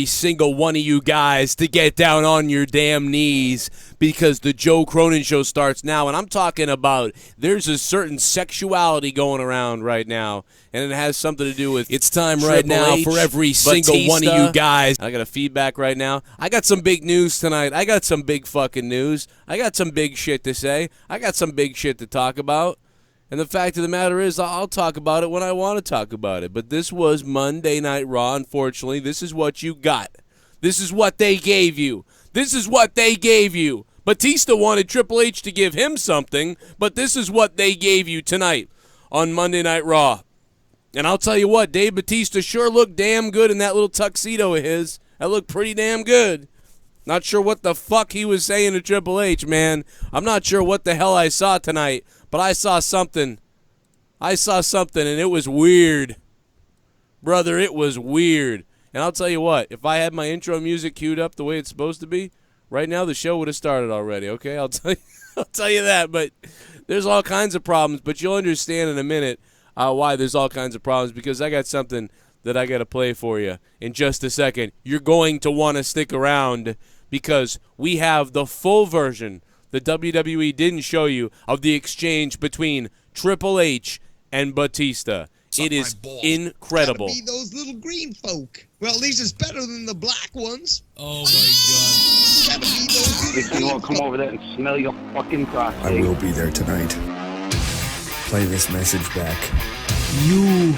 single one of you guys to get down on your damn knees because the Joe Cronin Show starts now. And I'm talking about there's a certain sexuality going around right now, and it has something to do with it's time right now for every single one of you guys. I got a feedback right now. I got some big news tonight. I got some big fucking news. I got some big shit to say. I got some big shit to talk about. And the fact of the matter is, I'll talk about it when I want to talk about it. But this was Monday Night Raw, unfortunately. This is what you got. This is what they gave you. This is what they gave you. Batista wanted Triple H to give him something, but this is what they gave you tonight on Monday Night Raw. And I'll tell you what, Dave Batista sure looked damn good in that little tuxedo of his. That looked pretty damn good. Not sure what the fuck he was saying to Triple H, man. I'm not sure what the hell I saw tonight. But I saw something. And it was weird. Brother, it was weird. And I'll tell you what, if I had my intro music queued up the way it's supposed to be, right now the show would have started already, okay? I'll tell you that. But there's all kinds of problems. But you'll understand in a minute why there's all kinds of problems, because I got something that I got to play for you in just a second. You're going to want to stick around because we have the full version the WWE didn't show you of the exchange between Triple H and Batista. It is incredible. Gotta be those little green folk. Well, at least it's better than the black ones. Oh my God. Gotta be those little green You won't come over there and smell your fucking prostate. I will be there tonight. Play this message back. You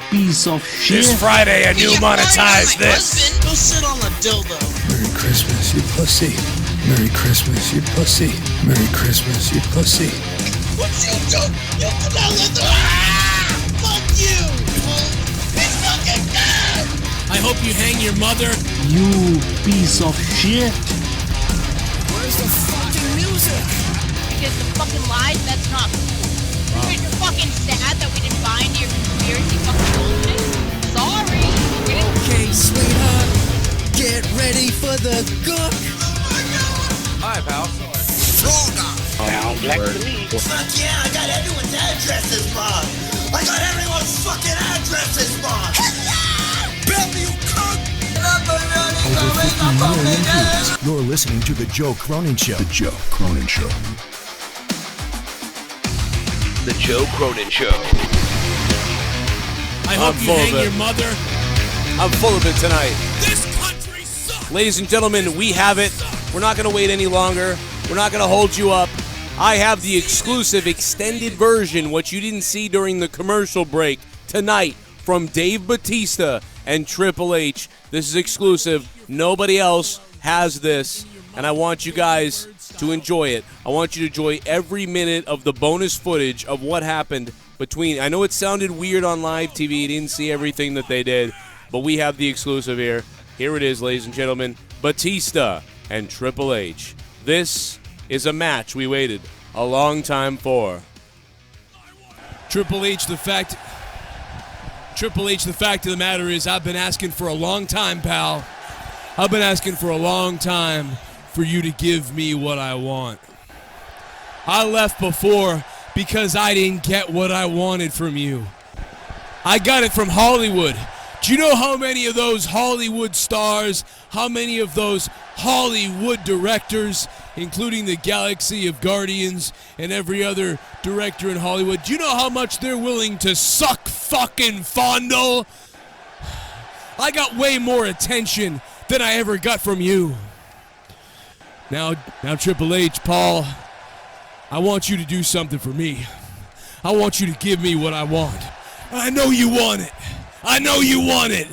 piece of shit. This Friday, and you monetize this. Go sit on a dildo. Merry Christmas, you pussy. Merry Christmas, you pussy. Merry Christmas, you pussy. What you do? You smell it. Fuck you. It's fucking good. I hope you hang your mother. You piece of shit. Where's the fucking music? Because the fucking lies, that's not cool. Because you're fucking sad that we didn't buy into your conspiracy fucking bullshit. Sorry. Okay, sweetheart, get ready for the cook. Hi, pal. Sounds like to me. Fuck yeah, I got everyone's addresses, Bob. I got everyone's fucking addresses, Bob. Baby, you cook. You're listening to The Joe Cronin Show. The Joe Cronin Show. The Joe Cronin Show. I hope you hang your mother. I'm full of it tonight. This country sucks. Ladies and gentlemen, we have it. We're not going to wait any longer. We're not going to hold you up. I have the exclusive extended version, what you didn't see during the commercial break, tonight from Dave Batista and Triple H. This is exclusive. Nobody else has this, and I want you guys to enjoy it. I want you to enjoy every minute of the bonus footage of what happened between. I know it sounded weird on live TV. You didn't see everything that they did, but we have the exclusive here. Here it is, ladies and gentlemen. Batista and Triple H. This is a match we waited a long time for. Triple H, the fact of the matter is I've been asking for a long time, pal. I've been asking for a long time for you to give me what I want. I left before because I didn't get what I wanted from you. I got it from Hollywood. Do you know how many of those Hollywood stars, how many of those Hollywood directors, including the Galaxy of Guardians and every other director in Hollywood, do you know how much they're willing to suck fucking fondle? I got way more attention than I ever got from you. Now Triple H, Paul, I want you to do something for me. I want you to give me what I want. I know you want it. I know you want it.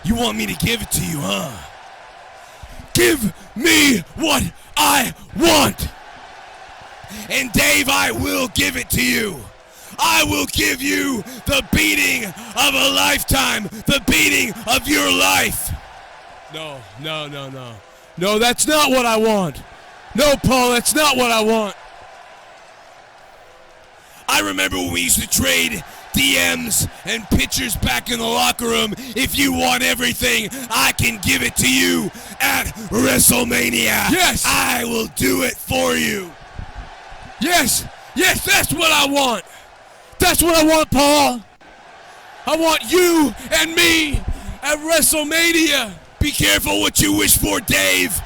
You want me to give it to you, huh? Give me what I want. And Dave, I will give it to you. I will give you the beating of a lifetime, the beating of your life. No, that's not what I want. No, Paul, that's not what I want. I remember when we used to trade DMs and pictures back in the locker room. If you want everything, I can give it to you at WrestleMania. Yes! I will do it for you. Yes, that's what I want. That's what I want, Paul. I want you and me at WrestleMania. Be careful what you wish for, Dave.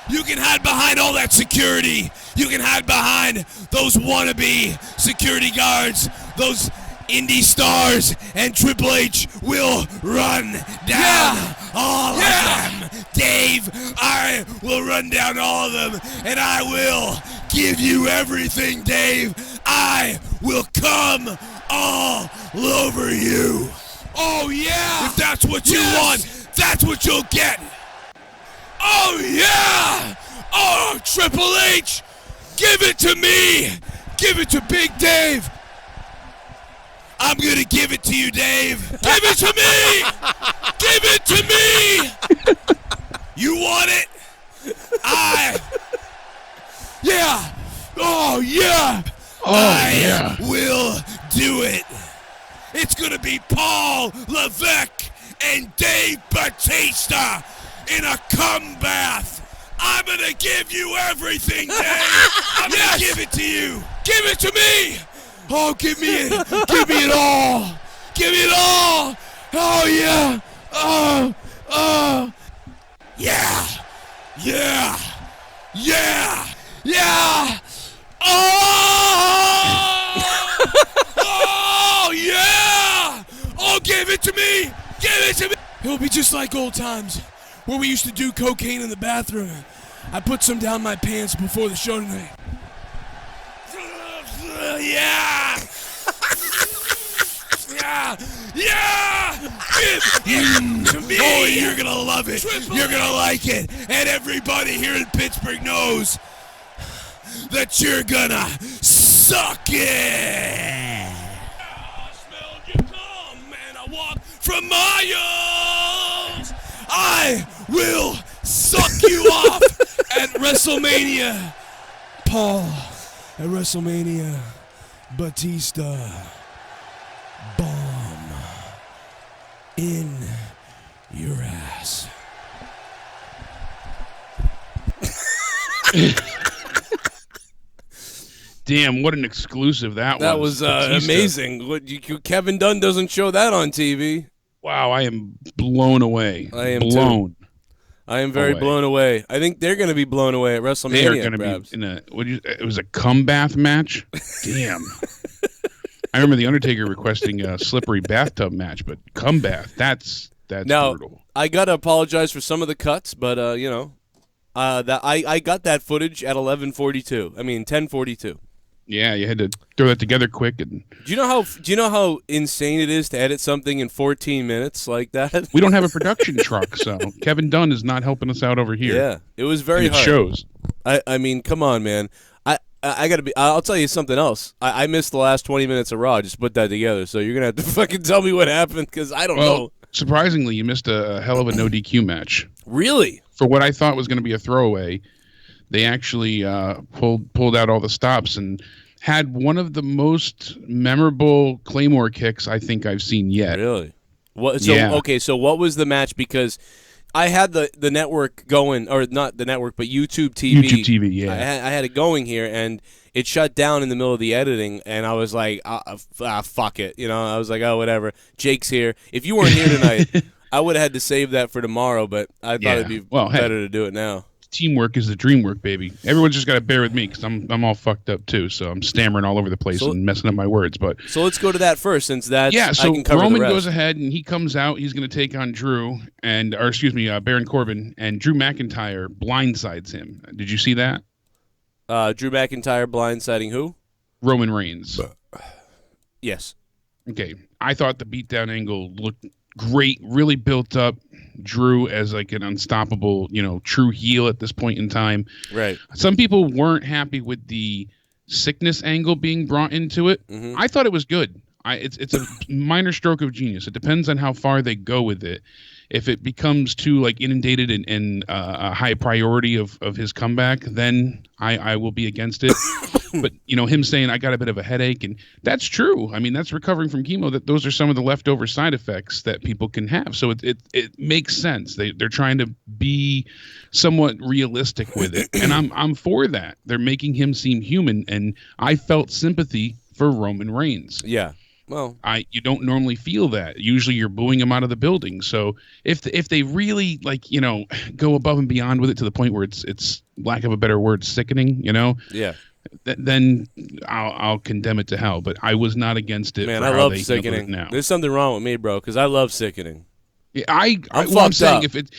You can hide behind all that security. You can hide behind those wannabe security guards, those indie stars, and Triple H will run down all of them. Dave, I will run down all of them, and I will give you everything, Dave. I will come all over you. Oh, yeah. If that's what you want, that's what you'll get. Oh, yeah. Oh, Triple H, give it to me. Give it to Big Dave. I'm going to give it to you, Dave. Give it to me. Give it to me. You want it? Yeah. Oh, yeah. I will do it. It's going to be Paul Levesque and Dave Batista in a cum bath. I'm going to give you everything, Dave. I'm going to give it to you. Give it to me. Oh, give me it. Give me it all. Give me it all. Oh, yeah. Oh. Yeah. Yeah. Yeah. Yeah. Oh. Oh, yeah. Oh, give it to me. Give it to me. It'll be just like old times where we used to do cocaine in the bathroom. I put some down my pants before the show tonight. Yeah! Yeah! Give it to me! Oh, you're gonna love it. You're gonna like it. And everybody here in Pittsburgh knows that you're gonna suck it! I smelled you come and I walk from miles. I will suck you off at WrestleMania. Paul. At WrestleMania, Batista, bomb in your ass. Damn, what an exclusive that was. That was amazing. Kevin Dunn doesn't show that on TV. Wow, I am blown away. I am blown. Too. I am very blown away. I think they're going to be blown away at WrestleMania. They are going to be in a. It was a cum bath match. Damn. I remember the Undertaker requesting a slippery bathtub match, but cum bath. That's now, brutal. I got to apologize for some of the cuts, but that I got that footage at 10:42. Yeah, you had to throw that together quick. And Do you know how insane it is to edit something in 14 minutes like that? We don't have a production truck, so Kevin Dunn is not helping us out over here. Yeah, it was very hard. It shows. I mean, come on, man. I gotta be. I'll tell you something else. I missed the last 20 minutes of Raw. Just put that together. So you're gonna have to fucking tell me what happened because I don't know. Surprisingly, you missed a hell of a no DQ match. Really? For what I thought was going to be a throwaway, they actually pulled out all the stops and had one of the most memorable Claymore kicks I think I've seen yet. Really? Okay, so what was the match? Because I had the network going, or not the network, but YouTube TV. YouTube TV, yeah. I had it going here, and it shut down in the middle of the editing, and I was like, fuck it. I was like, oh, whatever. Jake's here. If you weren't here tonight, I would have had to save that for tomorrow, but I thought it'd be better to do it now. Teamwork is the dream work, baby. Everyone's just got to bear with me because I'm all fucked up too, so I'm stammering all over the place and messing up my words. But so let's go to that first, since that's so I can cover Roman the rest. goes ahead and he comes out. He's going to take on Baron Corbin, and Drew McIntyre blindsides him. Did you see that? Drew McIntyre blindsiding who? Roman Reigns. Yes. Okay, I thought the beatdown angle looked great, really built up Drew as like an unstoppable, true heel at this point in time. Right. Some people weren't happy with the sickness angle being brought into it. Mm-hmm. I thought it was good. It's a minor stroke of genius. It depends on how far they go with it. If it becomes too like inundated and a high priority of his comeback, then I will be against it. But him saying I got a bit of a headache, and that's true. I mean, that's recovering from chemo. That those are some of the leftover side effects that people can have. So it makes sense. They're trying to be somewhat realistic with it, and I'm for that. They're making him seem human, and I felt sympathy for Roman Reigns. Yeah. Well, you don't normally feel that. Usually you're booing them out of the building. So if they really go above and beyond with it to the point where it's lack of a better word, sickening, yeah. Then I'll condemn it to hell. But I was not against it. Man, for I how love they sickening. now. There's something wrong with me, bro, because I love sickening. Yeah, I'm fucked saying up. If it's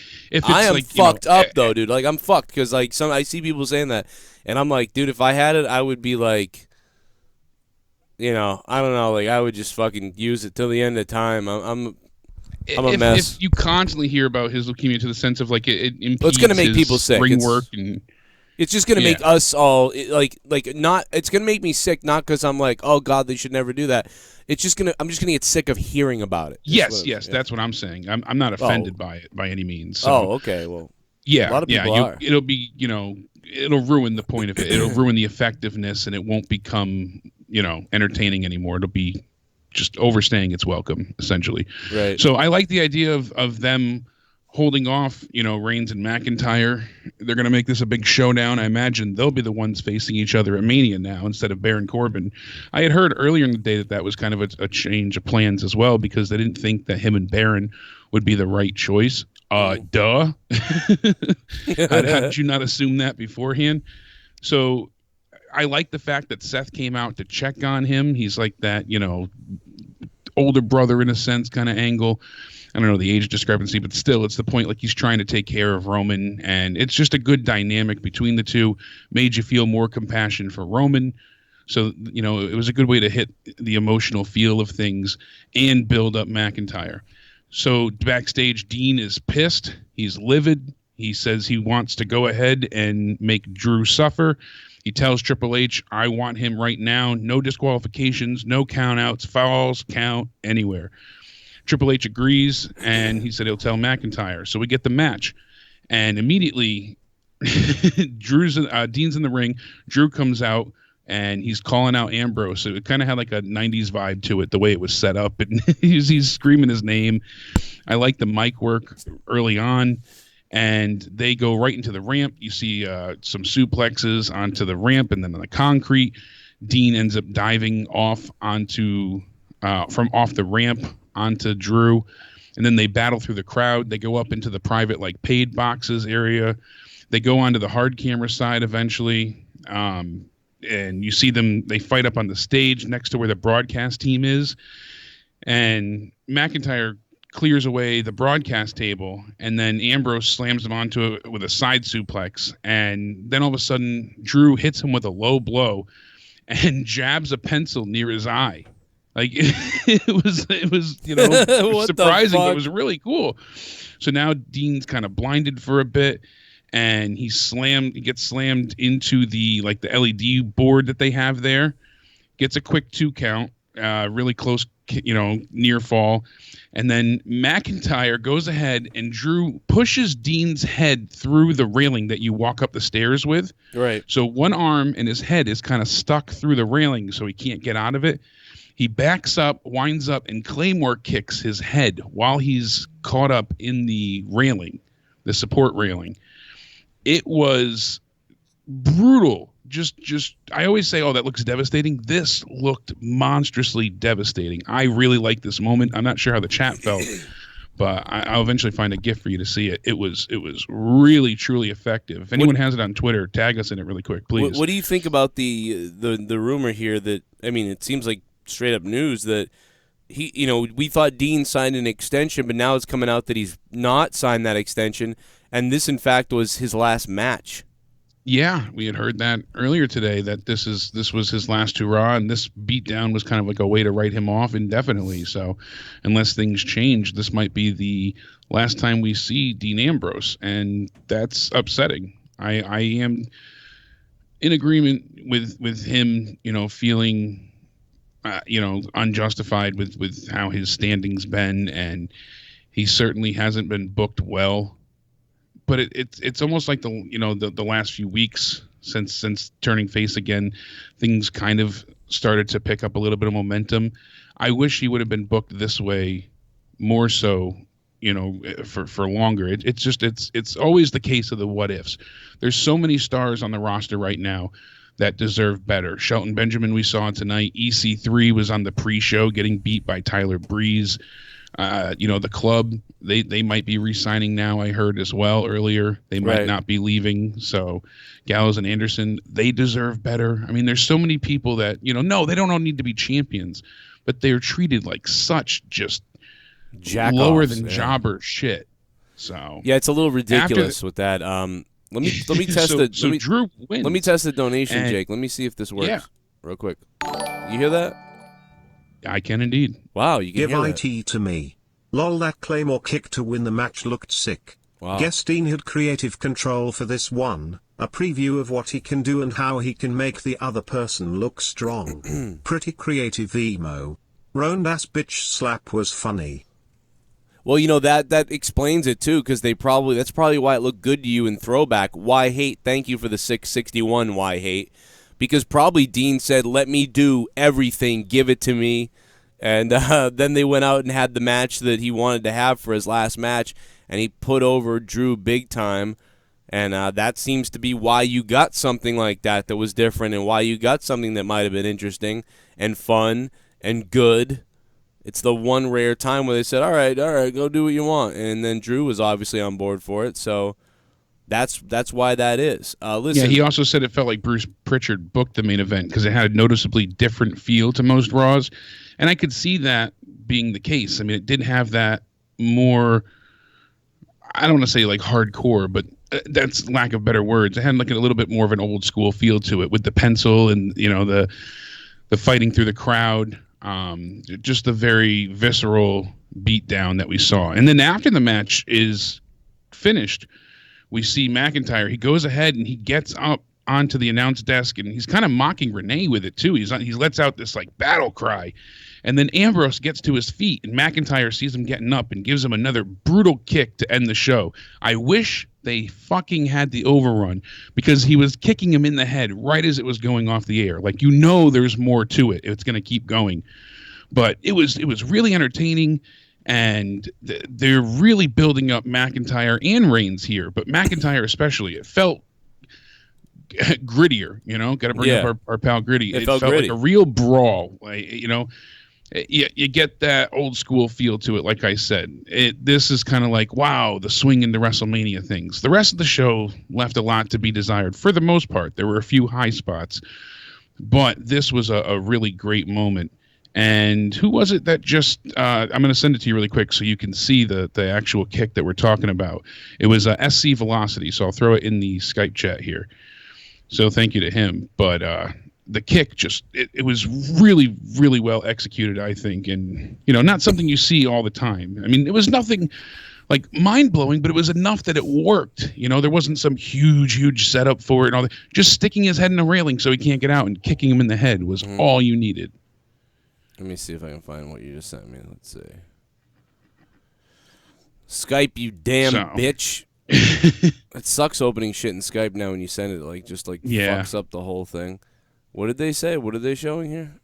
I am like, fucked up though, dude. Like I'm fucked because like I see people saying that, and I'm like, dude, if I had it, I would be like, I don't know, like I would just fucking use it till the end of time. I'm a mess. If you constantly hear about his leukemia to the sense of like it impedes it's gonna make people sick. Ring work and. It's just gonna make us all not. It's gonna make me sick, not because I'm like, oh God, they should never do that. I'm just gonna get sick of hearing about it. Yes, that's what I'm saying. I'm not offended by it by any means. So, okay, well, yeah, a lot of people are. It'll be, it'll ruin the point of it. It'll ruin the effectiveness, and it won't become, entertaining anymore. It'll be just overstaying its welcome, essentially. Right. So I like the idea of them holding off, Reigns and McIntyre. They're going to make this a big showdown. I imagine they'll be the ones facing each other at Mania now instead of Baron Corbin. I had heard earlier in the day that was kind of a change of plans as well because they didn't think that him and Baron would be the right choice. Duh. How did you not assume that beforehand? So I like the fact that Seth came out to check on him. He's like that, older brother in a sense kind of angle. I don't know the age discrepancy, but still, it's the point. Like he's trying to take care of Roman, and it's just a good dynamic between the two. Made you feel more compassion for Roman, so it was a good way to hit the emotional feel of things and build up McIntyre. So backstage, Dean is pissed. He's livid. He says he wants to go ahead and make Drew suffer. He tells Triple H, "I want him right now. No disqualifications, no countouts, falls count anywhere." Triple H agrees, and he said he'll tell McIntyre. So we get the match, and immediately, Dean's in the ring. Drew comes out, and he's calling out Ambrose. So it kind of had like a '90s vibe to it, the way it was set up. And he's screaming his name. I like the mic work early on, and they go right into the ramp. You see some suplexes onto the ramp, and then on the concrete. Dean ends up diving off onto from off the ramp onto Drew, and then they battle through the crowd. They go up into the private paid boxes area. They go onto the hard camera side eventually, and you see them. They fight up on the stage next to where the broadcast team is, and McIntyre clears away the broadcast table, and then Ambrose slams him onto it with a side suplex, and then all of a sudden Drew hits him with a low blow and jabs a pencil near his eye. It was surprising, but it was really cool. So now Dean's kind of blinded for a bit, and he gets slammed into the LED board that they have there. Gets a quick 2 count, really close, near fall. And then McIntyre goes ahead and Drew pushes Dean's head through the railing that you walk up the stairs with. Right. So one arm and his head is kind of stuck through the railing, so he can't get out of it. He backs up, winds up, and Claymore kicks his head while he's caught up in the railing, the support railing. It was brutal. Just I always say, oh, that looks devastating. This looked monstrously devastating. I really like this moment. I'm not sure how the chat felt, but I'll eventually find a GIF for you to see it. It was really, truly effective. If anyone has it on Twitter, tag us in it really quick, please. What do you think about the rumor here that, it seems like straight up news that we thought Dean signed an extension, but now it's coming out that he's not signed that extension, and this in fact was his last match. Yeah, we had heard that earlier today that this was his last hurrah, and this beatdown was kind of like a way to write him off indefinitely. So unless things change, this might be the last time we see Dean Ambrose, and that's upsetting. I am in agreement with him, feeling unjustified with how his standing's been, and he certainly hasn't been booked well. But it's almost like the last few weeks since turning face again, things kind of started to pick up a little bit of momentum. I wish he would have been booked this way more so, for longer. It's always the case of the what ifs. There's so many stars on the roster right now that deserve better. Shelton Benjamin, we saw tonight. EC3 was on the pre-show getting beat by Tyler Breeze. The club, they might be re-signing now, I heard as well earlier. They might not be leaving. So Gallows and Anderson, they deserve better. I mean, there's so many people that, no, they don't all need to be champions, but they're treated like such just lower than jobber shit. So yeah, it's a little ridiculous with that. Let me test it. So Drew wins. Let me test the donation, Jake. Let me see if this works real quick. You hear that? I can indeed. Wow, you can Give hear IT that. to me. Lol, that Claymore kick to win the match looked sick. Wow. Guess Dean had creative control for this one. A preview of what he can do and how he can make the other person look strong. Pretty creative emo. Ronda's bitch slap was funny. Well, that explains it too, because that's probably why it looked good to you in throwback. Why hate? Thank you for the 661. Why hate? Because probably Dean said, "Let me do everything, give it to me," and then they went out and had the match that he wanted to have for his last match, and he put over Drew big time, and that seems to be why you got something like that was different, and why you got something that might have been interesting and fun and good. It's the one rare time where they said, all right, go do what you want. And then Drew was obviously on board for it. So that's why that is. Listen. Yeah, he also said it felt like Bruce Pritchard booked the main event because it had a noticeably different feel to most Raws. And I could see that being the case. I mean, it did have that more, I don't want to say like hardcore, but that's lack of better words. It had like a little bit more of an old school feel to it with the pencil and, the fighting through the crowd. Just a very visceral beatdown that we saw. And then after the match is finished, we see McIntyre. He goes ahead and he gets up onto the announce desk, and he's kind of mocking Renee with it too. He lets out this like battle cry. And then Ambrose gets to his feet, and McIntyre sees him getting up and gives him another brutal kick to end the show. I wish they fucking had the overrun, because he was kicking him in the head right as it was going off the air. Like, there's more to it. It's going to keep going. But it was really entertaining, and they're really building up McIntyre and Reigns here. But McIntyre especially, it felt grittier, Got to bring up our pal Gritty. It felt gritty. Like a real brawl, You get that old school feel to it, like I said. This is kind of like, wow, the swing into WrestleMania things. The rest of the show left a lot to be desired for the most part. There were a few high spots, but this was a really great moment. And who was it that just I'm going to send it to you really quick so you can see the actual kick that we're talking about. It was SC Velocity, so I'll throw it in the Skype chat here. So thank you to him. But the kick it was really, really well executed, I think. And, not something you see all the time. I mean, it was nothing like mind-blowing, but it was enough that it worked. There wasn't some huge setup for it and all that. Just sticking his head in a railing so he can't get out and kicking him in the head was all you needed. Let me see if I can find what you just sent me. Let's see. Skype, you damn bitch. It sucks opening shit in Skype now when you send it. Fucks up the whole thing. What did they say? What are they showing here?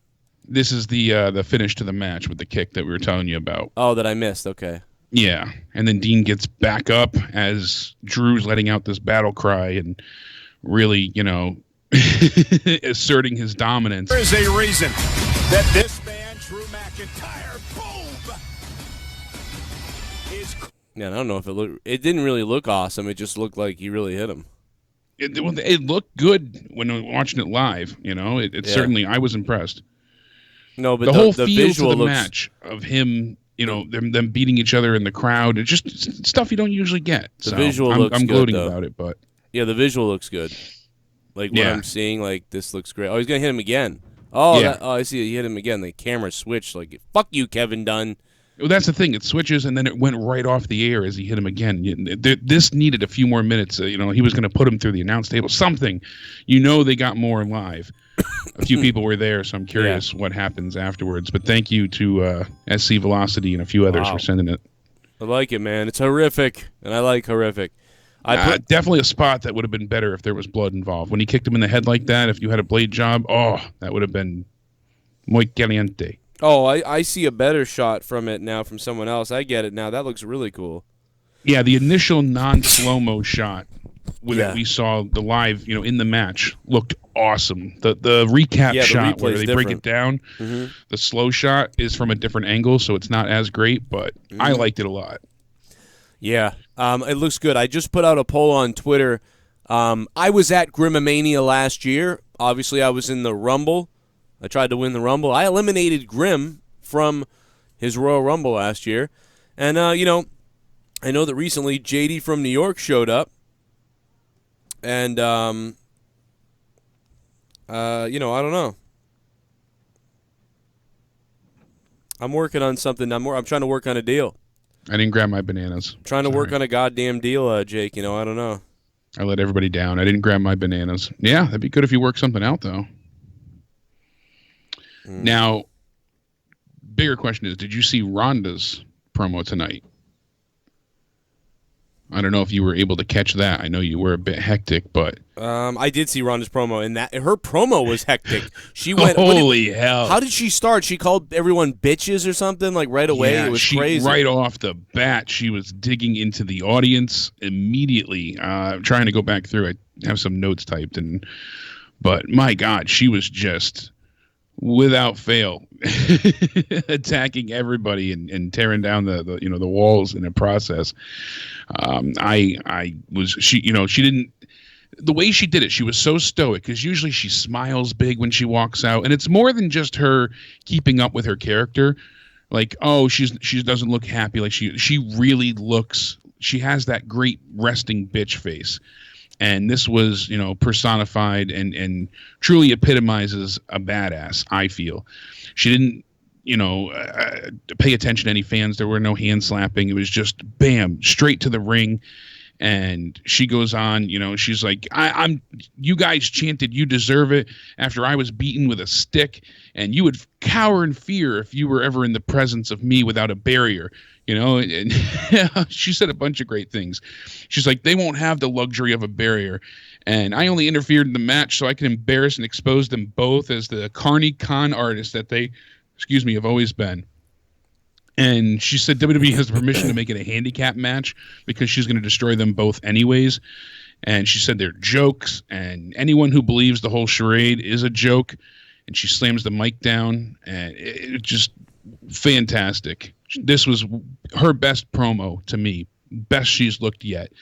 This is the finish to the match with the kick that we were telling you about. Oh, that I missed. Okay. Yeah, and then Dean gets back up as Drew's letting out this battle cry and really, asserting his dominance. There is a reason that this man, Drew McIntyre, boom, is. Yeah, I don't know if it didn't really look awesome. It just looked like he really hit him. It looked good when watching it live. Certainly, I was impressed. No, but the whole the feel visual to the looks... match of him, them beating each other in the crowd, it's just stuff you don't usually get. The visual looks I'm good, gloating though. about it, but yeah, the visual looks good. Like what I'm seeing, like this looks great. Oh, he's gonna hit him again. Oh, yeah. I see. He hit him again. The camera switched. Like, fuck you, Kevin Dunn. Well, that's the thing. It switches, and then it went right off the air as he hit him again. This needed a few more minutes. He was going to put him through the announce table. Something. They got more live. A few people were there, so I'm curious what happens afterwards. But thank you to SC Velocity and a few others for sending it. I like it, man. It's horrific, and I like horrific. Definitely a spot that would have been better if there was blood involved. When he kicked him in the head like that, if you had a blade job, that would have been muy caliente. Oh, I see a better shot from it now from someone else. I get it now. That looks really cool. Yeah, the initial non-slow-mo shot that we saw the live, in the match looked awesome. The recap shot where they break it down, the slow shot is from a different angle, so it's not as great, but I liked it a lot. Yeah, it looks good. I just put out a poll on Twitter. I was at Grimomania last year. Obviously, I was in the Rumble. I tried to win the Rumble. I eliminated Grim from his Royal Rumble last year. And, I know that recently JD from New York showed up. And, I don't know. I'm working on something. I'm trying to work on a deal. I didn't grab my bananas. I'm trying to work on a goddamn deal, Jake. I don't know. I let everybody down. I didn't grab my bananas. Yeah, that'd be good if you work something out, though. Now, bigger question is, did you see Ronda's promo tonight? I don't know if you were able to catch that. I know you were a bit hectic, but I did see Ronda's promo, and her promo was hectic. She went, holy hell! How did she start? She called everyone bitches or something right away. Yeah, it was crazy. Right off the bat, she was digging into the audience immediately. Trying to go back through, I have some notes typed, but my God, she was just without fail attacking everybody and tearing down the walls in the process. She didn't, the way she did it, she was so stoic, because usually she smiles big when she walks out, and it's more than just her keeping up with her character. Like, she doesn't look happy. Like she really looks, she has that great resting bitch face. And this was, personified and truly epitomizes a badass, I feel. She didn't, pay attention to any fans. There were no hand slapping. It was just bam, straight to the ring. And she goes on, she's like, you guys chanted, you deserve it, after I was beaten with a stick, and you would cower in fear if you were ever in the presence of me without a barrier. And she said a bunch of great things. She's like, they won't have the luxury of a barrier. And I only interfered in the match so I can embarrass and expose them both as the carny con artists that they, have always been. And she said WWE has permission to make it a handicap match because she's going to destroy them both anyways. And she said they're jokes, and anyone who believes the whole charade is a joke. And she slams the mic down, and it just fantastic. This was her best promo to me, best she's looked yet.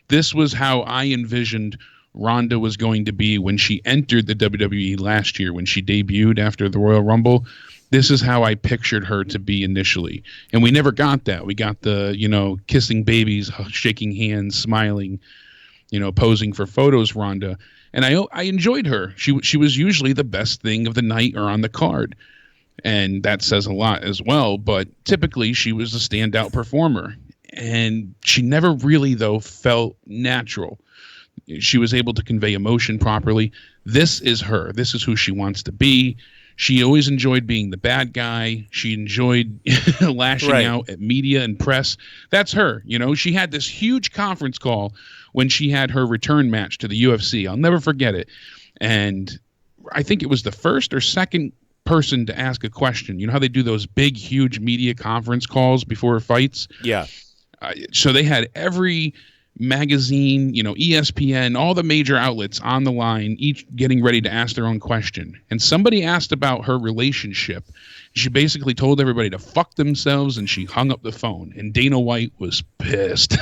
This was how I envisioned Ronda was going to be when she entered the WWE last year, when she debuted after the Royal Rumble. This is how I pictured her to be initially. And we never got that. We got the, kissing babies, shaking hands, smiling, posing for photos Ronda. And I enjoyed her. She was usually the best thing of the night or on the card. And that says a lot as well. But typically she was a standout performer. And she never really, though, felt natural. She was able to convey emotion properly. This is her. This is who she wants to be. She always enjoyed being the bad guy. She enjoyed lashing out at media and press. That's her. She had this huge conference call when she had her return match to the UFC. I'll never forget it. And I think it was the first or second person to ask a question. You know how they do those big, huge media conference calls before fights? Yeah. So they had every magazine, ESPN, all the major outlets on the line, each getting ready to ask their own question. And somebody asked about her relationship. She basically told everybody to fuck themselves, and she hung up the phone. And Dana White was pissed.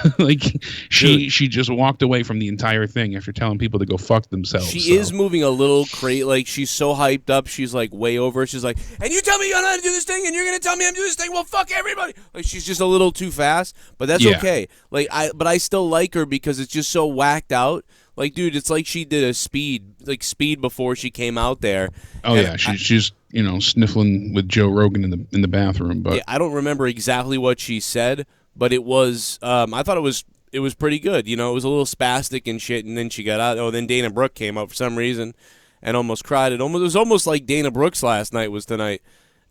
She just walked away from the entire thing after telling people to go fuck themselves. She is moving a little crazy. Like, she's so hyped up. She's like way over. She's like, and you tell me you're not to do this thing, and you're gonna tell me I'm doing this thing. Well, fuck everybody. Like, she's just a little too fast, but that's okay. But I still like her because it's just so whacked out. Like, dude, it's like she did a speed before she came out there. Oh, and yeah, she's sniffling with Joe Rogan in the bathroom. But I don't remember exactly what she said, but it was I thought it was pretty good. It was a little spastic and shit, and then she got out. Oh, then Dana Brooke came out for some reason and almost cried. It was almost like Dana Brooks last night was tonight.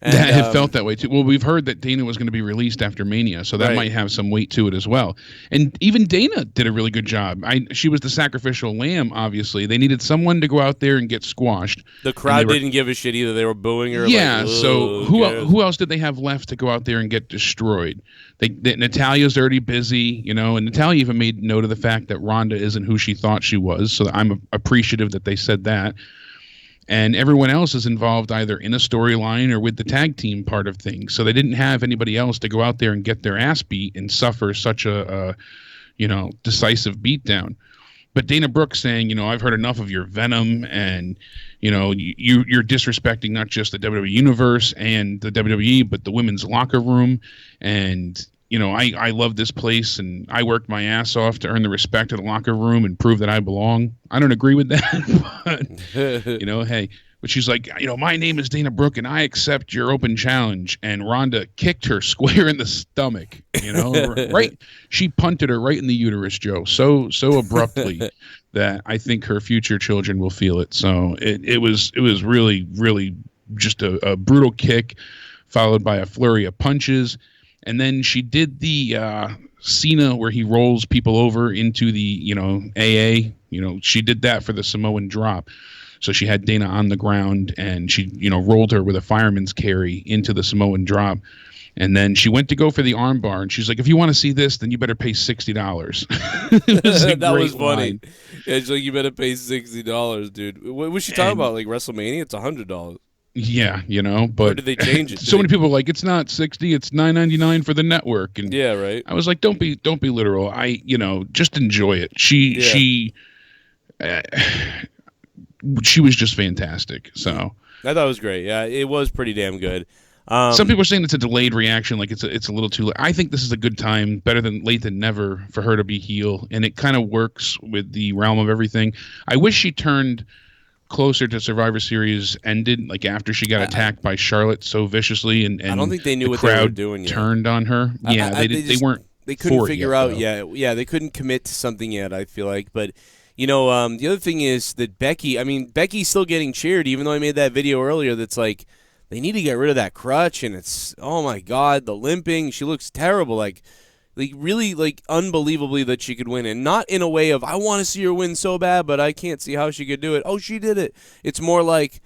And, it felt that way too. Well, we've heard that Dana was going to be released after Mania, so that might have some weight to it as well. And even Dana did a really good job. She was the sacrificial lamb. Obviously, they needed someone to go out there and get squashed. The crowd didn't give a shit either. They were booing her. Yeah. So who else did they have left to go out there and get destroyed? Natalia's already busy, and Natalya even made note of the fact that Ronda isn't who she thought she was. So I'm appreciative that they said that. And everyone else is involved either in a storyline or with the tag team part of things. So they didn't have anybody else to go out there and get their ass beat and suffer such a decisive beatdown. But Dana Brooks saying, I've heard enough of your venom, and you're disrespecting not just the WWE universe and the WWE, but the women's locker room. And I love this place, and I worked my ass off to earn the respect of the locker room and prove that I belong. I don't agree with that, but hey. But she's like, my name is Dana Brooke, and I accept your open challenge. And Ronda kicked her square in the stomach. Right? She punted her right in the uterus, Joe, so abruptly that I think her future children will feel it. So it was really, really just a brutal kick, followed by a flurry of punches. And then she did the Cena where he rolls people over into the, AA. She did that for the Samoan drop. So she had Dana on the ground, and she, rolled her with a fireman's carry into the Samoan drop. And then she went to go for the armbar, and she's like, if you want to see this, then you better pay $60. That was funny. Yeah, she's like, you better pay $60, dude. What was she talking about? Like WrestleMania? It's $100. Yeah, but or did they change it? So many people are like, it's not 60, it's $9.99 for the network. And yeah, right. I was like, don't be literal. Just enjoy it. She was just fantastic. So I thought it was great. Yeah, it was pretty damn good. Some people are saying it's a delayed reaction, like it's a little too late. I think this is a good time, better than late than never, for her to be heel, and it kind of works with the realm of everything. I wish she turned closer to Survivor Series ended, like after she got attacked by Charlotte so viciously, and I don't think they knew what they were doing yet. Turned on her. Yeah, they weren't. They couldn't figure out yet. Yeah, they couldn't commit to something yet. I feel like, but. The other thing is that Becky's still getting cheered, even though I made that video earlier that's like, they need to get rid of that crutch, and it's, oh my God, the limping. She looks terrible, like really, like, unbelievably that she could win, and not in a way of, I want to see her win so bad, but I can't see how she could do it. Oh, she did it. It's more like,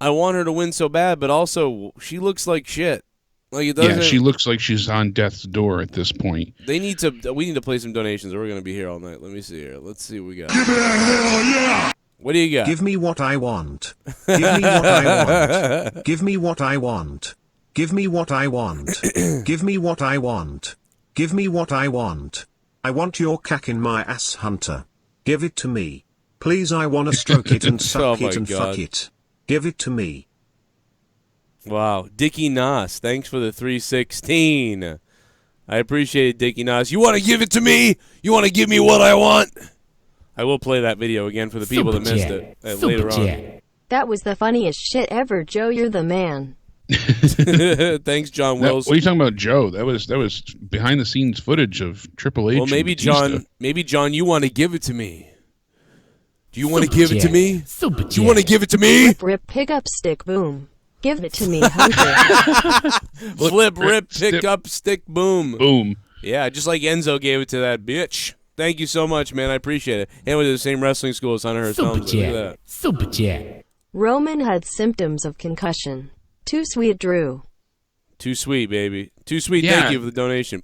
I want her to win so bad, but also, she looks like shit. Like it doesn't. Yeah, she looks like she's on death's door at this point. We need to play some donations, or we're gonna be here all night. Let me see here. Let's see what we got. Give me a hell yeah! What do you got? Give me what I want. Give me what I want. Give me what I want. Give me what I want. Give me what I want. Give me what I want. I want your cack in my ass, Hunter. Give it to me. Please, I wanna stroke it and suck it and fuck it. Give it to me. Wow. Dickie Nas, thanks for the 316. I appreciate it, Dickie Nas. You want to give it to me? You want to give me what I want? I will play that video again for the people that missed it later on. That was the funniest shit ever, Joe. You're the man. Thanks, John Wills. What are you talking about, Joe? That was behind the scenes footage of Triple H. Well, maybe John, you want to give it to me. Do you want to give it to me? Do you want to give it to me? Rip, pick up, stick, boom. Give it to me, Hunter. Flip, rip, pick up, stick, boom. Boom. Yeah, just like Enzo gave it to that bitch. Thank you so much, man. I appreciate it. And went to the same wrestling school as Hunter Helms. Super chat. Roman had symptoms of concussion. Too sweet, Drew. Too sweet, baby. Too sweet. Yeah. Thank you for the donation.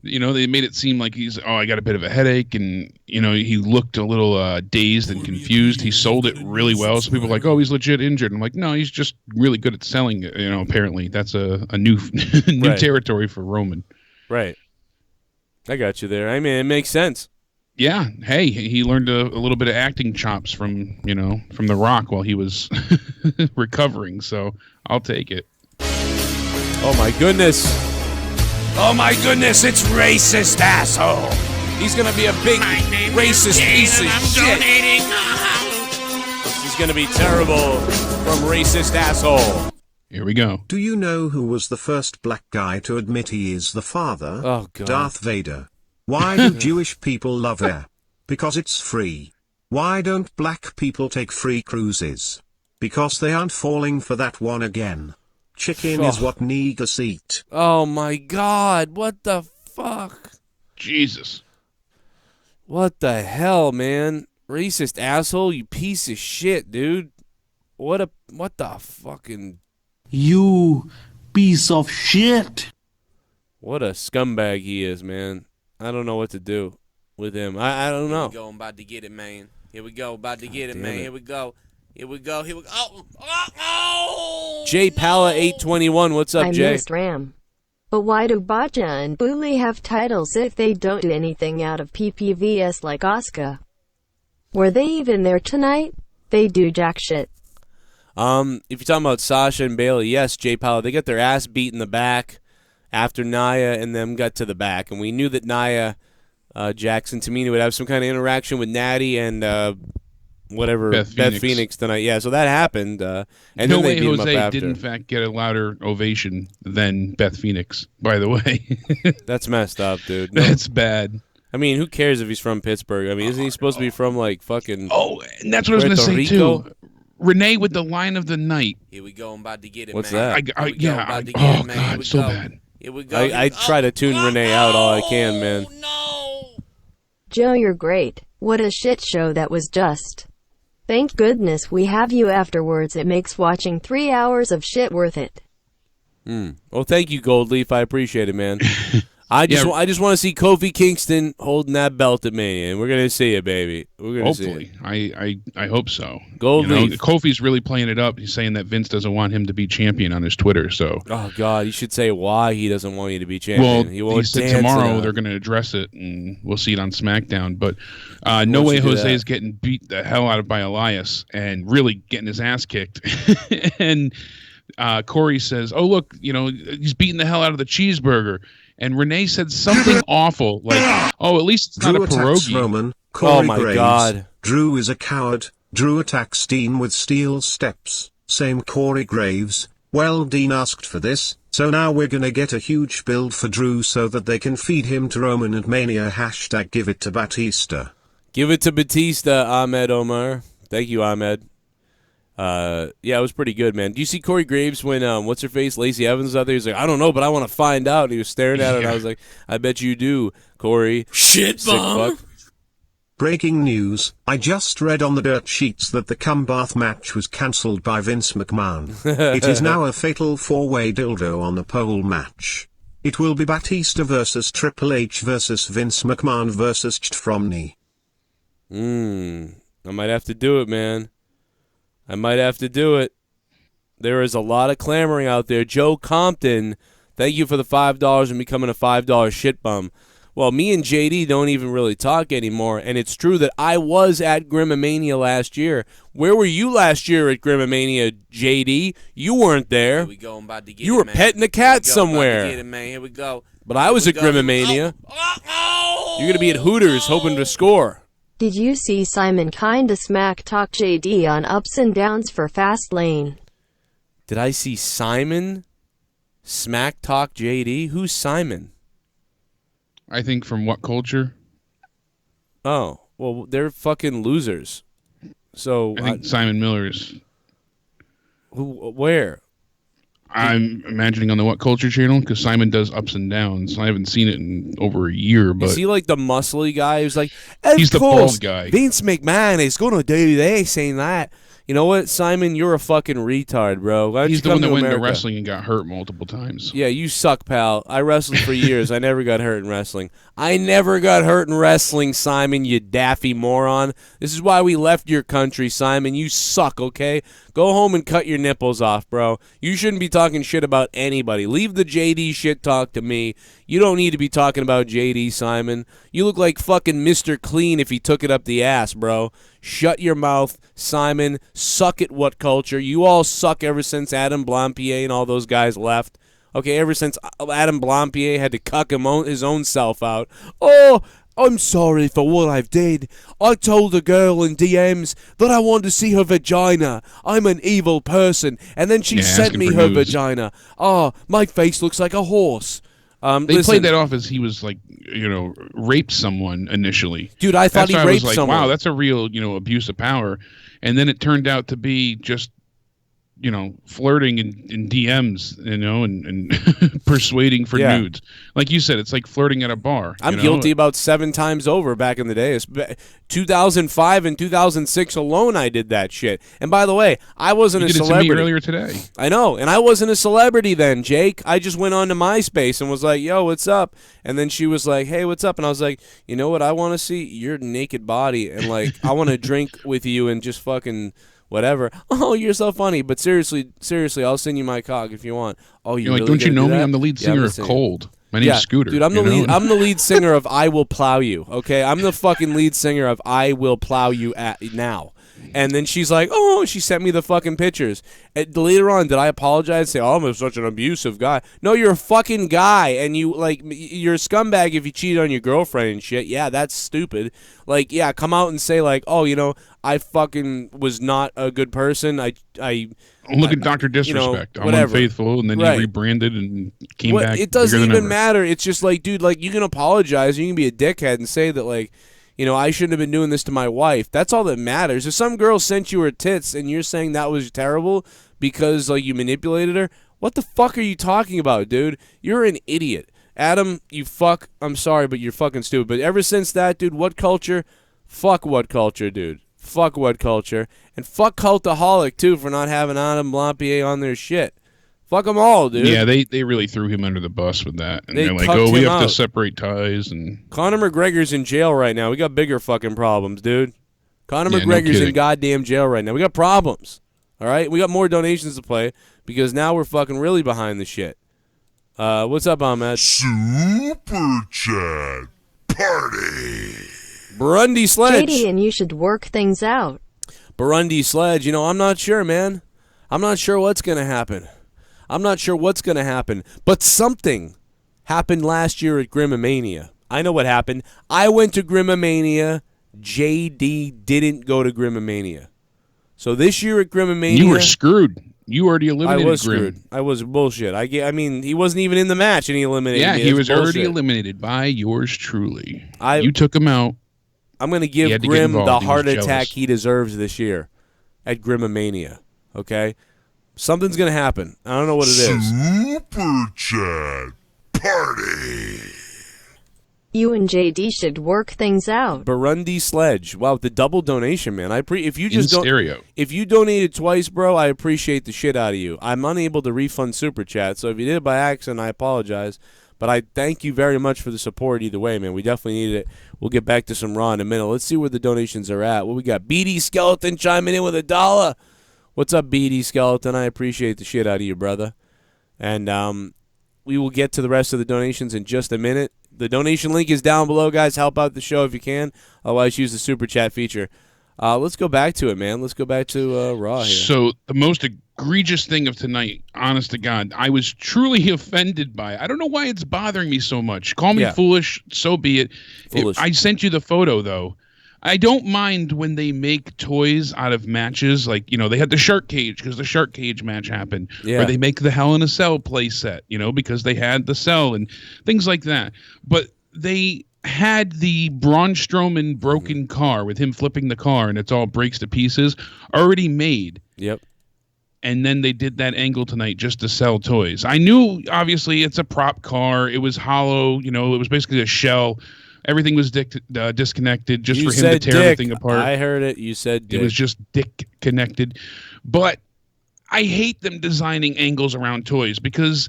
They made it seem like I got a bit of a headache, and, he looked a little dazed and confused. He sold it really well, so people were like, oh, he's legit injured. I'm like, no, he's just really good at selling it, apparently. That's a new new territory for Roman. Right. I got you there. I mean, it makes sense. Yeah. Hey, he learned a little bit of acting chops from The Rock while he was recovering, so I'll take it. Oh, my goodness. Oh my goodness, it's racist asshole. He's gonna be a big racist piece of shit. He's gonna be terrible from racist asshole. Here we go. Do you know who was the first black guy to admit he is the father? Oh, God. Darth Vader. Why do Jewish people love air? Because it's free. Why don't black people take free cruises? because they aren't falling for that one again. Chicken is what niggas eat. Oh my God, what the fuck? Jesus. What the hell, man? Racist asshole, you piece of shit, dude. What the fucking... You piece of shit. What a scumbag he is, man. I don't know what to do with him. I don't know. Here we go, I'm about to get it, man. Here we go, about to get it, man. Here we go. Here we go. Here we go. Oh, Jay Pala 821, what's up, Jay? I missed Ram. But why do Baja and Bully have titles if they don't do anything out of PPVS like Asuka? Were they even there tonight? They do jack shit. If you're talking about Sasha and Bailey, yes, Jay Pala, they got their ass beat in the back after Nia and them got to the back. And we knew that Nia Jackson Tamina would have some kind of interaction with Natty and Beth Phoenix tonight. Yeah, so that happened. And no then they way beat him up Jose after. did in fact get a louder ovation than Beth Phoenix, by the way. That's messed up, dude. No. That's bad. I mean, who cares if he's from Pittsburgh? I mean, isn't he supposed to be from, like, fucking... Oh, and that's what I was going to say, too. Renee with the line of the night. Here we go, I'm about to get it, What's man. that? Oh, God, so bad. Here we go. I try to tune Renee out all I can, man. Joe, you're great. What a shit show that was just. Thank goodness we have you afterwards. It makes watching 3 hours of shit worth it. Well, thank you, Goldleaf. I appreciate it, man. I just want to see Kofi Kingston holding that belt at Mania, and we're gonna see it, baby. We're gonna Hopefully. see it. I hope so. Goldleaf. Kofi's really playing it up. He's saying that Vince doesn't want him to be champion on his Twitter. So. Oh God, you should say why he doesn't want you to be champion. Well, he said tomorrow they're going to address it, and we'll see it on SmackDown. But no way Jose is getting beat the hell out of by Elias and really getting his ass kicked. And Corey says, "Oh look, he's beating the hell out of the cheeseburger." And Renee said something awful, like, "Oh, at least it's not a pierogi." Roman, Corey my Graves, God. Drew is a coward. Drew attacks Dean with steel steps. Same Corey Graves. Well, Dean asked for this, so now we're gonna get a huge build for Drew so that they can feed him to Roman and Mania. # give it to Batista. Give it to Batista, Ahmed Omar. Thank you, Ahmed. Yeah, it was pretty good, man. Do you see Corey Graves when what's her face, Lacey Evans was out there? He's like, I don't know, but I want to find out. And he was staring at it, and I was like, I bet you do, Corey. Shit, bum. Breaking news, I just read on the dirt sheets that the cum bath match was cancelled by Vince McMahon. It is now a fatal 4-way dildo on the pole match. It will be Batista versus Triple H versus Vince McMahon versus Fromney. I might have to do it, man. I might have to do it. There is a lot of clamoring out there. Joe Compton, thank you for the $5 and becoming a $5 shit bum. Well, me and JD don't even really talk anymore, and it's true that I was at Grimomania last year. Where were you last year at Grimomania, JD? You weren't there. Here we go, I'm about to get you it, were man. petting a cat somewhere. About to get it, man. Here we go. But I was at Grimomania. You're going to be at Hooters hoping to score. Did you see Simon kinda smack talk JD on ups and downs for Fastlane? Did I see Simon smack talk JD? Who's Simon? I think from What Culture? Oh, well, they're fucking losers. So I think Simon Miller's. Where? I'm imagining on the What Culture channel because Simon does ups and downs. I haven't seen it in over a year, but is he like the muscly guy who's like, he's the bald guy. Vince McMahon is going to do this and that. You know what, Simon? You're a fucking retard, bro. He's the one that went into wrestling and got hurt multiple times. Yeah, you suck, pal. I wrestled for years. I never got hurt in wrestling. I never got hurt in wrestling, Simon, you daffy moron. This is why we left your country, Simon. You suck, okay? Go home and cut your nipples off, bro. You shouldn't be talking shit about anybody. Leave the JD shit talk to me. You don't need to be talking about JD, Simon. You look like fucking Mr. Clean if he took it up the ass, bro. Shut your mouth, Simon. Suck at What Culture. You all suck ever since Adam Blampier and all those guys left. Okay, ever since Adam Blampier had to cuck his own self out. Oh, I'm sorry for what I've did. I told a girl in DMs that I wanted to see her vagina. I'm an evil person. And then she sent me her vagina. Oh, my face looks like a horse. They played that off as he was like, raped someone initially. Dude, I thought he raped someone. Wow, that's a real, abuse of power. And then it turned out to be just flirting in DMs, and persuading for nudes. Like you said, it's like flirting at a bar. I'm guilty about 7 times over back in the day. 2005 and 2006 alone, I did that shit. And by the way, I wasn't a celebrity. You did it to me earlier today. I know, and I wasn't a celebrity then, Jake. I just went on to MySpace and was like, yo, what's up? And then she was like, hey, what's up? And I was like, you know what I want to see? Your naked body. And, like, I want to drink with you and just fucking... whatever. Oh, you're so funny. But seriously, I'll send you my cock if you want. Oh, you're like, really don't you know me? that? I'm the lead singer of Cold. My name's Scooter. Dude, I'm the lead singer of I Will Plow You. Okay, I'm the fucking lead singer of I Will Plow You now. And then she's like, oh, she sent me the fucking pictures. And later on, did I apologize and say, oh, I'm such an abusive guy? No, you're a fucking guy, and you're a scumbag if you cheat on your girlfriend and shit. Yeah, that's stupid. Like, yeah, come out and say, like, oh, I fucking was not a good person. Look at Dr. Disrespect. I'm unfaithful, and then you rebranded and came back. It doesn't even matter. It's just like, dude, like, you can apologize. You can be a dickhead and say that, like, I shouldn't have been doing this to my wife. That's all that matters. If some girl sent you her tits and you're saying that was terrible because, like, you manipulated her, what the fuck are you talking about, dude? You're an idiot. Adam, I'm sorry, but you're fucking stupid. But ever since that, dude, what culture? Fuck what culture, dude. Fuck what culture. And fuck Cultaholic, too, for not having Adam Blampier on their shit. Fuck them all, dude. Yeah, they really threw him under the bus with that. And they're like, oh, we have to separate ties. And Conor McGregor's in jail right now. We got bigger fucking problems, dude. Conor McGregor's in goddamn jail right now. We got problems. All right? We got more donations to play because now we're fucking really behind the shit. What's up, Ahmed? Super Chat Party. Burundi Sledge. Katie, and you should work things out. Burundi Sledge. I'm not sure, man. I'm not sure what's going to happen. But something happened last year at Grimomania. I know what happened. I went to Grimomania. JD didn't go to Grimomania. So this year at Grimomania... You were screwed. You already eliminated I was Grim. Screwed. I was bullshit. I mean, he wasn't even in the match and he eliminated me. Yeah, he was already eliminated by yours truly. You took him out. I'm going to give Grim the heart attack he deserves this year at Grimomania. Okay? Something's going to happen. I don't know what it is. Super Chat Party. You and JD should work things out. Burundi Sledge. Wow, the double donation, man. If you donated twice, bro, I appreciate the shit out of you. I'm unable to refund Super Chat, so if you did it by accident, I apologize. But I thank you very much for the support either way, man. We definitely needed it. We'll get back to some Raw in a minute. Let's see where the donations are at. What we got? BD Skeleton chiming in with $1. What's up, BD Skeleton? I appreciate the shit out of you, brother. And we will get to the rest of the donations in just a minute. The donation link is down below, guys. Help out the show if you can. Otherwise, use the Super Chat feature. Let's go back to it, man. Let's go back to Raw here. So the most egregious thing of tonight, honest to God, I was truly offended by it. I don't know why it's bothering me so much. Call me foolish, so be it. I sent you the photo, though. I don't mind when they make toys out of matches. Like, they had the Shark Cage because the Shark Cage match happened. Yeah. Or they make the Hell in a Cell play set, because they had the cell and things like that. But they had the Braun Strowman broken car with him flipping the car and it's all breaks to pieces already made. Yep. And then they did that angle tonight just to sell toys. I knew, obviously, it's a prop car. It was hollow. It was basically a shell. Everything was disconnected just for him to tear everything apart. I heard it. You said dick. It was just dick connected. But I hate them designing angles around toys because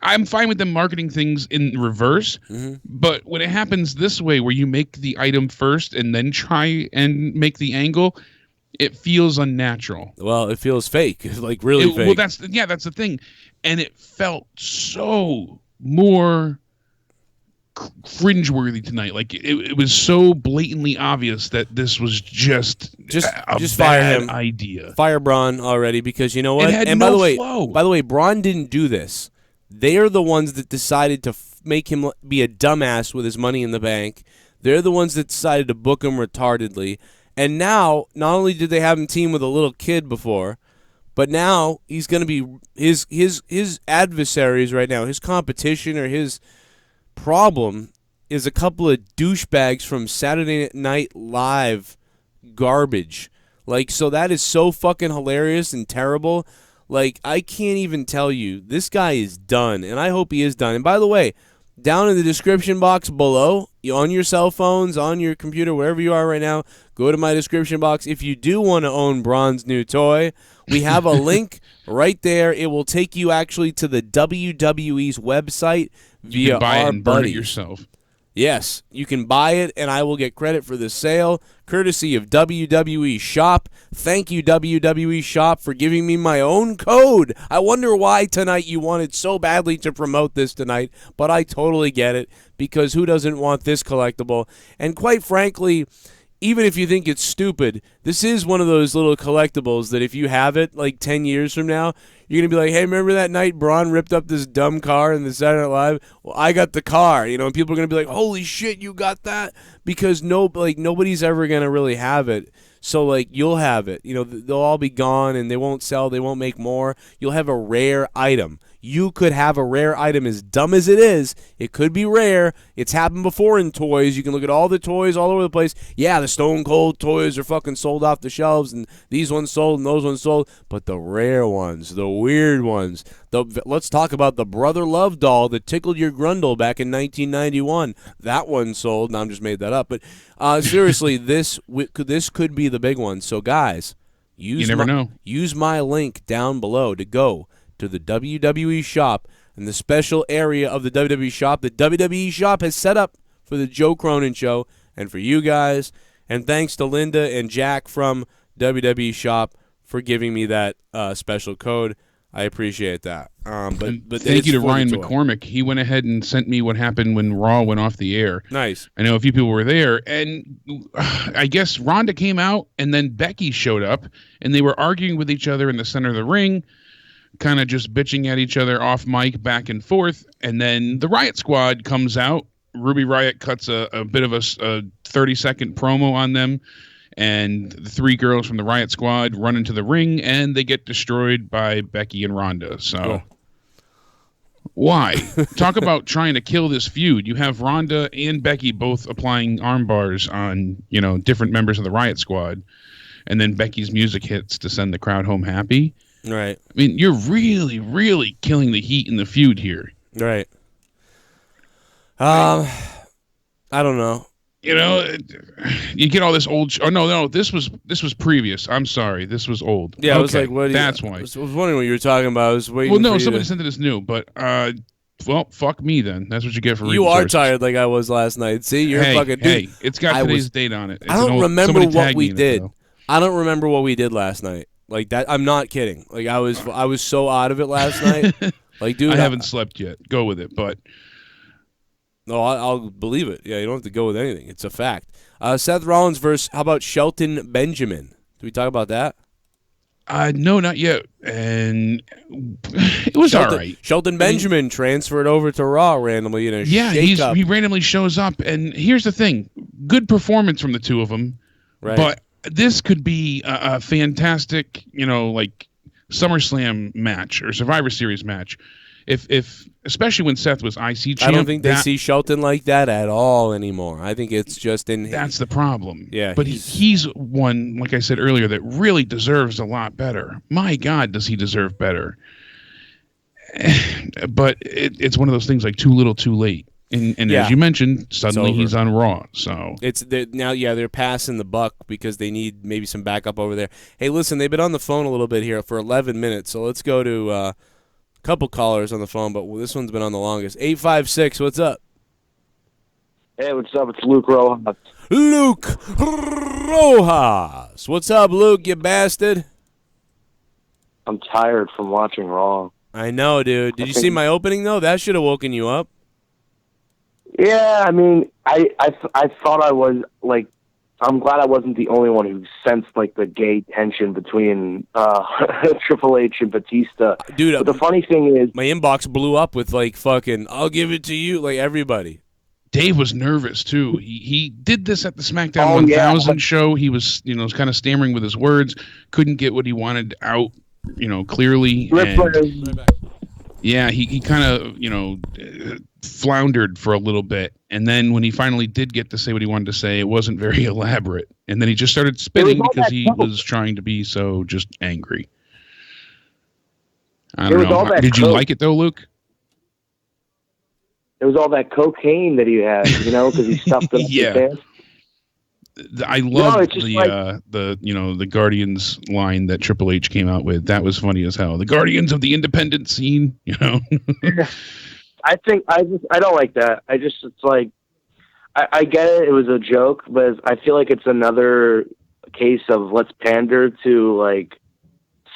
I'm fine with them marketing things in reverse. Mm-hmm. But when it happens this way where you make the item first and then try and make the angle, it feels unnatural. Well, it feels fake, like really fake. Well, that's the thing. And it felt so more cringeworthy tonight. Like it was so blatantly obvious that this was just fire him. Idea. Fire Braun already because you know what? It had and no flow. By the way, Braun didn't do this. They are the ones that decided to make him be a dumbass with his money in the bank. They're the ones that decided to book him retardedly. And now, not only did they have him team with a little kid before, but now he's going to be his adversaries right now, his competition or his problem is a couple of douchebags from Saturday Night Live garbage. Like, so that is so fucking hilarious and terrible. Like, I can't even tell you. This guy is done, and I hope he is done. And by the way, down in the description box below, on your cell phones, on your computer, wherever you are right now, go to my description box. If you do want to own Braun's new toy, we have a link right there. It will take you actually to the WWE's website via you can buy our it and burn it buddies. yourself. Yes, you can buy it, and I will get credit for the sale, courtesy of WWE Shop. Thank you, WWE Shop, for giving me my own code. I wonder why tonight you wanted so badly to promote this tonight, but I totally get it, because who doesn't want this collectible? And quite frankly, even if you think it's stupid, this is one of those little collectibles that if you have it like 10 years from now, you're going to be like, hey, remember that night Braun ripped up this dumb car in the Saturday Night Live? Well, I got the car, and people are going to be like, holy shit, you got that? Because nobody's ever going to really have it. So, you'll have it. They'll all be gone, and they won't sell. They won't make more. You'll have a rare item. You could have a rare item, as dumb as it is. It could be rare. It's happened before in toys. You can look at all the toys all over the place. Yeah, the Stone Cold toys are fucking sold off the shelves, and these ones sold and those ones sold. But the rare ones, the weird ones, let's talk about the Brother Love doll that tickled your grundle back in 1991. That one sold. Now, I'm just made that up. But seriously, this could be the big one. So, guys, you never know. Use my link down below to go to the WWE Shop and the special area of the WWE Shop that WWE Shop has set up for the Joe Cronin Show and for you guys. And thanks to Linda and Jack from WWE Shop for giving me that special code. I appreciate that. But thank you to Ryan McCormick. He went ahead and sent me what happened when Raw went off the air. Nice. I know a few people were there, and I guess Ronda came out, and then Becky showed up, and they were arguing with each other in the center of the ring, kind of just bitching at each other off mic back and forth. And then the Riot Squad comes out. Ruby Riot cuts a bit of a 30-second promo on them, and the three girls from the Riot Squad run into the ring, and they get destroyed by Becky and Ronda. So, cool. Why? Talk about trying to kill this feud. You have Ronda and Becky both applying arm bars on, different members of the Riot Squad, and then Becky's music hits to send the crowd home happy. Right. I mean, you're really, really killing the heat in the feud here. Right. I don't know. You get all this old. No, this was previous. I'm sorry, this was old. Yeah, okay. I was like, what? That's why. I was wondering what you were talking about. I was waiting. Well, no, for somebody sent it as new, but well, fuck me then. That's what you get for reading You are sources. tired like I was last night. See, you're fucking dude. Hey, it's got today's date on it. I don't remember what we did. I don't remember what we did last night. Like that, I'm not kidding. Like I was so out of it last night. Like, dude, I haven't slept yet. Go with it, but no, I'll believe it. Yeah, you don't have to go with anything. It's a fact. Seth Rollins versus how about Shelton Benjamin? Did we talk about that? No, not yet. And it was all right. Shelton Benjamin transferred over to Raw randomly in a shake-up. He randomly shows up. And here's the thing: good performance from the two of them. Right. But this could be a fantastic, SummerSlam match or Survivor Series match. If especially when Seth was IC champ. I don't think they see Shelton like that at all anymore. I think it's just in. That's the problem. Yeah, but he's one, like I said earlier, that really deserves a lot better. My God, does he deserve better? But it's one of those things like too little, too late. And as you mentioned, suddenly he's on Raw. So they're passing the buck because they need maybe some backup over there. Hey, listen, they've been on the phone a little bit here for 11 minutes, so let's go to a couple callers on the phone, but this one's been on the longest. 856, what's up? Hey, what's up? It's Luke Rojas. Luke Rojas. What's up, Luke, you bastard? I'm tired from watching Raw. I know, dude. Did you see my opening, though? That should have woken you up. Yeah, I mean, I thought I was, like, I'm glad I wasn't the only one who sensed, like, the gay tension between Triple H and Batista. Dude, but the funny thing is... my inbox blew up with, like, fucking, I'll give it to you, like, everybody. Dave was nervous, too. He did this at the SmackDown 1000 show. He was, was kind of stammering with his words, couldn't get what he wanted out, clearly. Yeah, he kind of, floundered for a little bit. And then when he finally did get to say what he wanted to say, it wasn't very elaborate. And then he just started spinning because he was trying to be so just angry. I don't know. Did you like it though, Luke? It was all that cocaine that he had, because he stuffed it up his pants. I love the Guardians line that Triple H came out with. That was funny as hell. The Guardians of the independent scene, I don't like that. It's like, I get it. It was a joke, but I feel like it's another case of let's pander to like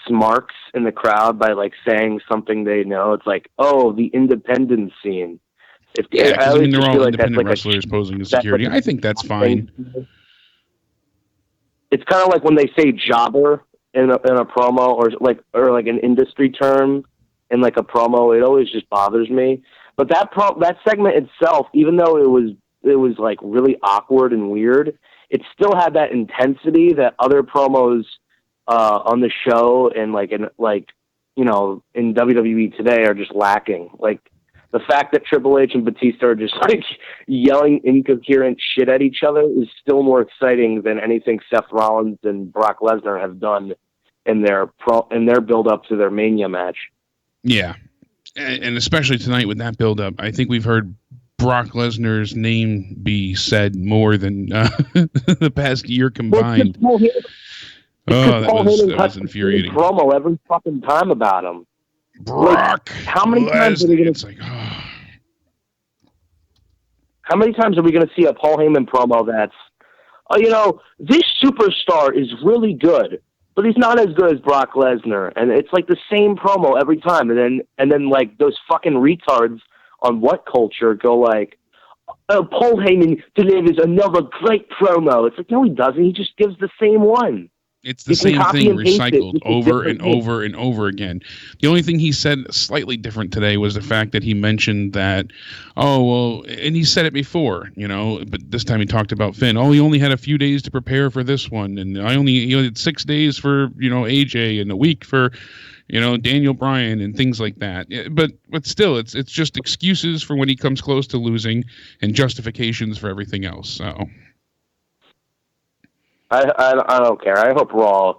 smarks in the crowd by like saying something they know. It's like, oh, the independent scene. They're all independent wrestlers posing as security. I think that's fine. It's kind of like when they say jobber in a promo or like an industry term in like a promo. It always just bothers me. But that segment itself, even though it was like really awkward and weird, it still had that intensity that other promos on the show and in WWE today are just lacking. Like the fact that Triple H and Batista are just like yelling incoherent shit at each other is still more exciting than anything Seth Rollins and Brock Lesnar have done in their build up to their Mania match. Yeah. And especially tonight with that build up, I think we've heard Brock Lesnar's name be said more than the past year combined. That was infuriating. Promo every fucking time about him. Brock. How many times are we going to? How many times are we going to see a Paul Heyman promo that's, this superstar is really good, but he's not as good as Brock Lesnar, and it's like the same promo every time, and then like those fucking retards on What Culture go like, oh, Paul Heyman delivers another great promo. It's like, no, he doesn't. He just gives the same one. It's the same thing recycled over and over and over again. The only thing he said slightly different today was the fact that he mentioned that, and he said it before, but this time he talked about Finn. Oh, he only had a few days to prepare for this one, and I only had 6 days for AJ and a week for Daniel Bryan and things like that. But still, it's just excuses for when he comes close to losing and justifications for everything else. So. I don't care. I hope Raw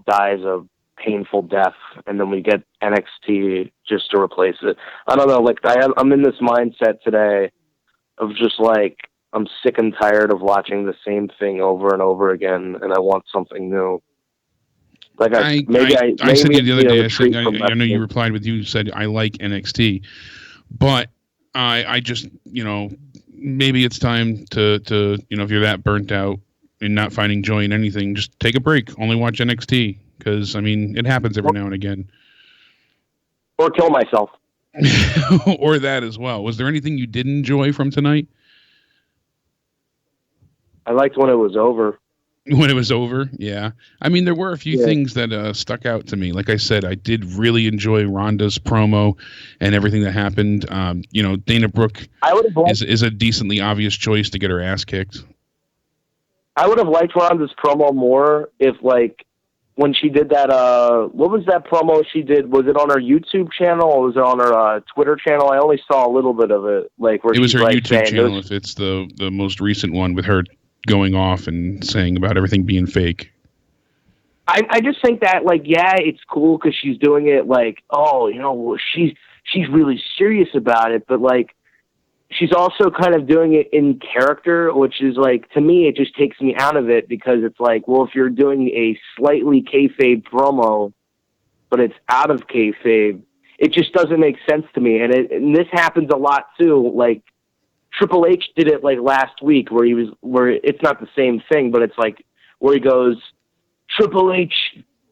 dies a painful death, and then we get NXT just to replace it. I don't know. Like I'm in this mindset today of just like I'm sick and tired of watching the same thing over and over again, and I want something new. Like I said the other day. I know you replied with you said I like NXT, but I just maybe it's time to if you're that burnt out and not finding joy in anything, just take a break. Only watch NXT because it happens every now and again. Or kill myself. Or that as well. Was there anything you did enjoy from tonight? I liked when it was over. When it was over, yeah. There were a few things that stuck out to me. Like I said, I did really enjoy Ronda's promo and everything that happened. Dana Brooke is a decently obvious choice to get her ass kicked. I would have liked Ronda's promo more if, like, when she did that, what was that promo she did? Was it on her YouTube channel or was it on her Twitter channel? I only saw a little bit of it. Like, where it was her YouTube channel, if it's the most recent one with her going off and saying about everything being fake. I just think that, like, yeah, it's cool because she's doing it like, she's really serious about it, but like she's also kind of doing it in character, which is like, to me, it just takes me out of it because it's like, well, if you're doing a slightly kayfabe promo, but it's out of kayfabe, it just doesn't make sense to me. And this happens a lot too. Like, Triple H did it like last week where it's not the same thing, but it's like where he goes, Triple H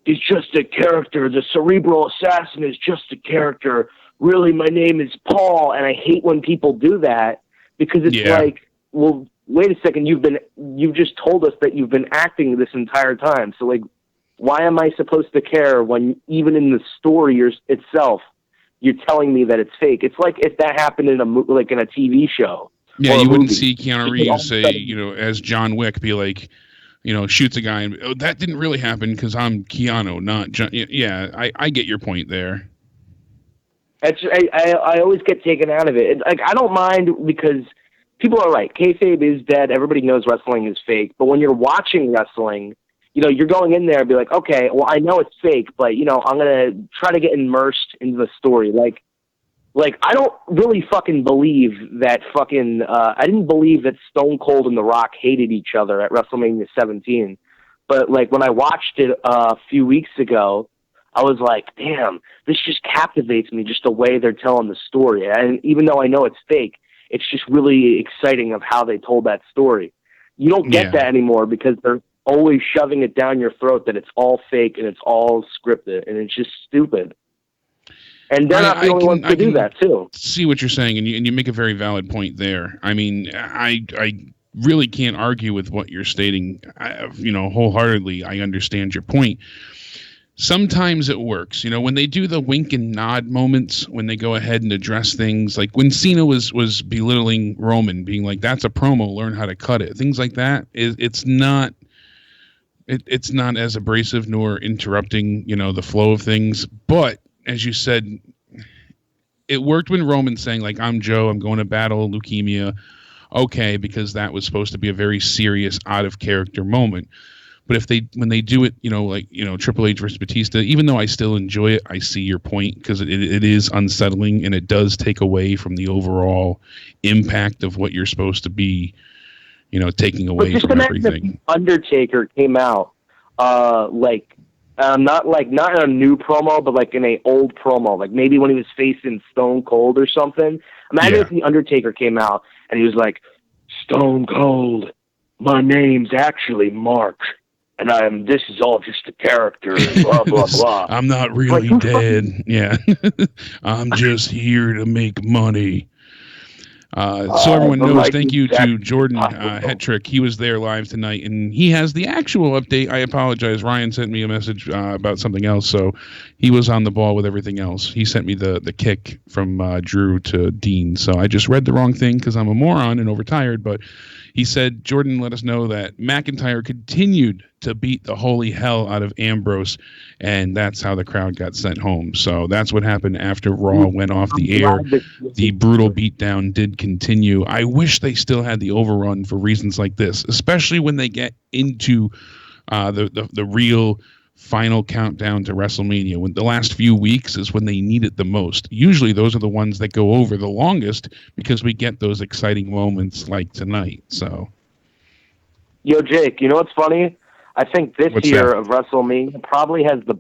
is just a character. The cerebral assassin is just a character. Really, my name is Paul. And I hate when people do that because it's like, well, wait a second. You've just told us that you've been acting this entire time. So like, why am I supposed to care when even in the story itself, you're telling me that it's fake? It's like if that happened in a TV show. Yeah, you wouldn't see Keanu Reeves say, as John Wick, be like, shoots a guy and that didn't really happen because I'm Keanu, not John. Yeah, I get your point there. I always get taken out of it. Like, I don't mind because people are right. Kayfabe is dead. Everybody knows wrestling is fake. But when you're watching wrestling, you're going in there and be like, okay, well, I know it's fake, but, I'm going to try to get immersed into the story. Like, I don't really fucking believe that I didn't believe that Stone Cold and The Rock hated each other at WrestleMania 17. But, like, when I watched it a few weeks ago, I was like, damn, this just captivates me, just the way they're telling the story. And even though I know it's fake, it's just really exciting of how they told that story. You don't get that anymore because they're always shoving it down your throat that it's all fake and it's all scripted, and it's just stupid. And they're not the only ones to do that too. See what you're saying, and you make a very valid point there. I mean, I really can't argue with what you're stating. Wholeheartedly, I understand your point. Sometimes it works, when they do the wink and nod moments, when they go ahead and address things, like when Cena was belittling Roman, being like, "That's a promo, learn how to cut it." Things like that. It's not as abrasive nor interrupting, the flow of things. But as you said, it worked when Roman's saying, like, "I'm Joe, I'm going to battle leukemia." Okay, because that was supposed to be a very serious, out of character moment. But when they do it, Triple H versus Batista, even though I still enjoy it, I see your point, because it is unsettling, and it does take away from the overall impact of what you're supposed to be, taking away from everything. Undertaker came out, not in a new promo, but like in a old promo, like maybe when he was facing Stone Cold or something. Imagine if the Undertaker came out and he was like, "Stone Cold, my name's actually Mark. And this is all just a character, blah, blah, blah." I'm not really dead. Yeah. I'm just here to make money. So everyone knows, thank you to Jordan Hetrick. He was there live tonight, and he has the actual update. I apologize. Ryan sent me a message about something else, so he was on the ball with everything else. He sent me the kick from Drew to Dean, so I just read the wrong thing because I'm a moron and overtired, but he said, Jordan let us know that McIntyre continued to beat the holy hell out of Ambrose, and that's how the crowd got sent home. So that's what happened after Raw went off the air. The brutal beatdown did continue. I wish they still had the overrun for reasons like this, especially when they get into the real final countdown to WrestleMania. When the last few weeks is when they need it the most. Usually those are the ones that go over the longest because we get those exciting moments like tonight. So, yo, Jake, you know what's funny? I think this year of WrestleMania probably has the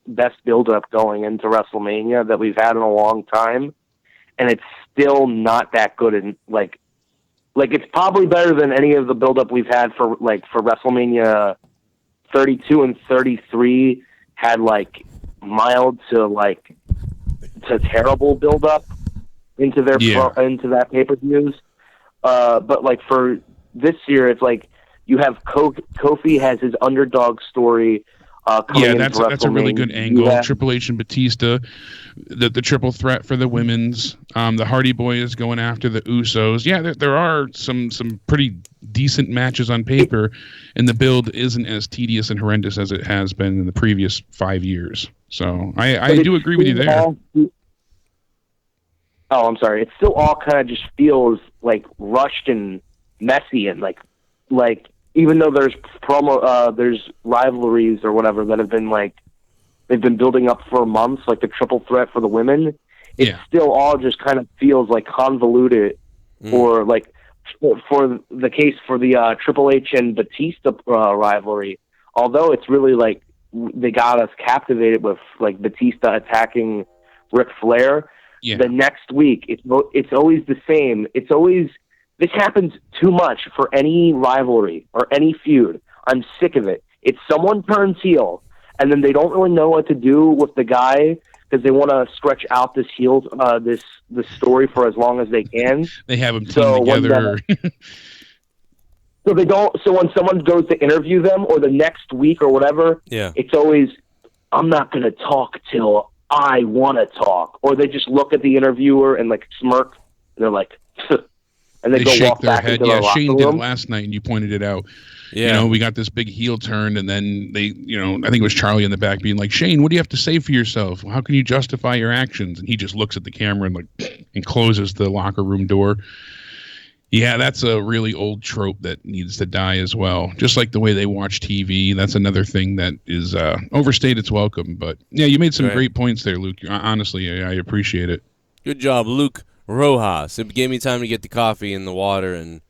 best build-up going into WrestleMania that we've had in a long time, and it's still not that good. And like it's probably better than any of the build-up we've had for WrestleMania 32 and 33 had like mild to terrible build-up into their into that pay-per-views. But like for this year, it's like, you have Kofi has his underdog story. That's a really good angle. Triple H and Batista, the triple threat for the women's. The Hardy Boys going after the Usos. Yeah, there are some pretty decent matches on paper, and the build isn't as tedious and horrendous as it has been in the previous 5 years. So I do agree with you there. I'm sorry. It still all kind of just feels like rushed and messy, and like even though there's there's rivalries or whatever that have been they've been building up for months, like the triple threat for the women, it still all just kind of feels like convoluted, or like for the case for the Triple H and Batista rivalry. Although it's really like they got us captivated with like Batista attacking Ric Flair. Yeah. The next week, it's always the same. It's always. This happens too much for any rivalry or any feud. I'm sick of it. It's someone turns heel, and then they don't really know what to do with the guy because they want to stretch out this heel, this story for as long as they can. They have them team together. So they don't. So when someone goes to interview them, or the next week or whatever, it's always, "I'm not going to talk till I want to talk," or they just look at the interviewer and like smirk, and they're like. And they go shake walk their back head. into the Shane locker did it room. last night, and you pointed it out. Yeah. We got this big heel turn, and then they, I think it was Charlie in the back being like, "Shane, what do you have to say for yourself? How can you justify your actions?" And he just looks at the camera and closes the locker room door. Yeah, that's a really old trope that needs to die as well. Just like the way they watch TV, that's another thing that is overstayed its welcome. But yeah, you made some great points there, Luke. Honestly, I appreciate it. Good job, Luke Rojas. It gave me time to get the coffee and the water and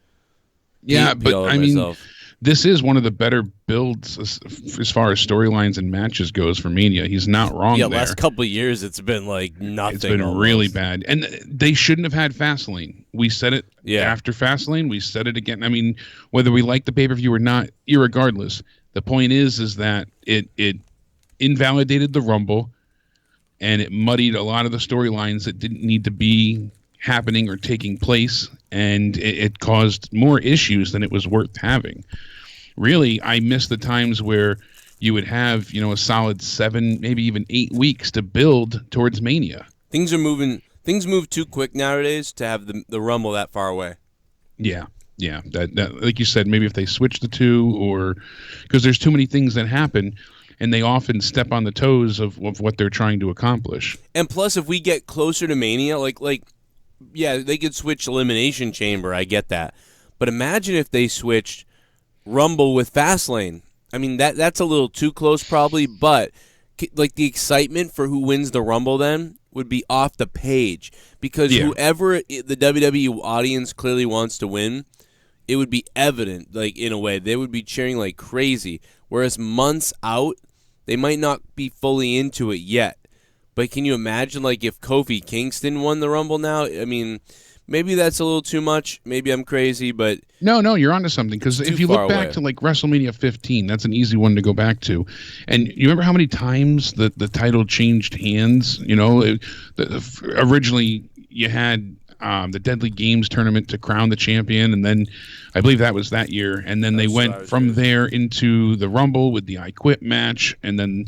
but I mean, this is one of the better builds as far as storylines and matches goes for Mania. He's not wrong there. Last couple of years, it's been like nothing. It's been really bad. And they shouldn't have had Fastlane. We said it after Fastlane. We said it again. I mean, whether we like the pay-per-view or not, irregardless, the point is that it invalidated the Rumble, and it muddied a lot of the storylines that didn't need to be happening or taking place, and it caused more issues than it was worth having. Really, I miss the times where you would have, a solid 7, maybe even 8 weeks to build towards Mania. Things move too quick nowadays to have the Rumble that far away. Yeah. That like you said, maybe if they switch the two, or because there's too many things that happen, and they often step on the toes of what they're trying to accomplish. And plus, if we get closer to Mania, yeah, they could switch Elimination Chamber. I get that. But imagine if they switched Rumble with Fastlane. I mean, that's a little too close probably, but the excitement for who wins the Rumble then would be off the page, because whoever the WWE audience clearly wants to win, it would be evident, in a way. They would be cheering like crazy. Whereas months out, they might not be fully into it yet. But can you imagine, if Kofi Kingston won the Rumble now? I mean, maybe that's a little too much. Maybe I'm crazy, but... No, you're onto something. Because if you look back to, WrestleMania 15, that's an easy one to go back to. And you remember how many times the title changed hands? Originally, you had the Deadly Games tournament to crown the champion, and then I believe that was that year. And then they went from there into the Rumble with the I Quit match, and then...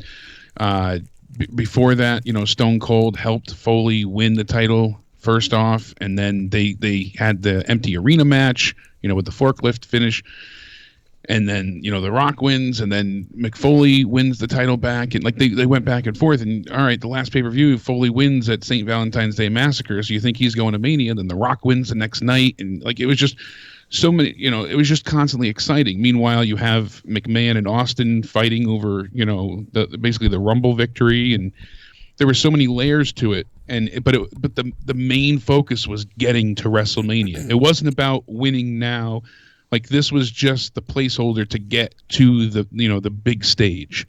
before that, Stone Cold helped Foley win the title first off, and then they had the empty arena match, with the forklift finish, and then The Rock wins, and then McFoley wins the title back, and they went back and forth. And all right, the last pay-per-view, Foley wins at St. Valentine's Day Massacre, so you think he's going to Mania, then The Rock wins the next night, and it was just so many, it was just constantly exciting. Meanwhile, you have McMahon and Austin fighting over, basically the Rumble victory, and there were so many layers to it. But the main focus was getting to WrestleMania. It wasn't about winning now. This was just the placeholder to get to the big stage.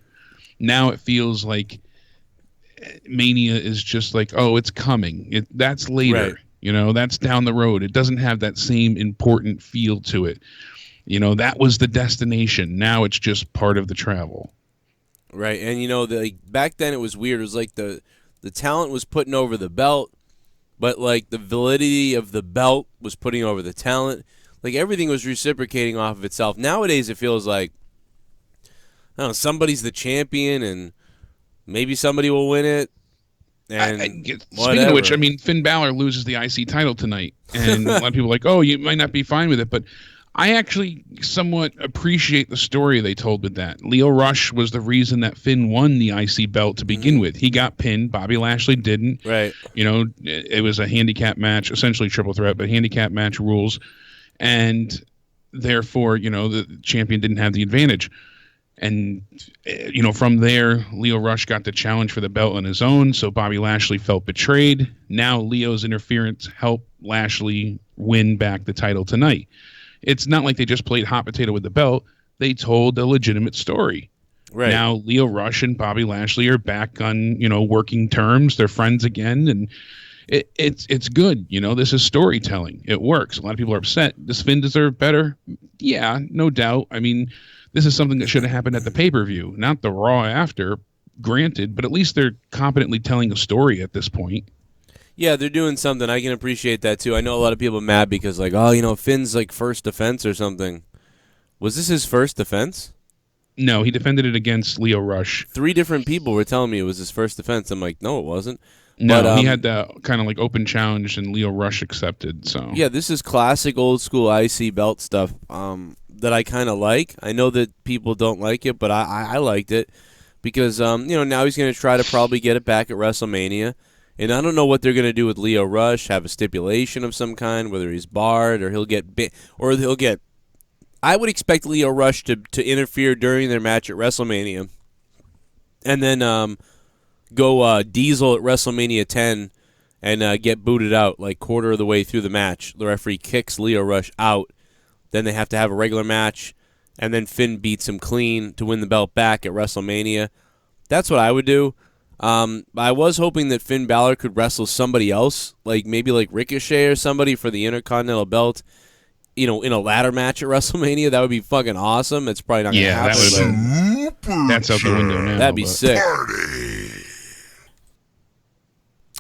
Now it feels like Mania is just it's coming. That's later. Right. That's down the road. It doesn't have that same important feel to it. That was the destination. Now it's just part of the travel. Right. And, back then it was weird. It was the talent was putting over the belt, but, the validity of the belt was putting over the talent. Everything was reciprocating off of itself. Nowadays it feels like, I don't know, somebody's the champion and maybe somebody will win it. And speaking of which, I mean, Finn Balor loses the IC title tonight, and a lot of people are like, oh, you might not be fine with it, but I actually somewhat appreciate the story they told with that. Lio Rush was the reason that Finn won the IC belt to begin with. He got pinned. Bobby Lashley didn't. Right. It was a handicap match, essentially triple threat, but handicap match rules, and therefore, the champion didn't have the advantage. And, from there, Lio Rush got the challenge for the belt on his own, so Bobby Lashley felt betrayed. Now Leo's interference helped Lashley win back the title tonight. It's not like they just played hot potato with the belt. They told a legitimate story. Right. Now Lio Rush and Bobby Lashley are back on, working terms. They're friends again, and it's good. This is storytelling. It works. A lot of people are upset. Does Finn deserve better? Yeah, no doubt. I mean... This is something that should have happened at the pay-per-view, not the Raw after, granted, but at least they're competently telling a story at this point. Yeah, they're doing something. I can appreciate that, too. I know a lot of people are mad because, Finn's, first defense or something. Was this his first defense? No, he defended it against Lio Rush. 3 different people were telling me it was his first defense. I'm like, no, it wasn't. No, but, he had the kind of open challenge, and Lio Rush accepted. So yeah, this is classic old school IC belt stuff that I kind of like. I know that people don't like it, but I liked it because now he's going to try to probably get it back at WrestleMania, And I don't know what they're going to do with Lio Rush, have a stipulation of some kind, whether he's barred or he'll get I would expect Lio Rush to interfere during their match at WrestleMania and then go Diesel at WrestleMania 10 and get booted out like quarter of the way through the match. The referee kicks Lio Rush out. Then they have to have a regular match, and then Finn beats him clean to win the belt back at WrestleMania. That's what I would do. I was hoping that Finn Balor could wrestle somebody else, like maybe like Ricochet or somebody for the Intercontinental belt, in a ladder match at WrestleMania. That would be fucking awesome. It's probably not going to happen. That's out the window now. That'd be sick.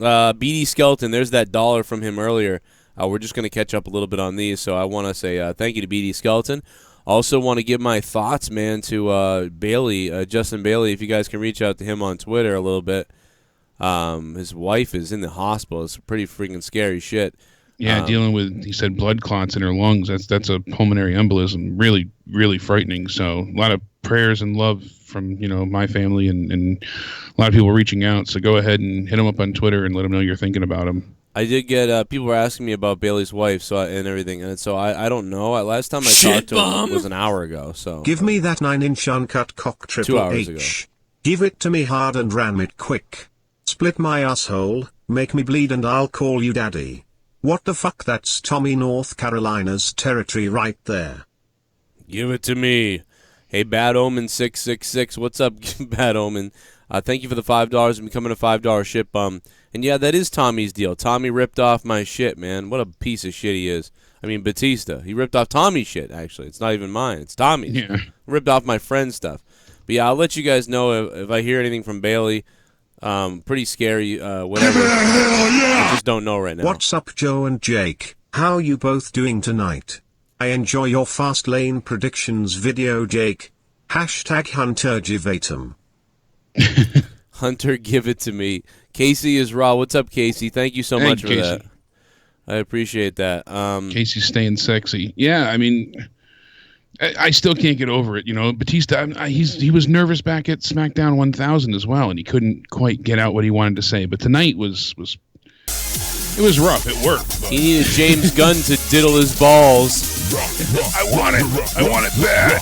BD Skeleton, there's that $1 from him earlier. We're just going to catch up a little bit on these, so I want to say thank you to BD Skeleton. Also want to give my thoughts, man, to Bailey, Justin Bailey. If you guys can reach out to him on Twitter a little bit. His wife is in the hospital. It's pretty freaking scary shit. Yeah, dealing with, he said, blood clots in her lungs. That's a pulmonary embolism. Really, really frightening. So a lot of prayers and love from, my family and a lot of people reaching out. So go ahead and hit him up on Twitter and let him know you're thinking about him. I did get people were asking me about Bailey's wife and everything, and so I don't know. Last time I talked to him was an hour ago. So give me that 9-inch uncut cock 2 hours Triple H. ago. Give it to me hard and ram it quick. Split my asshole, make me bleed and I'll call you daddy. What the fuck? That's Tommy, North Carolina's territory right there. Give it to me. Hey, Bad Omen 666. What's up, Bad Omen? Thank you for the $5 and becoming a $5 ship bum. And yeah, that is Tommy's deal. Tommy ripped off my shit, man. What a piece of shit he is. I mean, Batista. He ripped off Tommy's shit, actually. It's not even mine. It's Tommy's. Yeah. Ripped off my friend's stuff. But yeah, I'll let you guys know if I hear anything from Bailey. Pretty scary, whatever. I just don't know right now. What's up, Joe and Jake? How you both doing tonight? I enjoy your fast lane predictions video, Jake. #HunterGiveAtem. Hunter, give it to me. Casey is raw. What's up, Casey? Thank you so much for that. I appreciate that. Casey's staying sexy. Yeah, I mean, I still can't get over it. Batista, he was nervous back at SmackDown 1000 as well, and he couldn't quite get out what he wanted to say. But tonight was it was rough. It worked. But. He needed James Gunn to diddle his balls. I want it. I want it bad.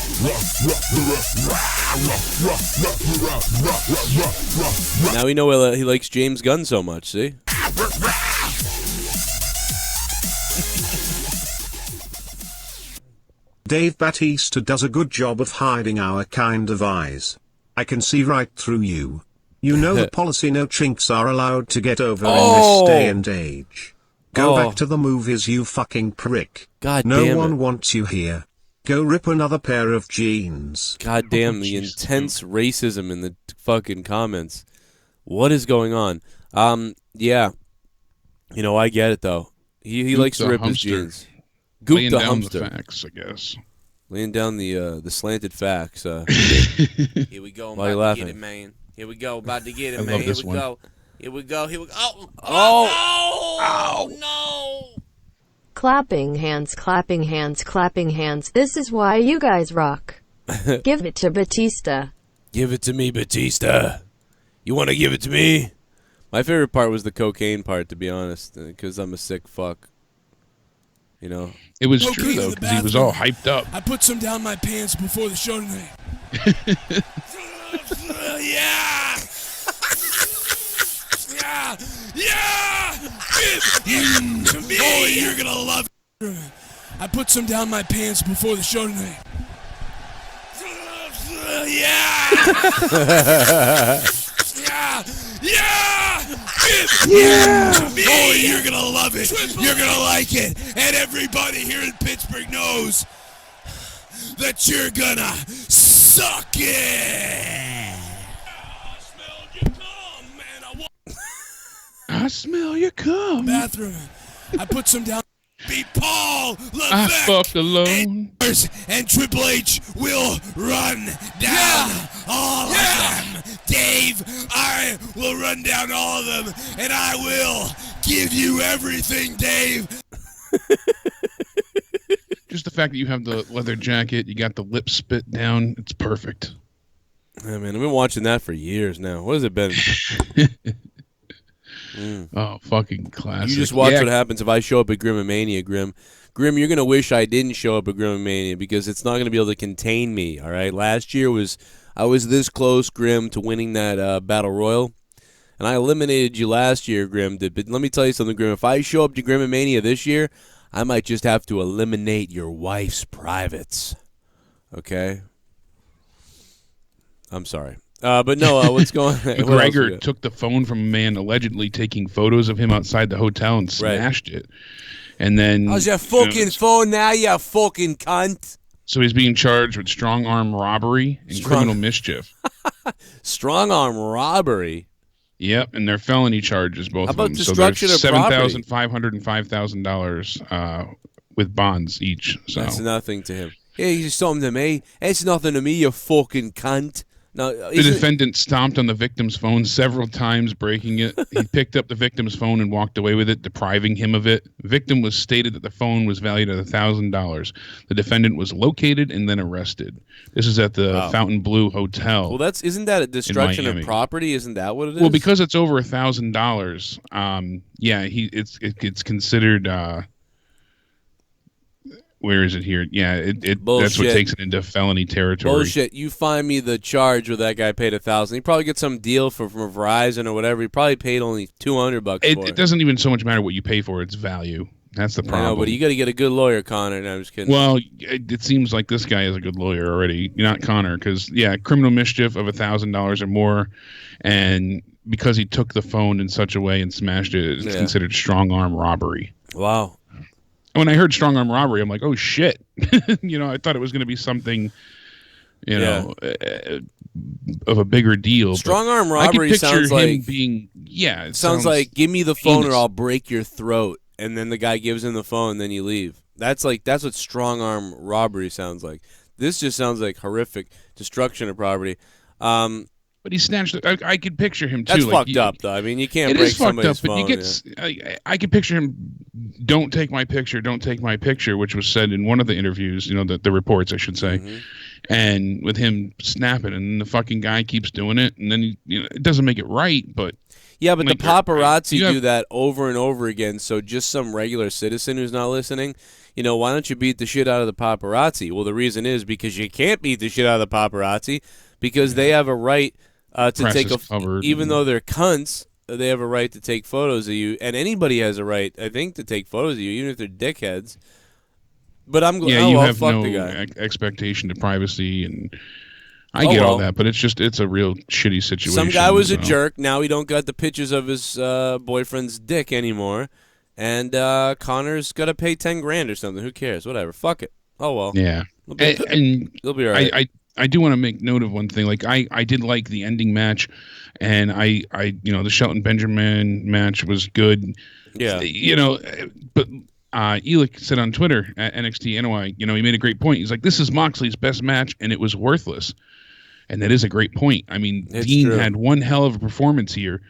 Now we know he likes James Gunn so much, see? Dave Batista does a good job of hiding our kind of eyes. I can see right through you. You know the policy, no chinks are allowed to get over in this day and age. Go back to the movies, you fucking prick. God no damn one it. wants you here. Go rip another pair of jeans. God damn, the intense racism in the fucking comments. What is going on? Yeah. I get it, though. He likes to rip his jeans. Goop Laying the down Humster. the facts, I guess. Laying down the slanted facts. Here we go. I'm Why are you about to laughing? get it, man. Here we go. About to get it, I man. love Here this we one. go. Here we go. Here we go. Oh! No! Clapping hands, clapping hands, clapping hands. This is why you guys rock. Give it to Batista. Give it to me, Batista. You want to give it to me? My favorite part was the cocaine part, to be honest, because I'm a sick fuck. It was true, though, because he was all hyped up. I put some down my pants before the show tonight. Yeah! Yeah! Yeah! To me! Boy, you're gonna love it. I put some down my pants before the show tonight. Yeah! Yeah! Yeah! Yeah! To me! Boy, you're gonna love it. You're gonna like it. And everybody here in Pittsburgh knows that you're gonna suck it. I smell your cum. Bathroom. I put some down. Beat Paul I Levesque. fucked alone. And Triple H will run down all of them. Dave, I will run down all of them, and I will give you everything, Dave. Just the fact that you have the leather jacket, you got the lip spit down, it's perfect. Yeah, man, I've been watching that for years now. What has it been? Oh, fucking classic. You just watch what happens if I show up at Grimmomania, Grim. Grim, you're going to wish I didn't show up at Grimmomania because it's not going to be able to contain me, all right? Last year I was this close, Grim, to winning that Battle Royal, and I eliminated you last year, Grim. But let me tell you something, Grim. If I show up to Grimmomania this year, I might just have to eliminate your wife's privates, okay? I'm sorry. But no, what's going on? McGregor took the phone from a man allegedly taking photos of him outside the hotel and smashed it. And then... How's your fucking phone now, you fucking cunt? So he's being charged with strong-arm robbery and criminal mischief. Strong-arm robbery? Yep, and they're felony charges, both of them. How about destruction of property? $7,500 and $5,000 with bonds each. So. That's nothing to him. Hey, you something to me. It's nothing to me, you fucking cunt. No, the defendant stomped on the victim's phone several times, breaking it. He picked up the victim's phone and walked away with it, depriving him of it. The victim was stated that the phone was valued at $1,000. The defendant was located and then arrested. This is at the Fountain Blue Hotel. Well, isn't that a destruction of property? Isn't that what it is? Well, because it's over $1,000. Yeah, it's considered. Where is it here? Yeah, that's what takes it into felony territory. Bullshit. You find me the charge where that guy paid $1,000. He probably gets some deal from Verizon or whatever. He probably paid only $200 for it. It doesn't even so much matter what you pay for; it's value. That's the problem. I know, but you got to get a good lawyer, Connor. No, I'm just kidding. Well, it seems like this guy is a good lawyer already. Not Connor, because criminal mischief of $1,000 or more, and because he took the phone in such a way and smashed it, it's considered strong arm robbery. Wow. When I heard strong arm robbery, I'm like, oh shit! I thought it was going to be something, of a bigger deal. Strong arm robbery sounds like being it sounds like give me the phone or I'll break your throat, and then the guy gives him the phone, and then you leave. That's what strong arm robbery sounds like. This just sounds like horrific destruction of property. But he snatched. I could picture him too. That's fucked up, though. I mean, you can't break somebody's phone. It is fucked up, but I could picture him. Don't take my picture. Don't take my picture, which was said in one of the interviews. The reports, I should say. Mm-hmm. And with him snapping, and the fucking guy keeps doing it, and then it doesn't make it right, but. Yeah, but the paparazzi do that over and over again. So just some regular citizen who's not listening, why don't you beat the shit out of the paparazzi? Well, the reason is because you can't beat the shit out of the paparazzi because they have a right to take even though they're cunts, they have a right to take photos of you, and anybody has a right, I think, to take photos of you, even if they're dickheads. But I'm glad. You have fuck no the guy. Expectation to privacy, and I get all that, but it's a real shitty situation. Some guy was a jerk. Now he don't got the pictures of his boyfriend's dick anymore, and Connor's got to pay $10,000 or something. Who cares? Whatever. Fuck it. Oh well. Yeah, and he'll be all right. I do want to make note of one thing. Like I did like the ending match, and I the Shelton Benjamin match was good. Yeah. But Elick said on Twitter at NXT NY, he made a great point. He's like, this is Moxley's best match, and it was worthless. And that is a great point. I mean, Dean had one hell of a performance here,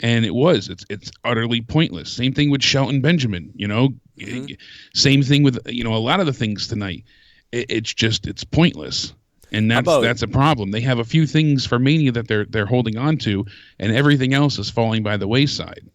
and it's utterly pointless. Same thing with Shelton Benjamin. Mm-hmm. Same thing with a lot of the things tonight. It's pointless. And that's a problem. They have a few things for Mania that they're holding on to, and everything else is falling by the wayside.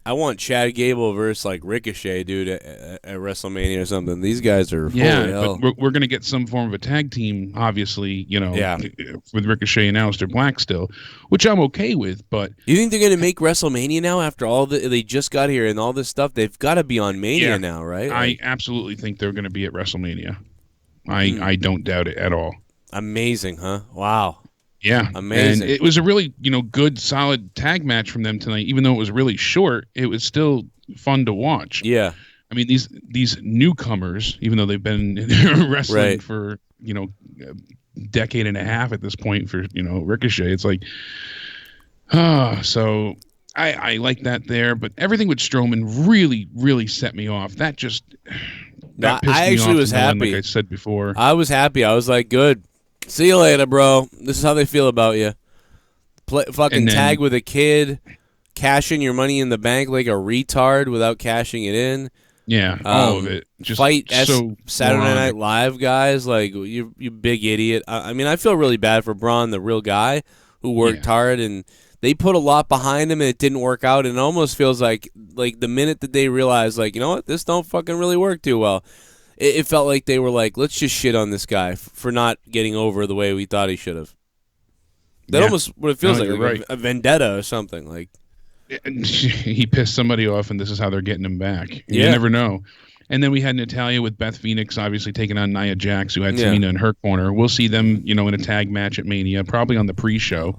I want Chad Gable versus Ricochet, dude, at WrestleMania or something. These guys are holy hell. But we're going to get some form of a tag team, obviously. With Ricochet and Aleister Black still, which I'm okay with. But you think they're going to make WrestleMania now after all they just got here and all this stuff? They've got to be on Mania now, right? I absolutely think they're going to be at WrestleMania. I don't doubt it at all. Amazing, huh? Wow. Yeah. Amazing. And it was a really, good, solid tag match from them tonight. Even though it was really short, it was still fun to watch. Yeah. I mean, these newcomers, even though they've been wrestling for, a decade and a half at this point for, Ricochet, it's like, so I like that there. But everything with Strowman really, really set me off. That just... That pissed I me actually off was happy. Like I said before. I was happy. I was like, good. See you later, bro. This is how they feel about you. Fucking tag with a kid, cash in your money in the bank like a retard without cashing it in. Yeah, all of it. Just fight so Saturday Night Live guys, like you big idiot. I mean, I feel really bad for Braun, the real guy who worked hard and they put a lot behind him and it didn't work out. And it almost feels like the minute that they realized, like, you know what, this don't fucking really work too well, it felt like they were like, let's just shit on this guy for not getting over the way we thought he should have. That almost what it feels like right. a vendetta or something. Like he pissed somebody off, and this is how they're getting him back. You never know. And then we had Natalya with Beth Phoenix, obviously taking on Nia Jax, who had Tamina in her corner. We'll see them, in a tag match at Mania, probably on the pre-show.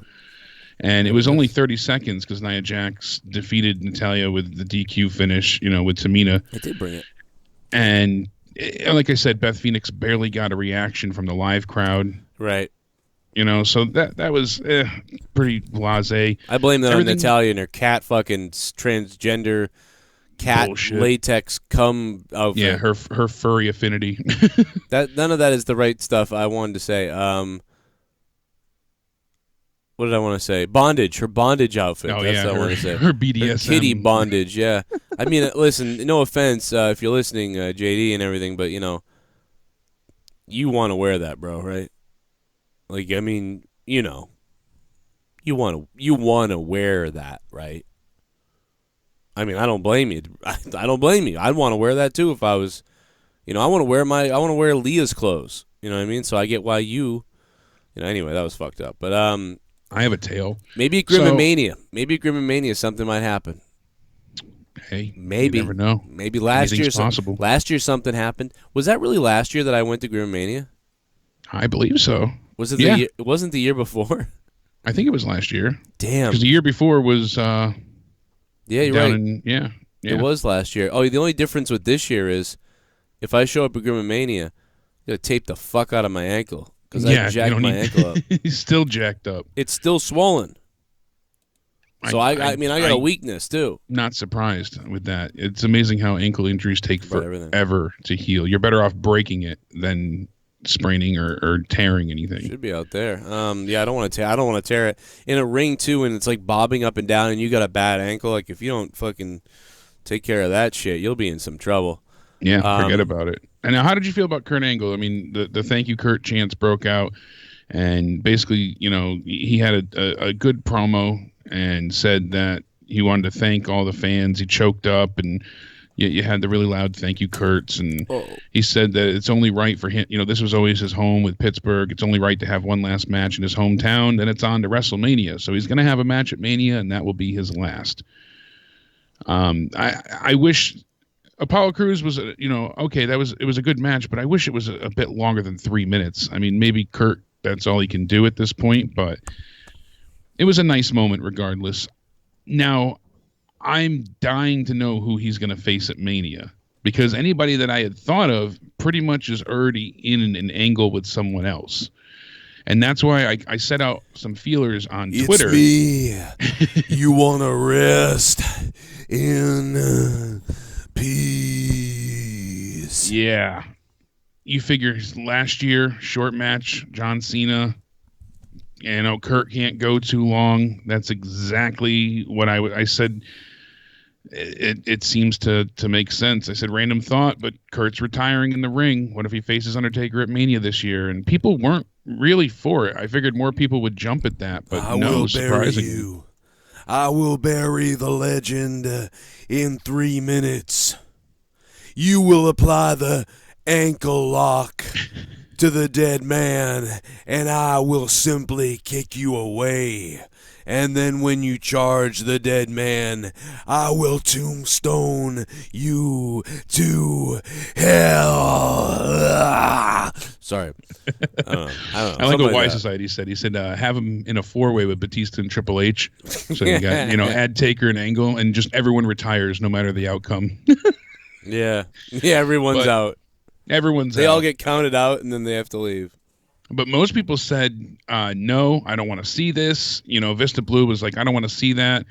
And it was only 30 seconds because Nia Jax defeated Natalya with the DQ finish, with Tamina. It did bring it. And like I said, Beth Phoenix barely got a reaction from the live crowd. Right. So that was pretty blasé. I blame that on Natalya and her cat fucking transgender cat bullshit. Latex cum outfit. Yeah, her furry affinity. That none of that is the right stuff I wanted to say. What did I want to say? Bondage. Her bondage outfit. Oh, That's what I want to say. Her BDSM. Her kitty bondage, yeah. I mean, listen, no offense if you're listening, JD and everything, but, you want to wear that, bro, right? Like, I mean, you want to wear that, right? I mean, I don't blame you. I don't blame you. I'd want to wear that too if I was, I want to wear Leah's clothes. You know what I mean? So I get why anyway, that was fucked up. But I have a tail. Maybe at Grimomania something might happen. Hey, maybe. You never know. Maybe last year possible. Last year something happened. Was that really last year that I went to Grimomania? I believe so. Was it the year, it wasn't the year before? I think it was last year. Damn. Because the year before was yeah, you're right. Yeah. It was last year. Oh, the only difference with this year is if I show up at Grimomania, I got to tape the fuck out of my ankle because I jacked my ankle up. He's still jacked up. It's still swollen. So I mean, I got a weakness too. Not surprised with that. It's amazing how ankle injuries take forever to heal. You're better off breaking it than spraining or tearing anything. Should be out there. Yeah, I don't want to tear it in a ring too, and it's like bobbing up and down, and you got a bad ankle. Like if you don't fucking take care of that shit, you'll be in some trouble. Yeah, forget about it. And now, how did you feel about Kurt Angle? I mean, the thank you Kurt chants broke out, and basically, he had a good promo and said that he wanted to thank all the fans. He choked up, and you had the really loud thank you Kurt's, and he said that it's only right for him. This was always his home with Pittsburgh. It's only right to have one last match in his hometown. Then it's on to WrestleMania. So he's going to have a match at Mania, and that will be his last. I wish Apollo Crews was, okay, it was a good match, but I wish it was a bit longer than 3 minutes. I mean, maybe Kurt, that's all he can do at this point, but it was a nice moment regardless. Now, I'm dying to know who he's going to face at Mania, because anybody that I had thought of pretty much is already in an angle with someone else. And that's why I set out some feelers on Twitter. It's me. You want to rest in peace. Yeah. You figure last year, short match, John Cena. Kurt can't go too long. That's exactly what I said. It seems to make sense. I said random thought, but Kurt's retiring in the ring. What if he faces Undertaker at Mania this year? And people weren't really for it. I figured more people would jump at that, but surprisingly. I will bury the legend in 3 minutes. You will apply the ankle lock to the dead man, and I will simply kick you away. And then when you charge the dead man, I will tombstone you to hell. Sorry. I don't know. I like what Y Society said. He said, have him in a 4-way with Batista and Triple H. So you got, add Taker and Angle, and just everyone retires no matter the outcome. Yeah, everyone's out. Everyone's They out. all get counted out, and then they have to leave. But most people said, no, I don't want to see this. Vista Blue was like, I don't want to see that.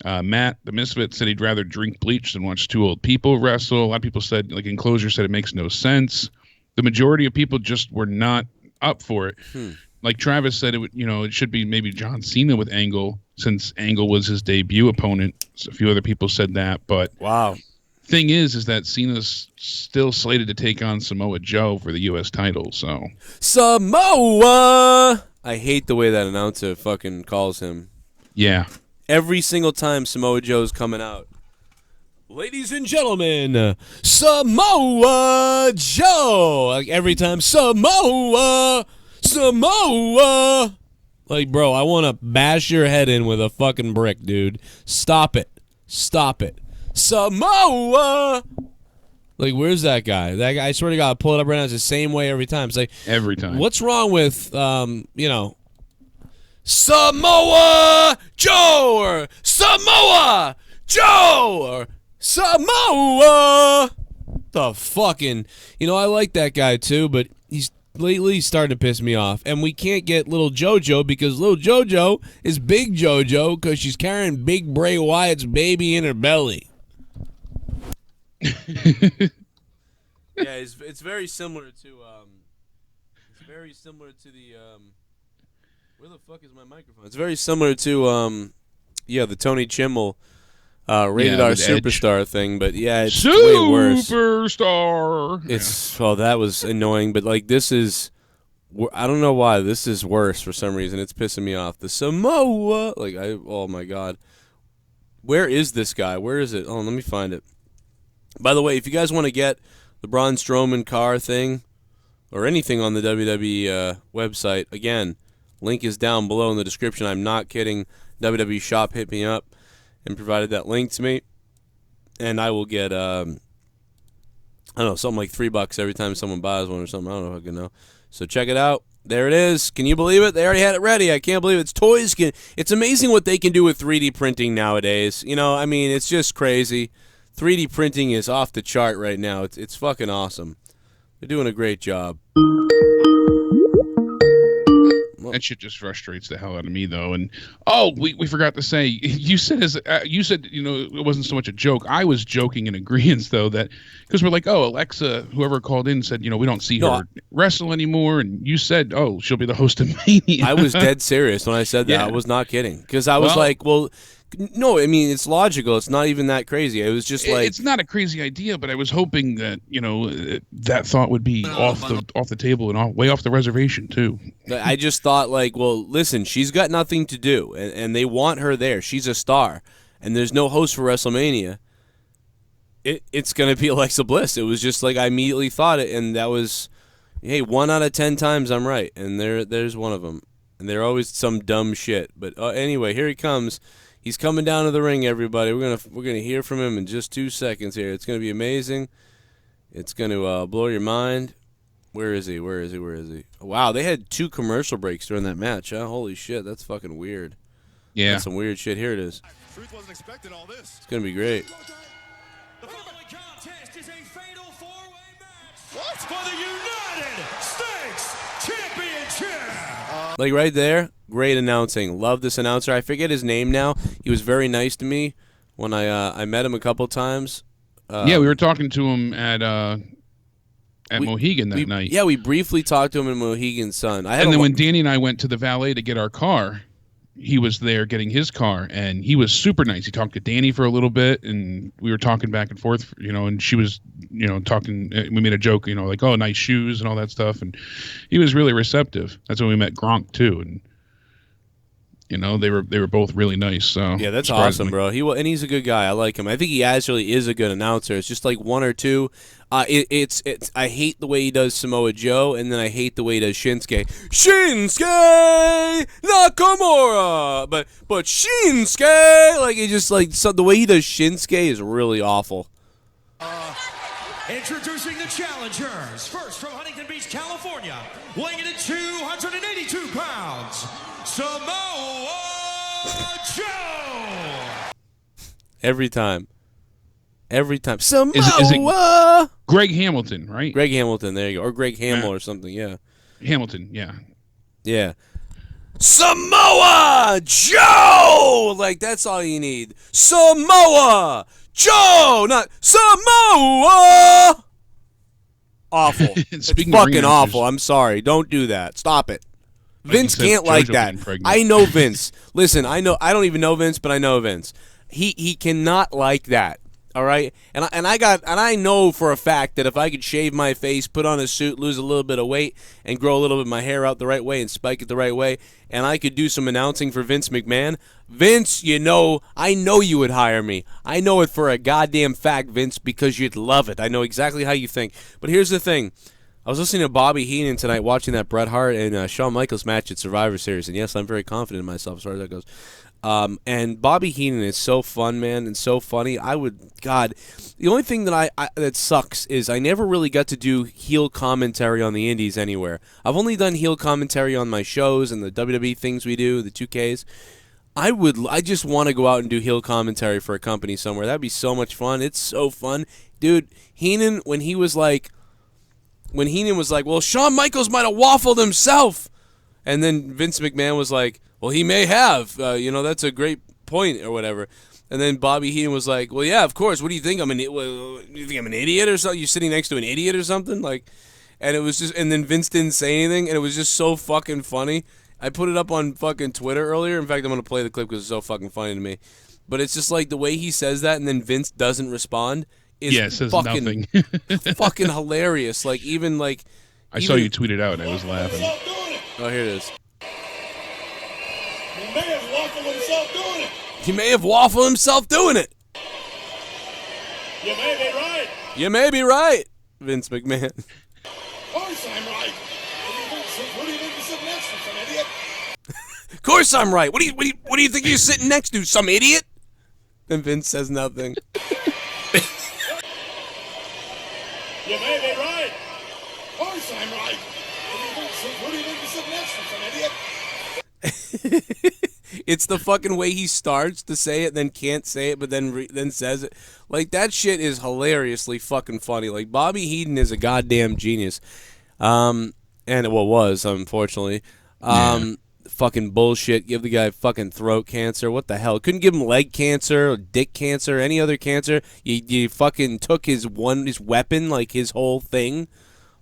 Matt, the Misfit, said he'd rather drink bleach than watch two old people wrestle. A lot of people said, like Enclosure said, it makes no sense. The majority of people just were not up for it. Like Travis said, it should be maybe John Cena with Angle, since Angle was his debut opponent. So a few other people said that, but wow. Thing is that Cena's still slated to take on Samoa Joe for the U.S. title. So Samoa. I hate the way that announcer fucking calls him. Yeah. Every single time Samoa Joe's coming out. Ladies and gentlemen, Samoa Joe. Like every time, Samoa. Like, bro, I want to bash your head in with a fucking brick, dude. Stop it. Samoa. Like, where's that guy? That guy, I swear to God, pull it up right now. It's the same way every time. It's like, every time. What's wrong with, Samoa Joe or Samoa Joe or Samoa? The fucking, I like that guy too, but he's lately starting to piss me off. And we can't get little JoJo because little JoJo is big JoJo because she's carrying Big Bray Wyatt's baby in her belly. Yeah, it's very similar to the where the fuck is my microphone? It's very similar to the Tony Chimmel Rated R Superstar thing, but yeah, it's way worse. Superstar. That was annoying, but like this is, I don't know why this is worse for some reason. It's pissing me off. The Samoa, oh my God, where is this guy? Where is it? Oh, let me find it. By the way, if you guys want to get the Braun Strowman car thing or anything on the WWE website, again, link is down below in the description. I'm not kidding. WWE Shop hit me up and provided that link to me, and I will get I don't know, something like $3 every time someone buys one or something. I don't know if I can know. So check it out. There it is. Can you believe it? They already had it ready. I can't believe it. It's toys. It's amazing what they can do with 3D printing nowadays. It's just crazy. 3D printing is off the chart right now. It's fucking awesome. They're doing a great job. That shit just frustrates the hell out of me, though. And we forgot to say, you said it wasn't so much a joke. I was joking in agreement, though, that because we're like, Alexa, whoever called in said, we don't see her wrestle anymore, and you said, she'll be the host of Mania. I was dead serious when I said that. Yeah. I was not kidding because I was like, well. No, it's logical. It's not even that crazy. It was just like, it's not a crazy idea, but I was hoping that that thought would be off the table and way off the reservation too. I just thought listen, she's got nothing to do, and they want her there. She's a star, and there's no host for WrestleMania. It's gonna be Alexa Bliss. It was just like I immediately thought it, and that was, hey, 1 out of 10 times I'm right, and there's one of them, and they're always some dumb shit. But anyway, here he comes. He's coming down to the ring, everybody. We're gonna hear from him in just 2 seconds here. It's gonna be amazing. It's gonna blow your mind. Where is he? Wow, they had 2 commercial breaks during that match, huh? Holy shit, that's fucking weird. Yeah. That's some weird shit. Here it is. Truth wasn't expecting all this. It's gonna be great. The following contest is a fatal 4-way match for the United States Championship. Right there, great announcing. Love this announcer. I forget his name now. He was very nice to me when I met him a couple times. We were talking to him at Mohegan that night. Yeah, we briefly talked to him in Mohegan's Sun. And then when Danny and I went to the valet to get our car, he was there getting his car, and he was super nice. He talked to Danny for a little bit, and we were talking back and forth, and she was, talking. We made a joke, like, oh, nice shoes and all that stuff, and he was really receptive. That's when we met Gronk too, and they were both really nice. So yeah, that's awesome, bro. He's a good guy. I like him. I think he actually is a good announcer. It's just like 1 or 2. It's I hate the way he does Samoa Joe, and then I hate the way he does Shinsuke Nakamura. But Shinsuke, he just the way he does Shinsuke is really awful. Introducing the challengers. First from Huntington Beach, California, weighing in at 282 pounds, Samoa Joe. Every time. Samoa. Is it Greg Hamilton, right? Greg Hamilton, there you go. Or Greg Hamill or something, yeah. Hamilton, yeah. Yeah. Samoa Joe! That's all you need. Samoa Joe! Not Samoa! Awful. It's fucking awful. I'm sorry. Don't do that. Stop it. Vince can't like that. I know Vince. Listen, I don't even know Vince, but I know Vince. He cannot like that. All right, and I know for a fact that if I could shave my face, put on a suit, lose a little bit of weight, and grow a little bit of my hair out the right way and spike it the right way, and I could do some announcing for Vince McMahon. Vince, I know you would hire me. I know it for a goddamn fact, Vince, because you'd love it. I know exactly how you think. But here's the thing. I was listening to Bobby Heenan tonight, watching that Bret Hart and Shawn Michaels match at Survivor Series, and yes, I'm very confident in myself as far as that goes. And Bobby Heenan is so fun, man, and so funny. The only thing that that sucks is I never really got to do heel commentary on the indies anywhere. I've only done heel commentary on my shows and the WWE things we do, the 2Ks. I just want to go out and do heel commentary for a company somewhere. That'd be so much fun. It's so fun. Dude, Heenan, when Heenan was like, well, Shawn Michaels might have waffled himself. And then Vince McMahon was like, well, he may have. That's a great point or whatever. And then Bobby Heenan was like, well, yeah, of course. What do you think? You think I'm an idiot or something? You sitting next to an idiot or something? And it was just, and then Vince didn't say anything, and it was just so fucking funny. I put it up on fucking Twitter earlier. In fact, I'm going to play the clip because it's so fucking funny to me. But it's just like the way he says that, and then Vince doesn't respond is says fucking, nothing. fucking hilarious. I saw you tweet it out, and I was laughing. Oh, here it is. He may have waffled himself doing it. He may have waffled himself doing it. You may be right. You may be right, Vince McMahon. Of course I'm right. What do you think you're sitting next to, some idiot? Of course I'm right. What do you think you're sitting next to, some idiot? And Vince says nothing. You may be right. Of course I'm right. What do you think you're sitting next to, some idiot? It's the fucking way he starts to say it, then can't say it, but then says it. That shit is hilariously fucking funny. Bobby Heenan is a goddamn genius. And it was, unfortunately. Fucking bullshit. Give the guy fucking throat cancer. What the hell? Couldn't give him leg cancer or dick cancer or any other cancer. You fucking took his weapon, his whole thing.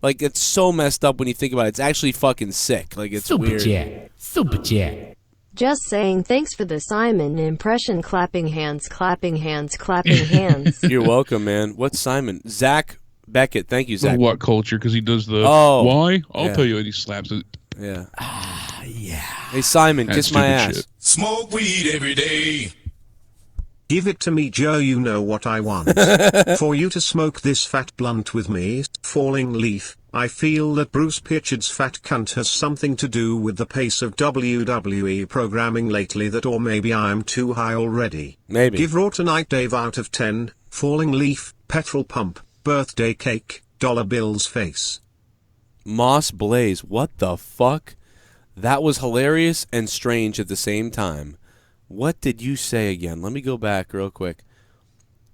It's so messed up when you think about it. It's actually fucking sick. It's weird. Super chat. Just saying thanks for the Simon impression. Clapping hands, clapping hands, clapping hands. You're welcome, man. What's Simon? Zach Beckett. Thank you, Zach. The what culture? Because he does the why? I'll tell you, and he slaps it. Yeah. Yeah. Hey, Simon, kiss my ass. Shit. Smoke weed every day. Give it to me, Joe, you know what I want. For you to smoke this fat blunt with me, Falling Leaf, I feel that Bruce Pritchard's fat cunt has something to do with the pace of WWE programming lately, or maybe I'm too high already. Maybe. Give Raw Tonight Dave out of 10, Falling Leaf, petrol pump, birthday cake, dollar bills face. Moss Blaze, what the fuck? That was hilarious and strange at the same time. What did you say again? Let me go back real quick.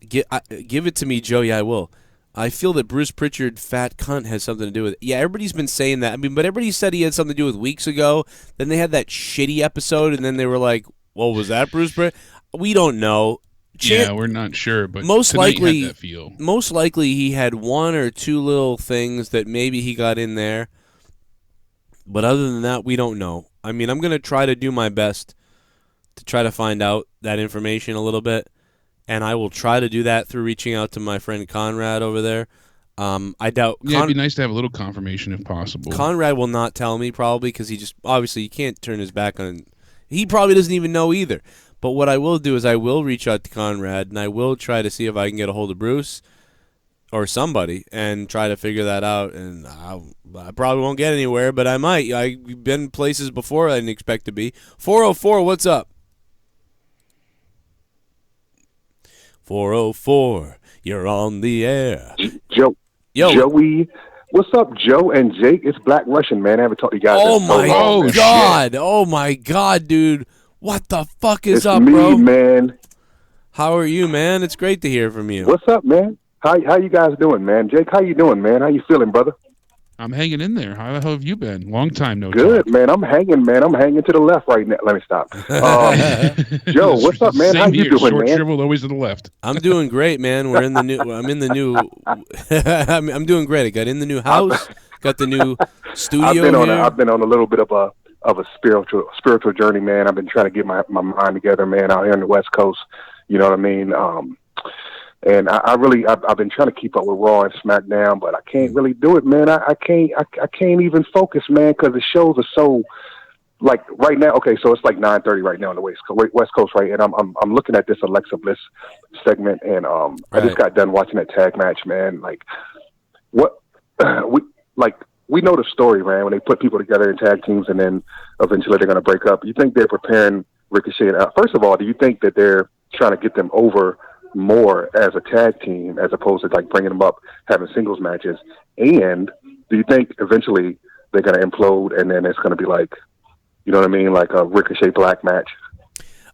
Give it to me, Joe. Yeah, I will. I feel that Bruce Pritchard, fat cunt, has something to do with it. Yeah, everybody's been saying that. But everybody said he had something to do with weeks ago. Then they had that shitty episode, and then they were like, well, was that Bruce Pritchard? We don't know. We're not sure, but most likely, had that feel. Most likely he had one or two little things that maybe he got in there. But other than that, we don't know. I'm going to try to do my best to try to find out that information a little bit, and I will try to do that through reaching out to my friend Conrad over there. I doubt. Yeah, it'd be nice to have a little confirmation if possible. Conrad will not tell me probably because he can't turn his back on. He probably doesn't even know either. But what I will do is I will reach out to Conrad and I will try to see if I can get a hold of Bruce or somebody and try to figure that out. And I probably won't get anywhere, but I might. I've been places before I didn't expect to be. 404, what's up? 404, you're on the air. Joe. Yo. Joey. What's up, Joe and Jake? It's Black Russian, man. I haven't talked to you guys Oh in so my long. God. Oh my God, dude. What the fuck is It's up, me, bro? Man. How are you, man? It's great to hear from you. What's up, man? How you guys doing, man? Jake, how you doing, man? How you feeling, brother? I'm hanging in there. How the hell have you been? Long time no Good, talk. man. I'm hanging to the left right now. Let me stop. Joe, what's up, man? Same How you here. doing, Short man? shriveled, always to the left. I'm doing great, man. I'm doing great. I got in the new house. Got the new studio here. I've been on a little bit of a spiritual journey, man. I've been trying to get my mind together, man, out here on the West Coast. You know what I mean? And I've been trying to keep up with Raw and SmackDown, but I can't really do it, man. I can't even focus, man, because the shows are so, like, right now. Okay, so it's like 9:30 right now on the West Coast, right? And I'm looking at this Alexa Bliss segment, and I just got done watching that tag match, man. Like, what we know the story, man. When they put people together in tag teams, and then eventually they're going to break up. You think they're preparing Ricochet? First of all, do you think that they're trying to get them over more as a tag team as opposed to like bringing them up having singles matches? And do you think eventually they're going to implode and then it's going to be like, you know what I mean, like a Ricochet Black match?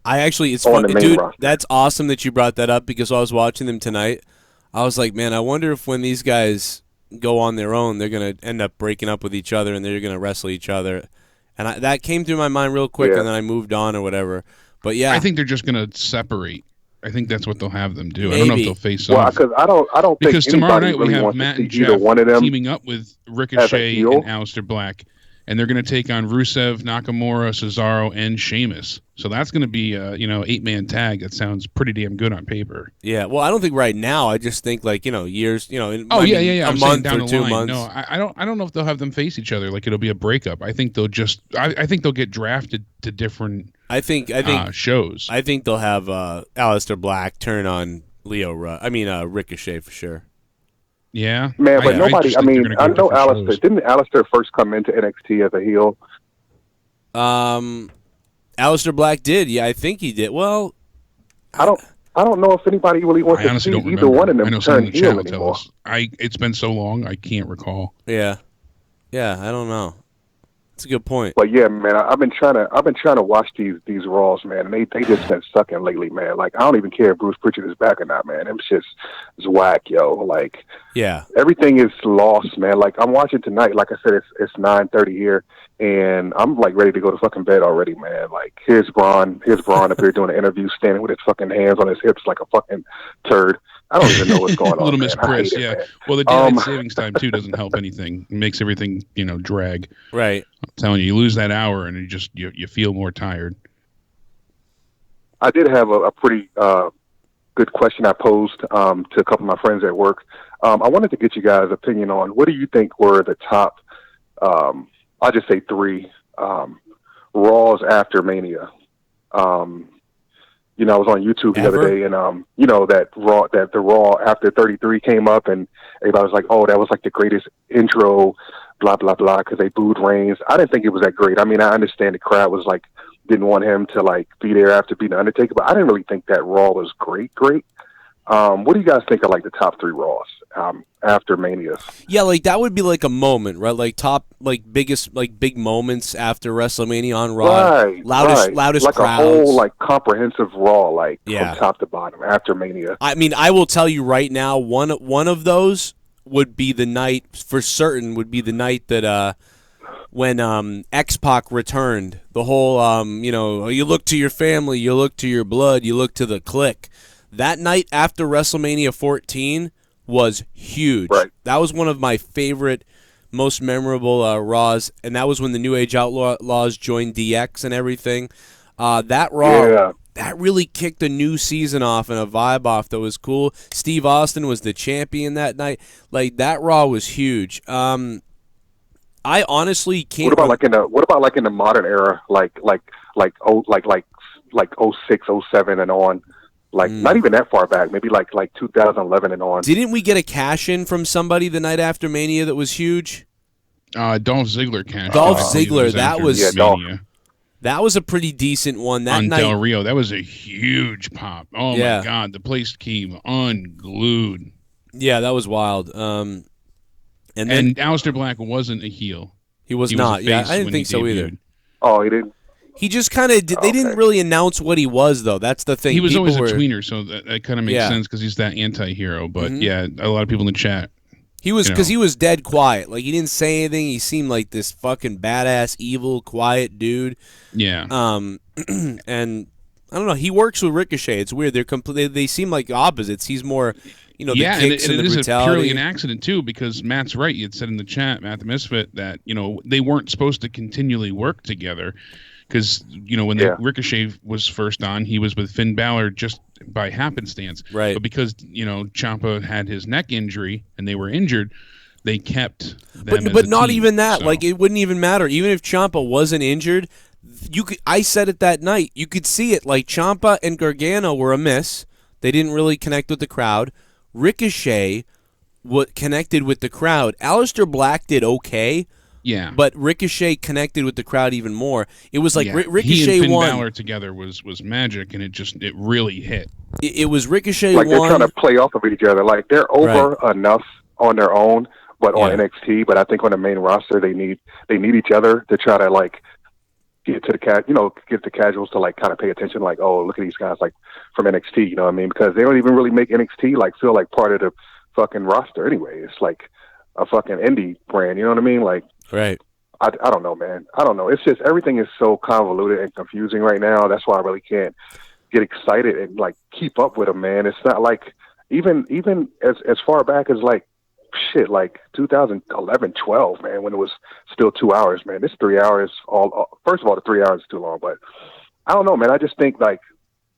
It's funny, dude. Roster. That's awesome that you brought that up, because while I was watching them tonight, I was like, man, I wonder if when these guys go on their own, they're going to end up breaking up with each other and they're going to wrestle each other. And that came through my mind real quick, and then I moved on or whatever. But yeah, I think they're just going to separate. I think that's what they'll have them do. Maybe. I don't know if they'll face off. Because I don't think because tomorrow night really we have Matt and Jeff teaming up with Ricochet and Aleister Black, and they're going to take on Rusev, Nakamura, Cesaro, and Sheamus. So that's going to be a 8-man tag. That sounds pretty damn good on paper. Yeah. Well, I don't think right now. I just think like years. A I'm month down or the 2 line. months. No, I don't know if they'll have them face each other. Like it'll be a breakup. I think they'll just. I think they'll get drafted to different. I think shows. I think they'll have Aleister Black turn on Ricochet for sure. Yeah, man, but nobody. I mean, I know Aleister. Didn't Aleister first come into NXT as a heel? Aleister Black did. Yeah, I think he did. Well, I don't know if anybody really wants to see either one of them turn heel anymore. It's been so long, I can't recall. Yeah, I don't know. That's a good point. But yeah, man, I've been trying to watch these Raws, man, and they just been sucking lately, man. Like I don't even care if Bruce Pritchard is back or not, man. It's whack, yo. Like everything is lost, man. Like I'm watching tonight. Like I said, it's 9:30 here, and I'm like ready to go to fucking bed already, man. Like here's Braun up here doing an interview, standing with his fucking hands on his hips like a fucking turd. I don't even know what's going on. A little mispressed, yeah. Well, the daylight savings time too doesn't help anything. It makes everything drag. Right. I'm telling you lose that hour and you feel more tired. I did have a pretty good question I posed to a couple of my friends at work. I wanted to get you guys' opinion on what do you think were the top, I'll just say 3 Raws after Mania. I was on YouTube the other day, and that the Raw after 33 came up, and everybody was like, "Oh, that was like the greatest intro," blah blah blah, because they booed Reigns. I didn't think it was that great. I mean, I understand the crowd was like didn't want him to like be there after beating the Undertaker, but I didn't really think that Raw was great. What do you guys think are like the top 3 Raws after Mania? Yeah, like that would be like a moment, right? Like top, like biggest, like big moments after WrestleMania on Raw. Right, loudest like crowds. A whole like comprehensive Raw, like from top to bottom after Mania. I mean, I will tell you right now, one of those would be the night for certain. Would be the night that when X-Pac returned. The whole you look to your family, you look to your blood, you look to the clique. That night after WrestleMania 14 was huge. Right. That was one of my favorite, most memorable Raws, and that was when the New Age Outlaws joined DX and everything. That Raw, that really kicked a new season off and a vibe off that was cool. Steve Austin was the champion that night. Like that Raw was huge. I honestly can't. What about like in the modern era, like 06, 07 and on? Like not even that far back, maybe like 2011 and on. Didn't we get a cash in from somebody the night after Mania that was huge? Dolph Ziggler cash. Dolph Ziggler, that was Mania. That was a pretty decent one that on night. Del Rio, that was a huge pop. Oh my God, the place came unglued. Yeah, that was wild. And Aleister Black wasn't a heel. He was not. I didn't think so either. Oh, he didn't. He just kind of they didn't really announce what he was, though. That's the thing. He was always a tweener, so that kind of makes sense because he's that anti-hero. But yeah, a lot of people in the chat. He was because he was dead quiet. Like he didn't say anything. He seemed like this fucking badass, evil, quiet dude. Yeah. And I don't know. He works with Ricochet. It's weird. They seem like opposites. He's more you know, yeah, the kicks and it the is brutality. purely an accident too, because Matt's right. You had said in the chat, Matt the Misfit, that they weren't supposed to continually work together, because when Ricochet was first on, he was with Finn Balor just by happenstance, right? But because Ciampa had his neck injury and they were injured, they kept them but as a not team, even that. so. Like, it wouldn't even matter. Even if Ciampa wasn't injured, I said it that night. You could see it. Like, Ciampa and Gargano were a miss. They didn't really connect with the crowd. Ricochet connected with the crowd. Aleister Black did okay. Yeah, but Ricochet connected with the crowd even more. It was like Ricochet he and Finn won. Balor together was magic, and it really hit. It was Ricochet like won. They're trying to play off of each other. Like, they're over enough on their own, but on NXT. But I think on the main roster, they need each other to try to like get to the get the casuals to like kind of pay attention. Like, oh, look at these guys like from NXT. You know what I mean? Because they don't even really make NXT like feel like part of the fucking roster anyway. It's like a fucking indie brand. You know what I mean? Like. Right. I don't know, man. I don't know. It's just everything is so convoluted and confusing right now. That's why I really can't get excited and like keep up with them, man. It's not like even as far back as like 2011, 12, man, when it was still 2 hours, man. This 3 hours. First of all, the 3 hours is too long, but I don't know, man. I just think like.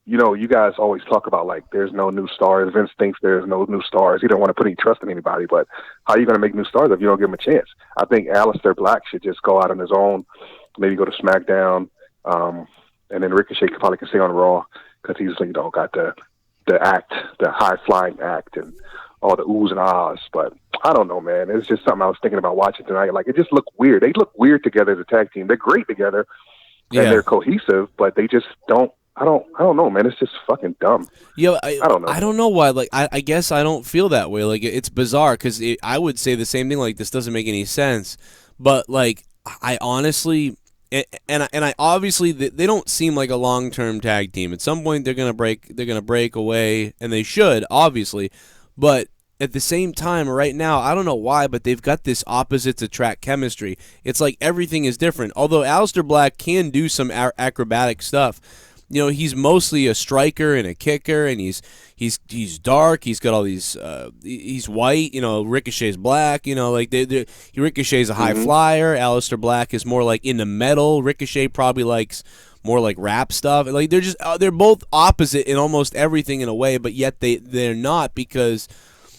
You guys always talk about, like, there's no new stars. Vince thinks there's no new stars. He don't want to put any trust in anybody, but how are you going to make new stars if you don't give him a chance? I think Aleister Black should just go out on his own, maybe go to SmackDown, and then Ricochet probably can stay on Raw because he's, got the act, the high-flying act and all the oohs and ahs. But I don't know, man. It's just something I was thinking about watching tonight. Like, it just looked weird. They look weird together as a tag team. They're great together, and they're cohesive, but they just don't. I don't know, man. It's just fucking dumb. Yeah, I don't know. I don't know why. Like, I guess I don't feel that way. Like, it's bizarre because I would say the same thing. Like, this doesn't make any sense. But like, I honestly, and I obviously they don't seem like a long-term tag team. At some point, they're gonna break away, and they should obviously. But at the same time, right now, I don't know why, but they've got this opposites attract chemistry. It's like everything is different. Although Aleister Black can do some acrobatic stuff. He's mostly a striker and a kicker, and he's dark. He's got all these. He's white. Ricochet's black. Ricochet's a high flyer. Aleister Black is more like into metal. Ricochet probably likes more like rap stuff. Like they're both opposite in almost everything in a way, but yet they're not because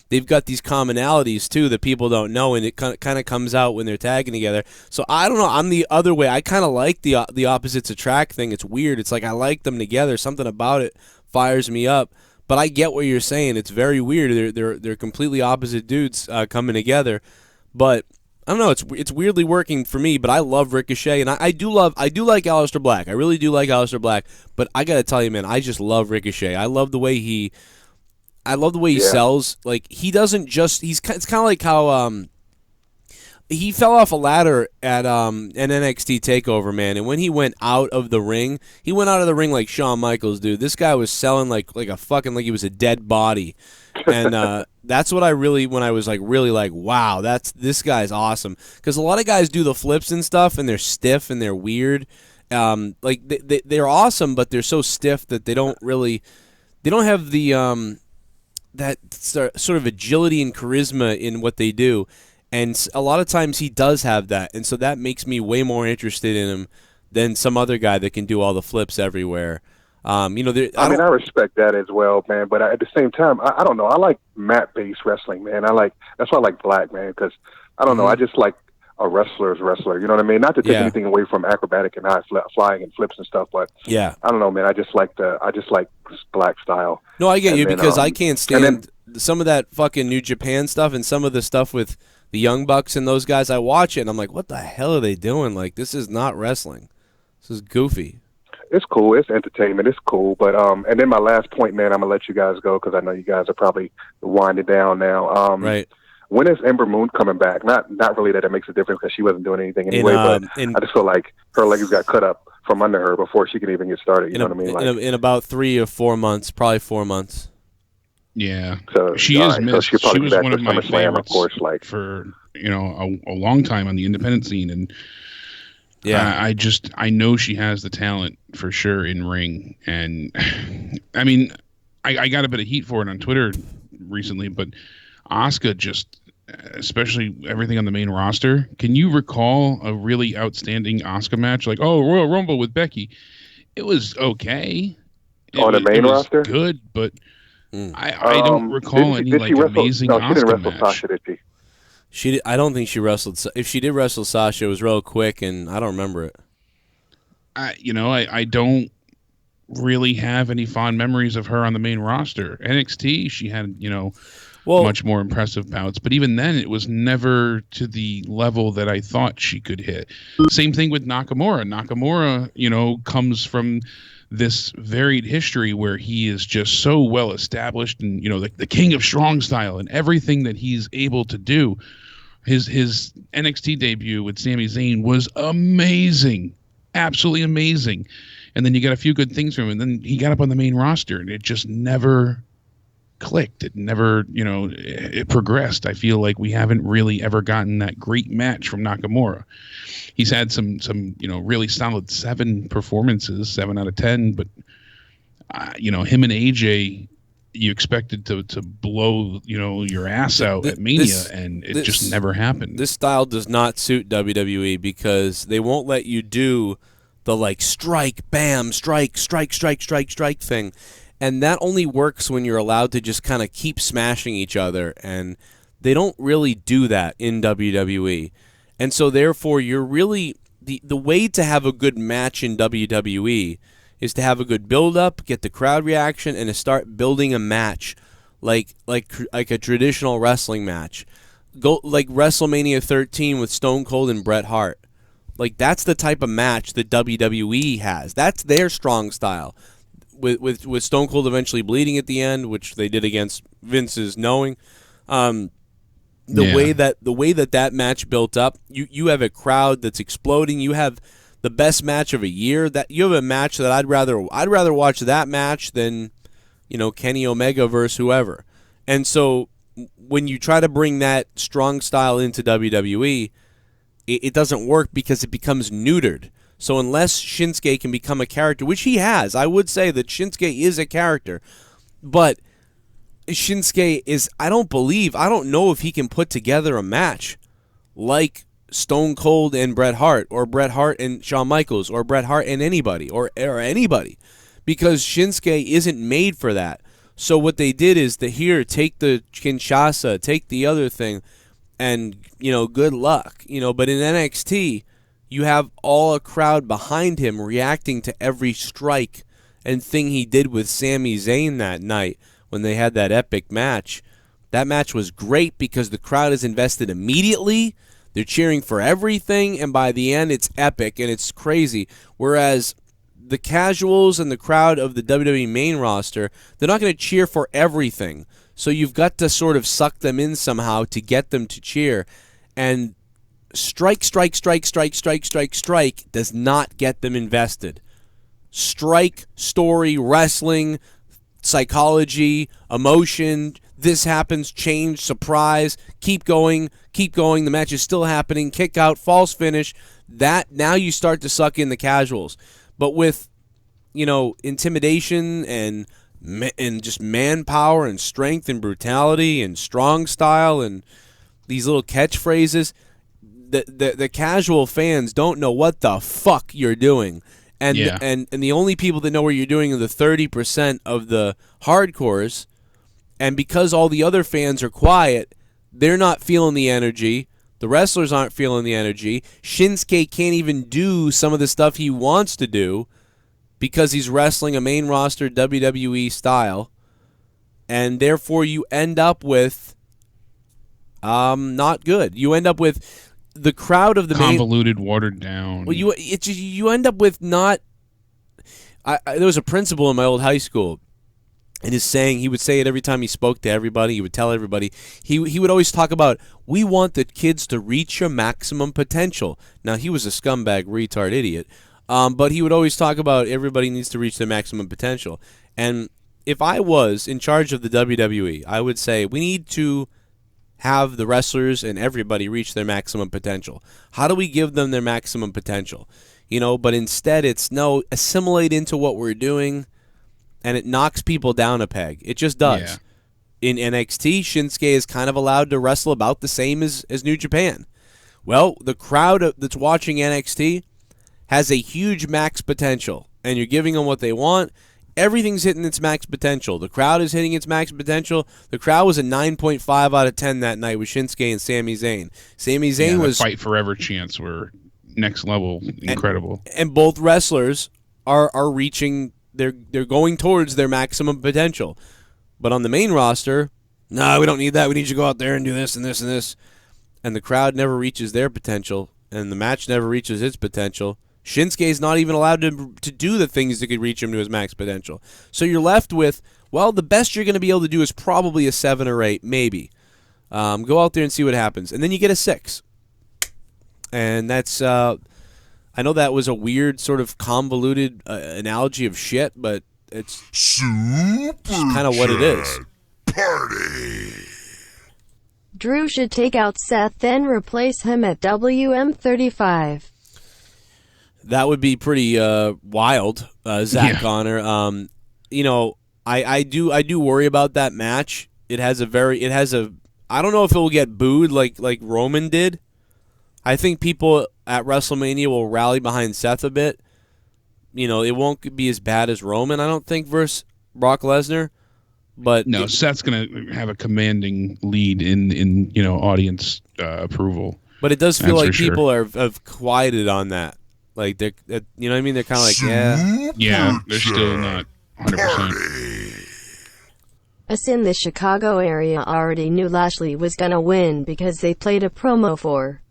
they've got these commonalities too that people don't know, and it kind of comes out when they're tagging together. So I don't know. I'm the other way. I kind of like the opposites attract thing. It's weird. It's like I like them together. Something about it fires me up. But I get what you're saying. It's very weird. They're completely opposite dudes coming together. But I don't know. It's weirdly working for me. But I love Ricochet, and I do like Aleister Black. I really do like Aleister Black. But I gotta tell you, man, I just love Ricochet. I love the way he sells. Like, he doesn't just. It's kind of like how he fell off a ladder at an NXT Takeover, man. And when he went out of the ring, like Shawn Michaels, dude. This guy was selling like he was a dead body. And that's what when I was like really like, wow, this guy's awesome. Because a lot of guys do the flips and stuff, and they're stiff and they're weird. Like they're awesome, but they're so stiff that they don't have the that sort of agility and charisma in what they do. And a lot of times he does have that, and so that makes me way more interested in him than some other guy that can do all the flips everywhere. I respect that as well, man. But at the same time, I don't know. I like mat-based wrestling, man. That's why I like Black, man, because I don't know. I just like a wrestler's wrestler. You know what I mean? Not to take anything away from acrobatic and high flying and flips and stuff, but I don't know, man. I just like Black style. No, I get you because I can't stand some of that fucking New Japan stuff and some of the stuff with the Young Bucks and those guys. I watch it and I'm like, what the hell are they doing? Like, this is not wrestling. This is goofy. It's cool. It's entertainment. It's cool. But and then my last point, man, I'm gonna let you guys go because I know you guys are probably winding down now. Right. When is Ember Moon coming back? Not really that it makes a difference because she wasn't doing anything anyway. But I just feel like her legs got cut up from under her before she could even get started. You know what I mean? Like, in about 3 or 4 months, probably 4 months. Yeah, so she is missed. So she was one of my favorites, of course, like for a long time on the independent scene, and I know she has the talent for sure in ring, and I mean, I got a bit of heat for it on Twitter recently, but Asuka just, especially everything on the main roster. Can you recall a really outstanding Asuka match? Like, Royal Rumble with Becky. It was okay. On the main roster? Good, but I don't recall any amazing Asuka she didn't wrestle match. Sasha, did she? I don't think she wrestled. If she did wrestle Sasha, it was real quick, and I don't remember it. I don't really have any fond memories of her on the main roster. NXT, she had, much more impressive bouts, but even then it was never to the level that I thought she could hit. Same thing with Nakamura. Nakamura, comes from this varied history where he is just so well established and, the king of strong style and everything that he's able to do. His NXT debut with Sami Zayn was amazing. Absolutely amazing. And then you got a few good things from him, and then he got up on the main roster, and it just never clicked. It never, it progressed. I feel like we haven't really ever gotten that great match from Nakamura. He's had some really solid 7 performances, 7 out of 10, but him and AJ, you expected to blow your ass out at Mania, and it just never happened. This style does not suit WWE because they won't let you do the strike, bam, strike thing. And that only works when you're allowed to just kind of keep smashing each other, and they don't really do that in WWE. And so therefore you're really the way to have a good match in WWE is to have a good build-up, get the crowd reaction, and to start building a match like a traditional wrestling match. Go like WrestleMania 13 with Stone Cold and Bret Hart. That's the type of match that WWE has. That's their strong style. With Stone Cold eventually bleeding at the end, which they did against Vince's knowing. The way that match built up, you have a crowd that's exploding. You have the best match of a year. That you have a match that I'd rather watch that match than Kenny Omega versus whoever. And so when you try to bring that strong style into WWE, it doesn't work because it becomes neutered. So unless Shinsuke can become a character, which he has, I would say that Shinsuke is a character, but Shinsuke is, I don't know if he can put together a match like Stone Cold and Bret Hart, or Bret Hart and Shawn Michaels, or Bret Hart and anybody, or anybody, because Shinsuke isn't made for that. So what they did is take the Kinshasa, take the other thing, and, good luck. But in NXT, you have all a crowd behind him reacting to every strike and thing he did with Sami Zayn that night when they had that epic match. That match was great because the crowd is invested immediately. They're cheering for everything, and by the end, it's epic and it's crazy. Whereas the casuals and the crowd of the WWE main roster, they're not going to cheer for everything. So you've got to sort of suck them in somehow to get them to cheer. And strike does not get them invested. Strike, story, wrestling, psychology, emotion, this happens, change, surprise, keep going, the match is still happening, kick out, false finish. That now you start to suck in the casuals. But with, intimidation and just manpower and strength and brutality and strong style and these little catchphrases, the casual fans don't know what the fuck you're doing. And the only people that know what you're doing are the 30% of the hardcores. And because all the other fans are quiet, they're not feeling the energy. The wrestlers aren't feeling the energy. Shinsuke can't even do some of the stuff he wants to do because he's wrestling a main roster WWE style. And therefore you end up with not good. You end up with the crowd of the convoluted, watered down. Well, you end up with not. There was a principal in my old high school, and he would say it every time he spoke to everybody. He would tell everybody. He would always talk about, we want the kids to reach your maximum potential. Now, he was a scumbag, retard, idiot, but he would always talk about everybody needs to reach their maximum potential. And if I was in charge of the WWE, I would say we need to have the wrestlers and everybody reach their maximum potential. How do we give them their maximum potential? But instead it's assimilate into what we're doing, and it knocks people down a peg. It just does. in NXT, Shinsuke is kind of allowed to wrestle about the same as New Japan. Well, the crowd that's watching NXT has a huge max potential, and you're giving them what they want. Everything's hitting its max potential. The crowd is hitting its max potential. The crowd was a 9.5 out of 10 that night with Shinsuke and Sami Zayn. Sami Zayn was Fight Forever chants were next level, incredible. And both wrestlers are reaching. They're going towards their maximum potential. But on the main roster, no, we don't need that. We need you to go out there and do this and this and this. And the crowd never reaches their potential, and the match never reaches its potential. Shinsuke's not even allowed to do the things that could reach him to his max potential. So you're left with, well, the best you're going to be able to do is probably a 7 or 8, maybe. Go out there and see what happens. And then you get a 6. And that's, I know that was a weird sort of convoluted analogy of shit, but it's kind of what it is. Party. Drew should take out Seth, then replace him at WM35. That would be pretty wild, Zach Connor. You know, I do worry about that match. It has a I don't know if it will get booed like Roman did. I think people at WrestleMania will rally behind Seth a bit. You know, it won't be as bad as Roman, I don't think, versus Brock Lesnar. But no, Seth's going to have a commanding lead in audience approval. But it does feel like people have quieted on that. Like they're, you know what I mean? They're kind of like, yeah, they're still not 100%. Us in the Chicago area already knew Lashley was gonna win because they played a promo for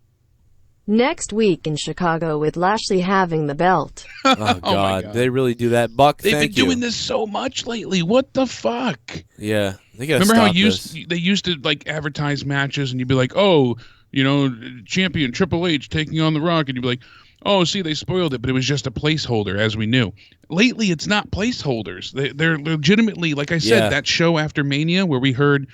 next week in Chicago with Lashley having the belt. Oh God, they really do that. Buck, they've thank been doing this so much lately. What the fuck? Yeah, they gotta remember stop how this. they used to like advertise matches, and you'd be like, oh, champion Triple H taking on The Rock, and you'd be like, oh, see, they spoiled it, but it was just a placeholder, as we knew. Lately, it's not placeholders. They're legitimately, like I said, that show after Mania where we heard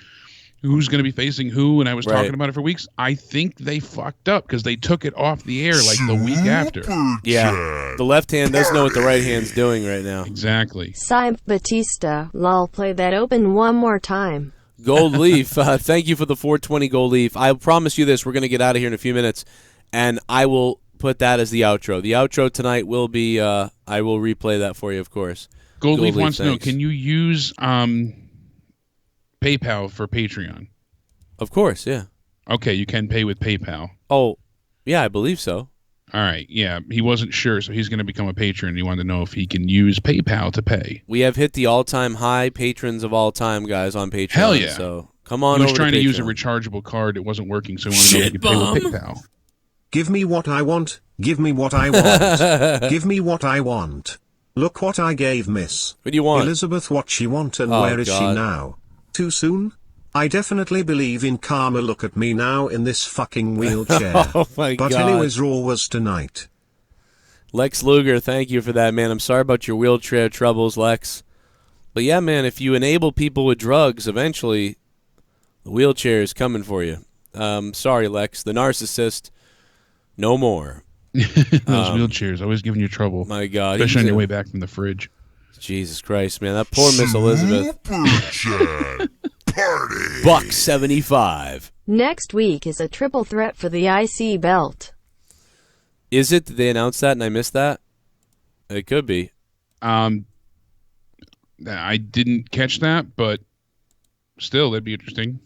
who's going to be facing who, and I was talking about it for weeks. I think they fucked up because they took it off the air like the week after. Yeah, the left hand doesn't know what the right hand's doing right now. Exactly. Simon Batista, lol, play that open one more time. Gold Leaf, thank you for the 420 Gold Leaf. I promise you this, we're going to get out of here in a few minutes, and I will put that as the outro. The outro tonight will be, I will replay that for you, of course. Gold Leaf wants to know, can you use PayPal for Patreon? Of course, yeah. Okay, you can pay with PayPal. Oh, yeah, I believe so. All right, yeah. He wasn't sure, so he's going to become a patron. He wanted to know if he can use PayPal to pay. We have hit the all-time high patrons of all time, guys, on Patreon. Hell yeah. So come on over. He was trying to use a Patreon. rechargeable card. It wasn't working, so he wanted to know if he could pay with PayPal. Give me what I want. Give me what I want. Give me what I want. Look what I gave Miss What do you want? Elizabeth what she want, and Oh, where is she God. now? Too soon? I definitely believe in karma. Look at me now in this fucking wheelchair. Oh my but God. anyways, Raw was tonight. Lex Luger, thank you for that, man. I'm sorry about your wheelchair troubles, Lex. But yeah, man, if you enable people with drugs, eventually the wheelchair is coming for you. Sorry, Lex. The narcissist, no more. Those wheelchairs always giving you trouble. My God. Especially on your way back from the fridge. Jesus Christ, man. That poor Miss Elizabeth. Buck 75. Next week is a triple threat for the IC belt. Is it? Did they announce that and I missed that? It could be. I didn't catch that, but still, that'd be interesting.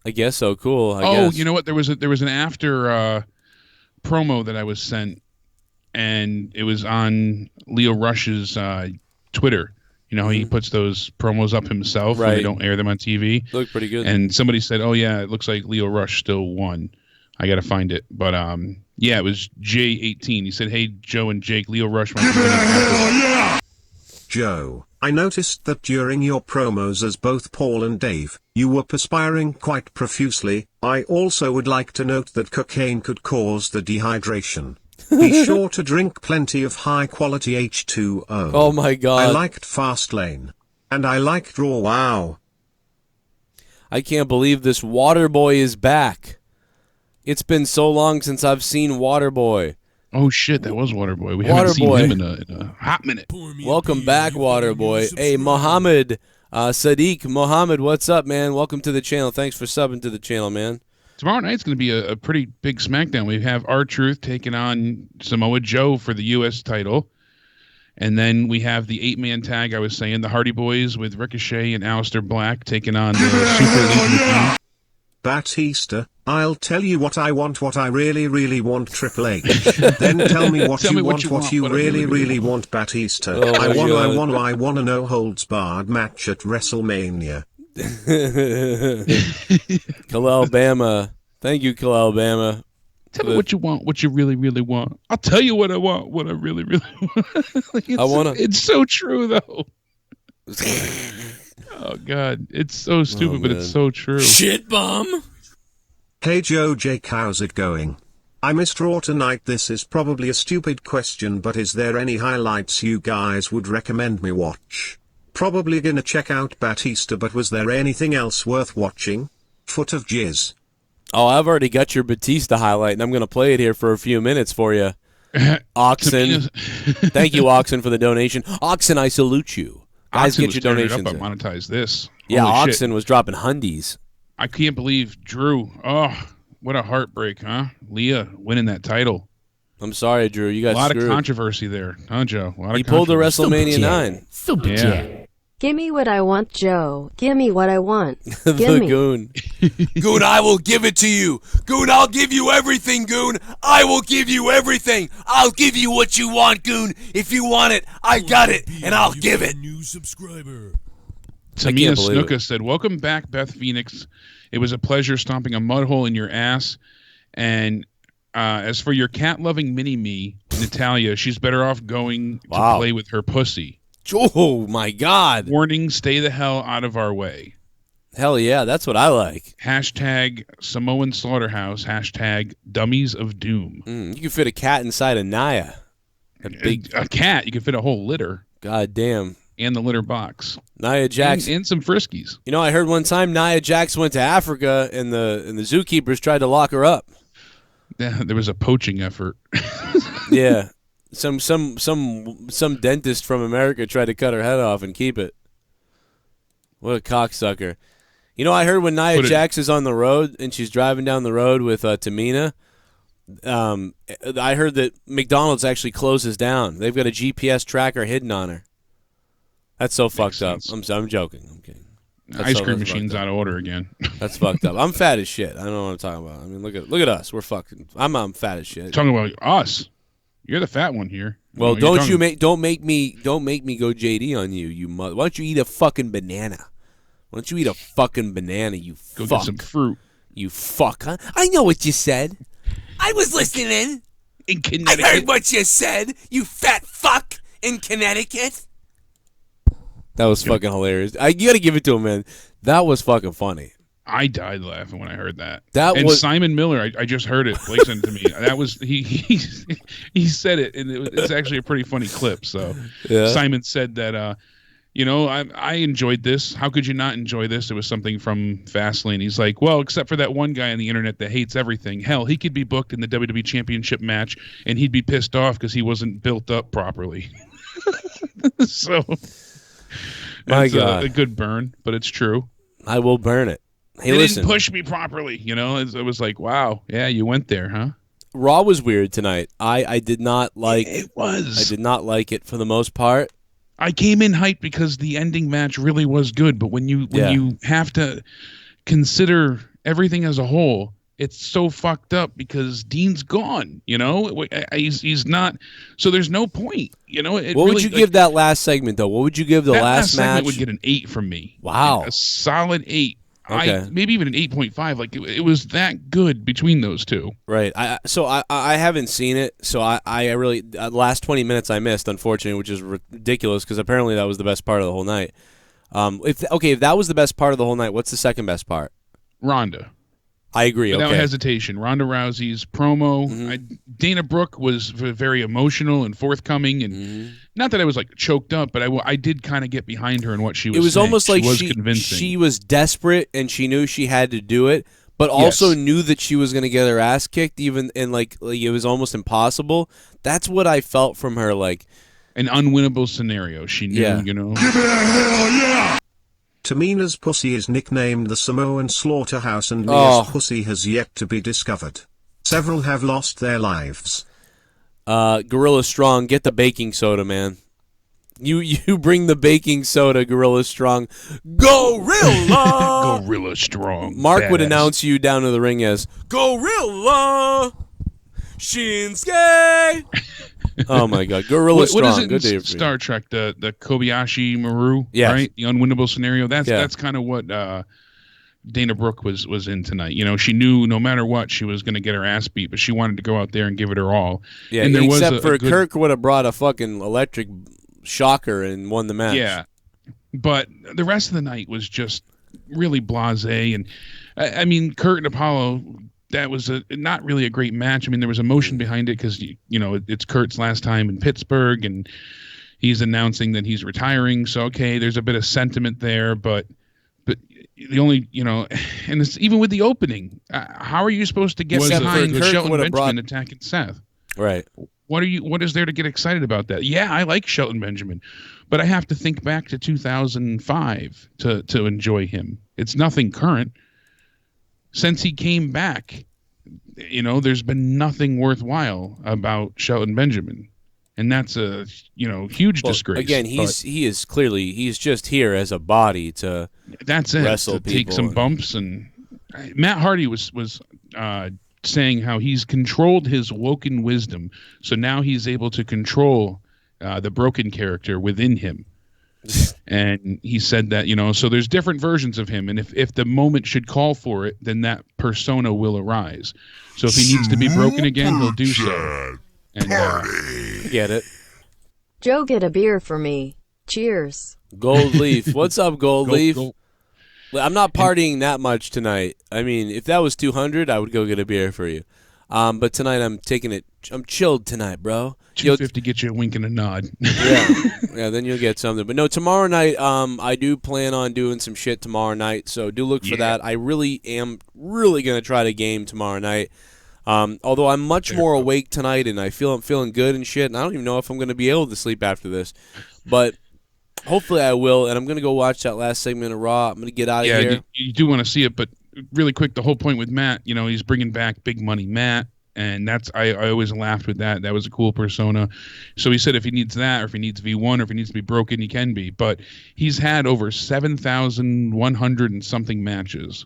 I guess so. Cool. I guess. You know what? There was an after promo that I was sent, and it was on Leo Rush's Twitter. You know, he puts those promos up himself when they don't air them on TV. Look pretty good. And somebody said, "Oh yeah, it looks like Leo Rush still won." I got to find it, but yeah, it was J18. He said, "Hey, Joe and Jake, Leo Rush might be winning." Joe, I noticed that during your promos as both Paul and Dave, you were perspiring quite profusely. I also would like to note that cocaine could cause the dehydration. Be sure to drink plenty of high-quality H2O. Oh my God. I liked Fastlane. And I liked Raw. Wow. I can't believe this Waterboy is back. It's been so long since I've seen Waterboy. Oh shit, that was Waterboy. We haven't seen him in a hot minute. Welcome back, Waterboy. Hey, Mohammed Sadiq Mohammed, what's up, man? Welcome to the channel. Thanks for subbing to the channel, man. Tomorrow night's going to be a pretty big SmackDown. We have R-Truth taking on Samoa Joe for the U.S. title. And then we have the 8-man tag, I was saying, the Hardy Boys with Ricochet and Aleister Black taking on the Super League. Batista, I'll tell you what I want, what I really, really want, Triple H. Then tell me what you want, what you really, really want, Batista. Oh, I want a no-holds-barred match at WrestleMania. Alabama. Thank you, Alabama. Tell me what you want, what you really, really want. I'll tell you what I want, what I really, really want. It's so true, though. Oh, God. It's so stupid, but it's so true. Shit bomb. Hey, Joe Jake, how's it going? I missed Raw tonight. This is probably a stupid question, but is there any highlights you guys would recommend me watch? Probably gonna check out Batista, but was there anything else worth watching? Foot of Jizz. Oh, I've already got your Batista highlight, and I'm going to play it here for a few minutes for you. Oxen. Thank you, Oxen, for the donation. Oxen, I salute you. Guys, Oxen get your donations. I monetize this. Yeah, Holy Oxen shit. was dropping hundies. I can't believe Drew. Oh, what a heartbreak, huh? Leah winning that title. I'm sorry, Drew. You got a lot screwed. of controversy there, huh, Joe? He pulled a WrestleMania 9. Super yeah. Gimme what I want, Joe. Gimme what I want. The Gimme. Goon. Goon, I will give it to you. Goon, I'll give you everything, Goon. I will give you everything. I'll give you what you want, Goon. If you want it, I got it, and I'll give it. New subscriber. Tamina Snuka said, "Welcome back, Beth Phoenix. It was a pleasure stomping a mud hole in your ass. And as for your cat-loving mini-me, Natalia, she's better off going to play with her pussy. Oh, my God. Warning, stay the hell out of our way. Hell yeah, that's what I like. Hashtag Samoan Slaughterhouse. Hashtag Dummies of Doom. You can fit a cat inside a Naya. A cat. You can fit a whole litter. God damn. And the litter box. Nia Jax. And some Friskies. You know, I heard one time Nia Jax went to Africa and the zookeepers tried to lock her up. Yeah, there was a poaching effort. Yeah. Some dentist from America tried to cut her head off and keep it. What a cocksucker. You know, I heard when Nia Jax is on the road and she's driving down the road with Tamina, I heard that McDonald's actually closes down. They've got a GPS tracker hidden on her. That's so fucked up. I'm joking. I'm kidding. Ice cream machine's out of order again. That's fucked up. I'm fat as shit. I don't know what I'm talking about. I mean, look at us. We're fucking. I'm fat as shit. Talking about us. You're the fat one here. Well, don't make me go JD on you. You mother. Why don't you eat a fucking banana? Why don't you eat a fucking banana? You go fuck. Get some fruit. You fuck. Huh? I know what you said. I was listening. In Connecticut. I heard what you said. You fat fuck in Connecticut. That was fucking hilarious. You got to give it to him, man. That was fucking funny. I died laughing when I heard that. And Simon Miller, I just heard it. Blake sent it to me. That was he said it, and it's actually a pretty funny clip. So yeah. Simon said that, I enjoyed this. How could you not enjoy this? It was something from Fastlane. He's like, well, except for that one guy on the internet that hates everything. Hell, he could be booked in the WWE Championship match, and he'd be pissed off because he wasn't built up properly. So. My it's God. A good burn, but it's true. I will burn it. Hey, they listen. didn't push me properly, you know? It was like, wow, yeah, you went there, huh? Raw was weird tonight. I did not like it. Was. I did not like it for the most part. I came in hyped because the ending match really was good, but when you have to consider everything as a whole, it's so fucked up because Dean's gone, you know? He's not, so there's no point, you know? What would you give that last segment, though? What would you give the last match? Segment would get an 8 from me. Wow. A solid 8. Okay. Maybe even an 8.5. Like, it was that good between those two. Right. I haven't seen it, so I really, the last 20 minutes I missed, unfortunately, which is ridiculous because apparently that was the best part of the whole night. If that was the best part of the whole night, what's the second best part? Ronda. I agree. Without okay. hesitation. Ronda Rousey's promo. Mm-hmm. Dana Brooke was very emotional and forthcoming, and not that I was like choked up, but I did kind of get behind her and what she was. It was saying. almost like she was convincing. She was desperate and she knew she had to do it, but also knew that she was going to get her ass kicked, even and like it was almost impossible. That's what I felt from her, like an unwinnable scenario. She knew, you know. Give it a hell yeah! Tamina's pussy is nicknamed the Samoan Slaughterhouse and Mia's Oh. pussy has yet to be discovered. Several have lost their lives. Gorilla Strong, get the baking soda, man. You bring the baking soda, Gorilla Strong. Gorilla! Gorilla Strong. Mark would badass. announce you down to the ring as Gorilla Shinsuke. Oh my God, Gorilla What Strong. is it Good day in for you. Star Trek? The Kobayashi Maru, Yes. right? The unwinnable scenario. Yeah. That's kind of what Dana Brooke was in tonight. You know, she knew no matter what she was going to get her ass beat, but she wanted to go out there and give it her all. Yeah, and there except was for good, Kirk would have brought a fucking electric shocker and won the match. Yeah, but the rest of the night was just really blasé. And I mean, Kurt and Apollo, that was not really a great match. I mean, there was emotion behind it because you know it's Kurt's last time in Pittsburgh, and he's announcing that he's retiring. So okay, there's a bit of sentiment there, but the only, you know, and it's even with the opening, how are you supposed to get behind Kurt Shelton would've Benjamin brought- attacking Seth? Right. What is there to get excited about that? Yeah, I like Shelton Benjamin, but I have to think back to 2005 to enjoy him. It's nothing current. Since he came back, you know, there's been nothing worthwhile about Shelton Benjamin. And that's a, you know, huge disgrace. Again, he's just here as a body to that's it, wrestle to people. take some bumps. And Matt Hardy was saying how he's controlled his woken wisdom, so now he's able to control the broken character within him. And he said that, you know, so there's different versions of him, and if the moment should call for it, then that persona will arise. So if he needs to be broken again, he'll do so. And get it. Joe, get a beer for me. Cheers. Gold Leaf. What's up, Gold Leaf? Gold. I'm not partying that much tonight. I mean, if that was 200, I would go get a beer for you. But tonight I'm taking it. I'm chilled tonight, bro. 250 get you a wink and a nod. Yeah, then you'll get something. But no, tomorrow night, I do plan on doing some shit tomorrow night, so do look for that. I really am going to try to game tomorrow night. Although I'm much more awake tonight, and I'm feeling good and shit, and I don't even know if I'm going to be able to sleep after this. But hopefully I will, and I'm going to go watch that last segment of Raw. I'm going to get out of here. Yeah, you do want to see it, but really quick, the whole point with Matt, you know, he's bringing back Big Money Matt, and that's I always laughed with that. That was a cool persona. So he said if he needs that, or if he needs V1, or if he needs to be broken, he can be. But he's had over 7,100 and something matches.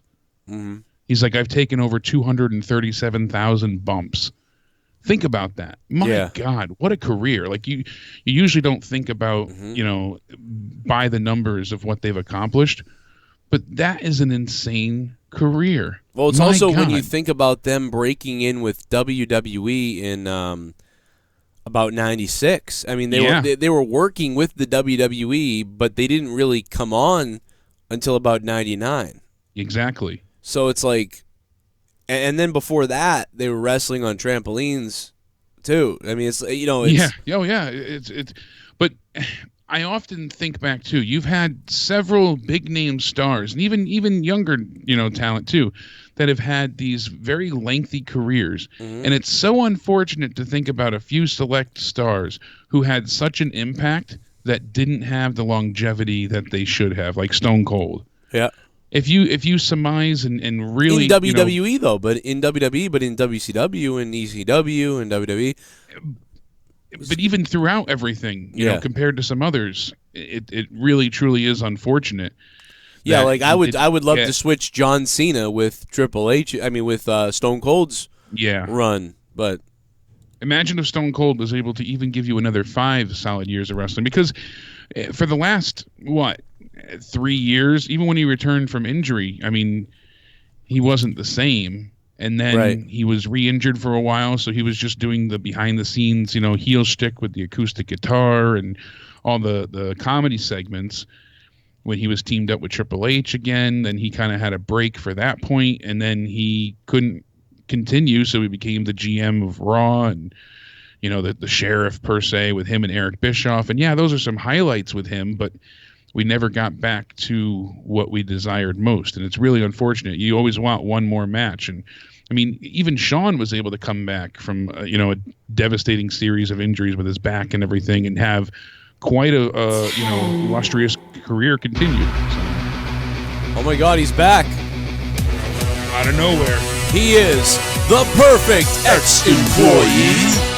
Mm-hmm. He's like, I've taken over 237,000 bumps. Think about that. My God, what a career. Like you usually don't think about, you know, by the numbers of what they've accomplished, but that is an insane career. Well, it's My also God. when you think about them breaking in with WWE in about 96. I mean, they were working with the WWE, but they didn't really come on until about 99. Exactly. So it's like, and then before that, they were wrestling on trampolines too. I mean, it's, you know, it's, It's but I often think back too. You've had several big name stars, and even younger, you know, talent too, that have had these very lengthy careers. Mm-hmm. And it's so unfortunate to think about a few select stars who had such an impact that didn't have the longevity that they should have, like Stone Cold. Yeah. If you surmise and really in WWE though, but in WWE, but in WCW and ECW and WWE. But even throughout everything, you know, compared to some others, it really truly is unfortunate. Yeah, like I would love to switch John Cena with Triple H. I mean, with Stone Cold's run, but imagine if Stone Cold was able to even give you another 5 solid years of wrestling, because for the last 3 years, even when he returned from injury, I mean, he wasn't the same. And then he was re-injured for a while, so he was just doing the behind-the-scenes, you know, heel shtick with the acoustic guitar and all the comedy segments. When he was teamed up with Triple H again, then he kind of had a break for that point, and then he couldn't continue, so he became the GM of Raw and, you know, the sheriff per se with him and Eric Bischoff. And yeah, those are some highlights with him, but we never got back to what we desired most, and it's really unfortunate. You always want one more match, and I mean, even Shawn was able to come back from you know, a devastating series of injuries with his back and everything, and have quite a you know, illustrious career continue. So. Oh my God, he's back. Out of nowhere. He is the perfect ex-employee.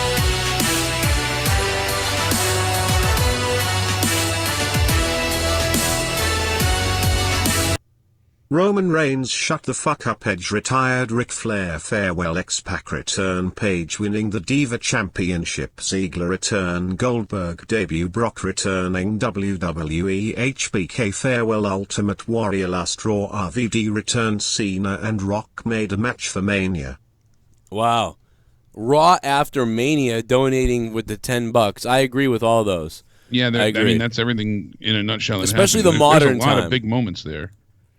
Roman Reigns shut the fuck up. Edge retired. Ric Flair farewell. X-Pac return. Paige winning the Diva Championship. Ziggler return. Goldberg debut. Brock returning. WWE HBK farewell. Ultimate Warrior last Raw. RVD returned. Cena and Rock made a match for Mania. Wow. Raw after Mania donating with the $10. I agree with all those. Yeah, I mean, that's everything in a nutshell. That Especially happened. the modern There's a lot time. of big moments there.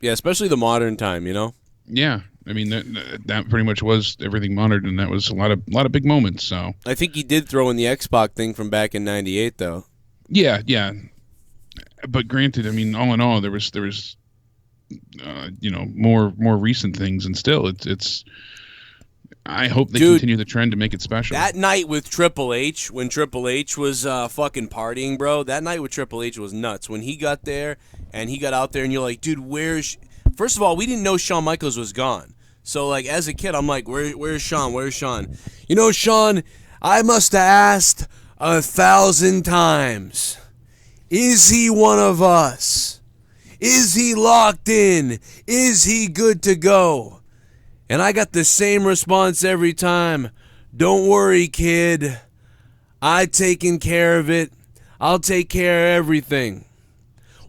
Yeah, especially the modern time, you know? Yeah. I mean, that pretty much was everything modern, and that was a lot of big moments. So I think he did throw in the X-Pac thing from back in '98, though. Yeah. But granted, I mean, all in all, there was more recent things, and still, it's. I hope they continue the trend to make it special. That night with Triple H, when Triple H was fucking partying, bro, that night with Triple H was nuts. When he got there and he got out there and you're like, dude, where's... First of all, we didn't know Shawn Michaels was gone. So, like, as a kid, I'm like, where's Shawn? Where's Shawn? You know, Shawn, I must have asked 1,000 times, is he one of us? Is he locked in? Is he good to go? And I got the same response every time. Don't worry, kid. I taken care of it. I'll take care of everything.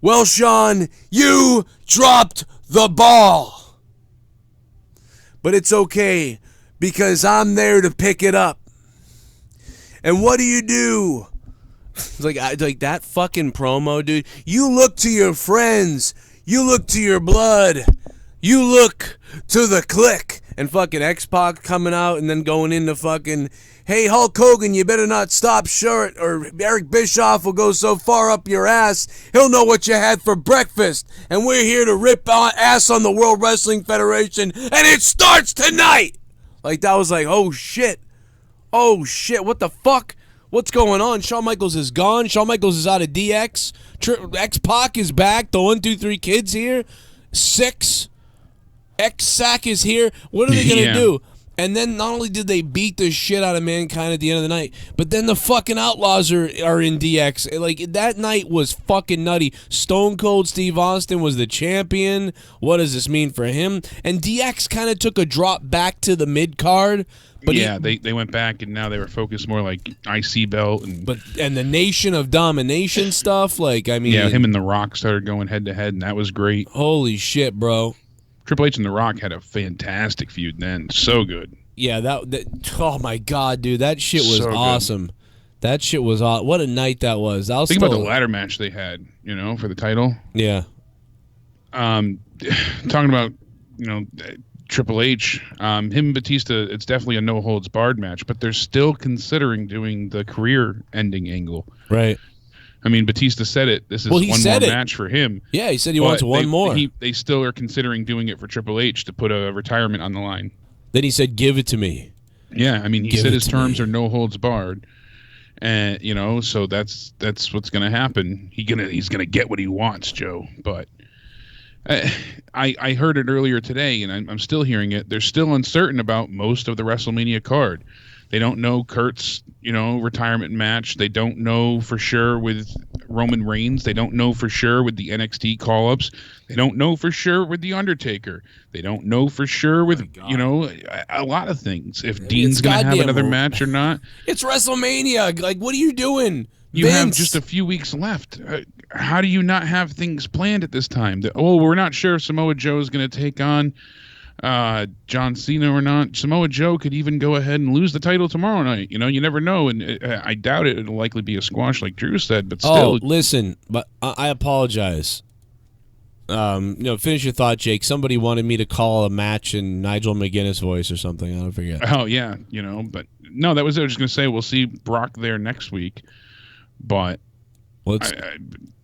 Well, Shawn, you dropped the ball. But it's okay, because I'm there to pick it up. And what do? It's like that fucking promo, dude. You look to your friends. You look to your blood. You look to the click. And fucking X-Pac coming out and then going into fucking, hey, Hulk Hogan, you better not stop short, or Eric Bischoff will go so far up your ass, he'll know what you had for breakfast. And we're here to rip ass on the World Wrestling Federation, and it starts tonight! Like, that was like, oh shit. Oh shit, what the fuck? What's going on? Shawn Michaels is gone. Shawn Michaels is out of DX. X-Pac is back. The 1, 2, 3 kids here. 6. X-Sac is here. What are they going to do? And then not only did they beat the shit out of Mankind at the end of the night, but then the fucking Outlaws are in DX. Like, that night was fucking nutty. Stone Cold Steve Austin was the champion. What does this mean for him? And DX kind of took a drop back to the mid-card. But yeah, they went back, and now they were focused more like IC belt. And the Nation of Domination stuff. Like, I mean... Yeah, him and The Rock started going head-to-head, and that was great. Holy shit, bro. Triple H and The Rock had a fantastic feud then. So good. Yeah, that oh my God, dude. That shit was So good. awesome. That shit was awesome. What a night that was. Think about the ladder match they had, for the title. Yeah. Talking about, Triple H, him and Batista, it's definitely a no-holds-barred match, but they're still considering doing the career-ending angle. Right. I mean, Batista said it. This is one more match for him. Yeah, he said he wants one more. They still are considering doing it for Triple H to put a retirement on the line. Then he said, give it to me. Yeah, I mean, he said his terms are no holds barred. And, so that's what's going to happen. He's gonna get what he wants, Joe. But I heard it earlier today, and I'm still hearing it. They're still uncertain about most of the WrestleMania card. They don't know Kurt's, retirement match. They don't know for sure with Roman Reigns. They don't know for sure with the NXT call-ups. They don't know for sure with The Undertaker. They don't know for sure with, a lot of things. If Dean's going to have another match or not. It's WrestleMania. Like, what are you doing? You have just a few weeks left. How do you not have things planned at this time? We're not sure if Samoa Joe is going to take on John Cena or not. Samoa Joe could even go ahead and lose the title tomorrow night. You never know, and I doubt it. It'll likely be a squash, like Drew said. But still, listen, but I apologize. Finish your thought, Jake. Somebody wanted me to call a match in Nigel McGuinness voice or something. I don't forget. Oh yeah, but no, that was it. I was just gonna say we'll see Brock there next week, but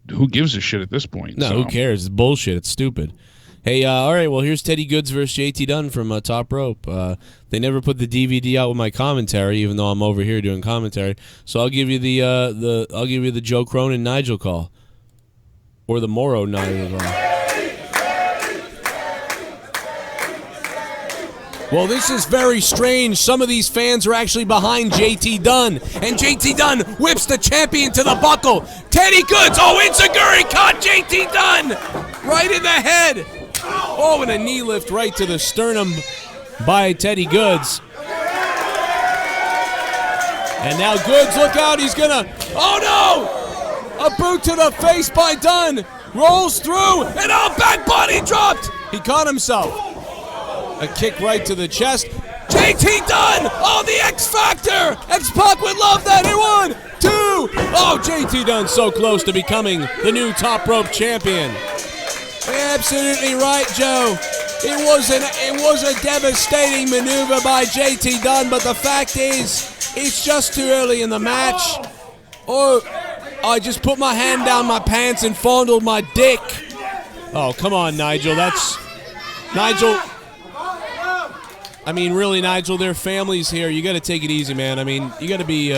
who gives a shit at this point? No, who cares? It's bullshit. It's stupid. Hey, all right, well, here's Teddy Goods versus JT Dunn from Top Rope. They never put the DVD out with my commentary, even though I'm over here doing commentary. So I'll give you the Joe Cronin Nigel call, or the Morrow Nigel call. Well, this is very strange. Some of these fans are actually behind JT Dunn. And JT Dunn whips the champion to the buckle. Teddy Goods. Oh, Enziguri caught JT Dunn right in the head. Oh, and a knee lift right to the sternum by Teddy Goods. And now Goods, look out. He's going to... Oh, no! A boot to the face by Dunn. Rolls through. And back body dropped. He caught himself. A kick right to the chest. JT Dunn! Oh, the X Factor! X-Pac would love that. Here, 1, 2. Oh, JT Dunn so close to becoming the new top rope champion. Absolutely right, Joe. It was a devastating maneuver by JT Dunn, but the fact is, it's just too early in the match. Oh, I just put my hand down my pants and fondled my dick. Oh, come on, Nigel. That's... Nigel... I mean, really, Nigel, their family's here. You got to take it easy, man. I mean, you got to be...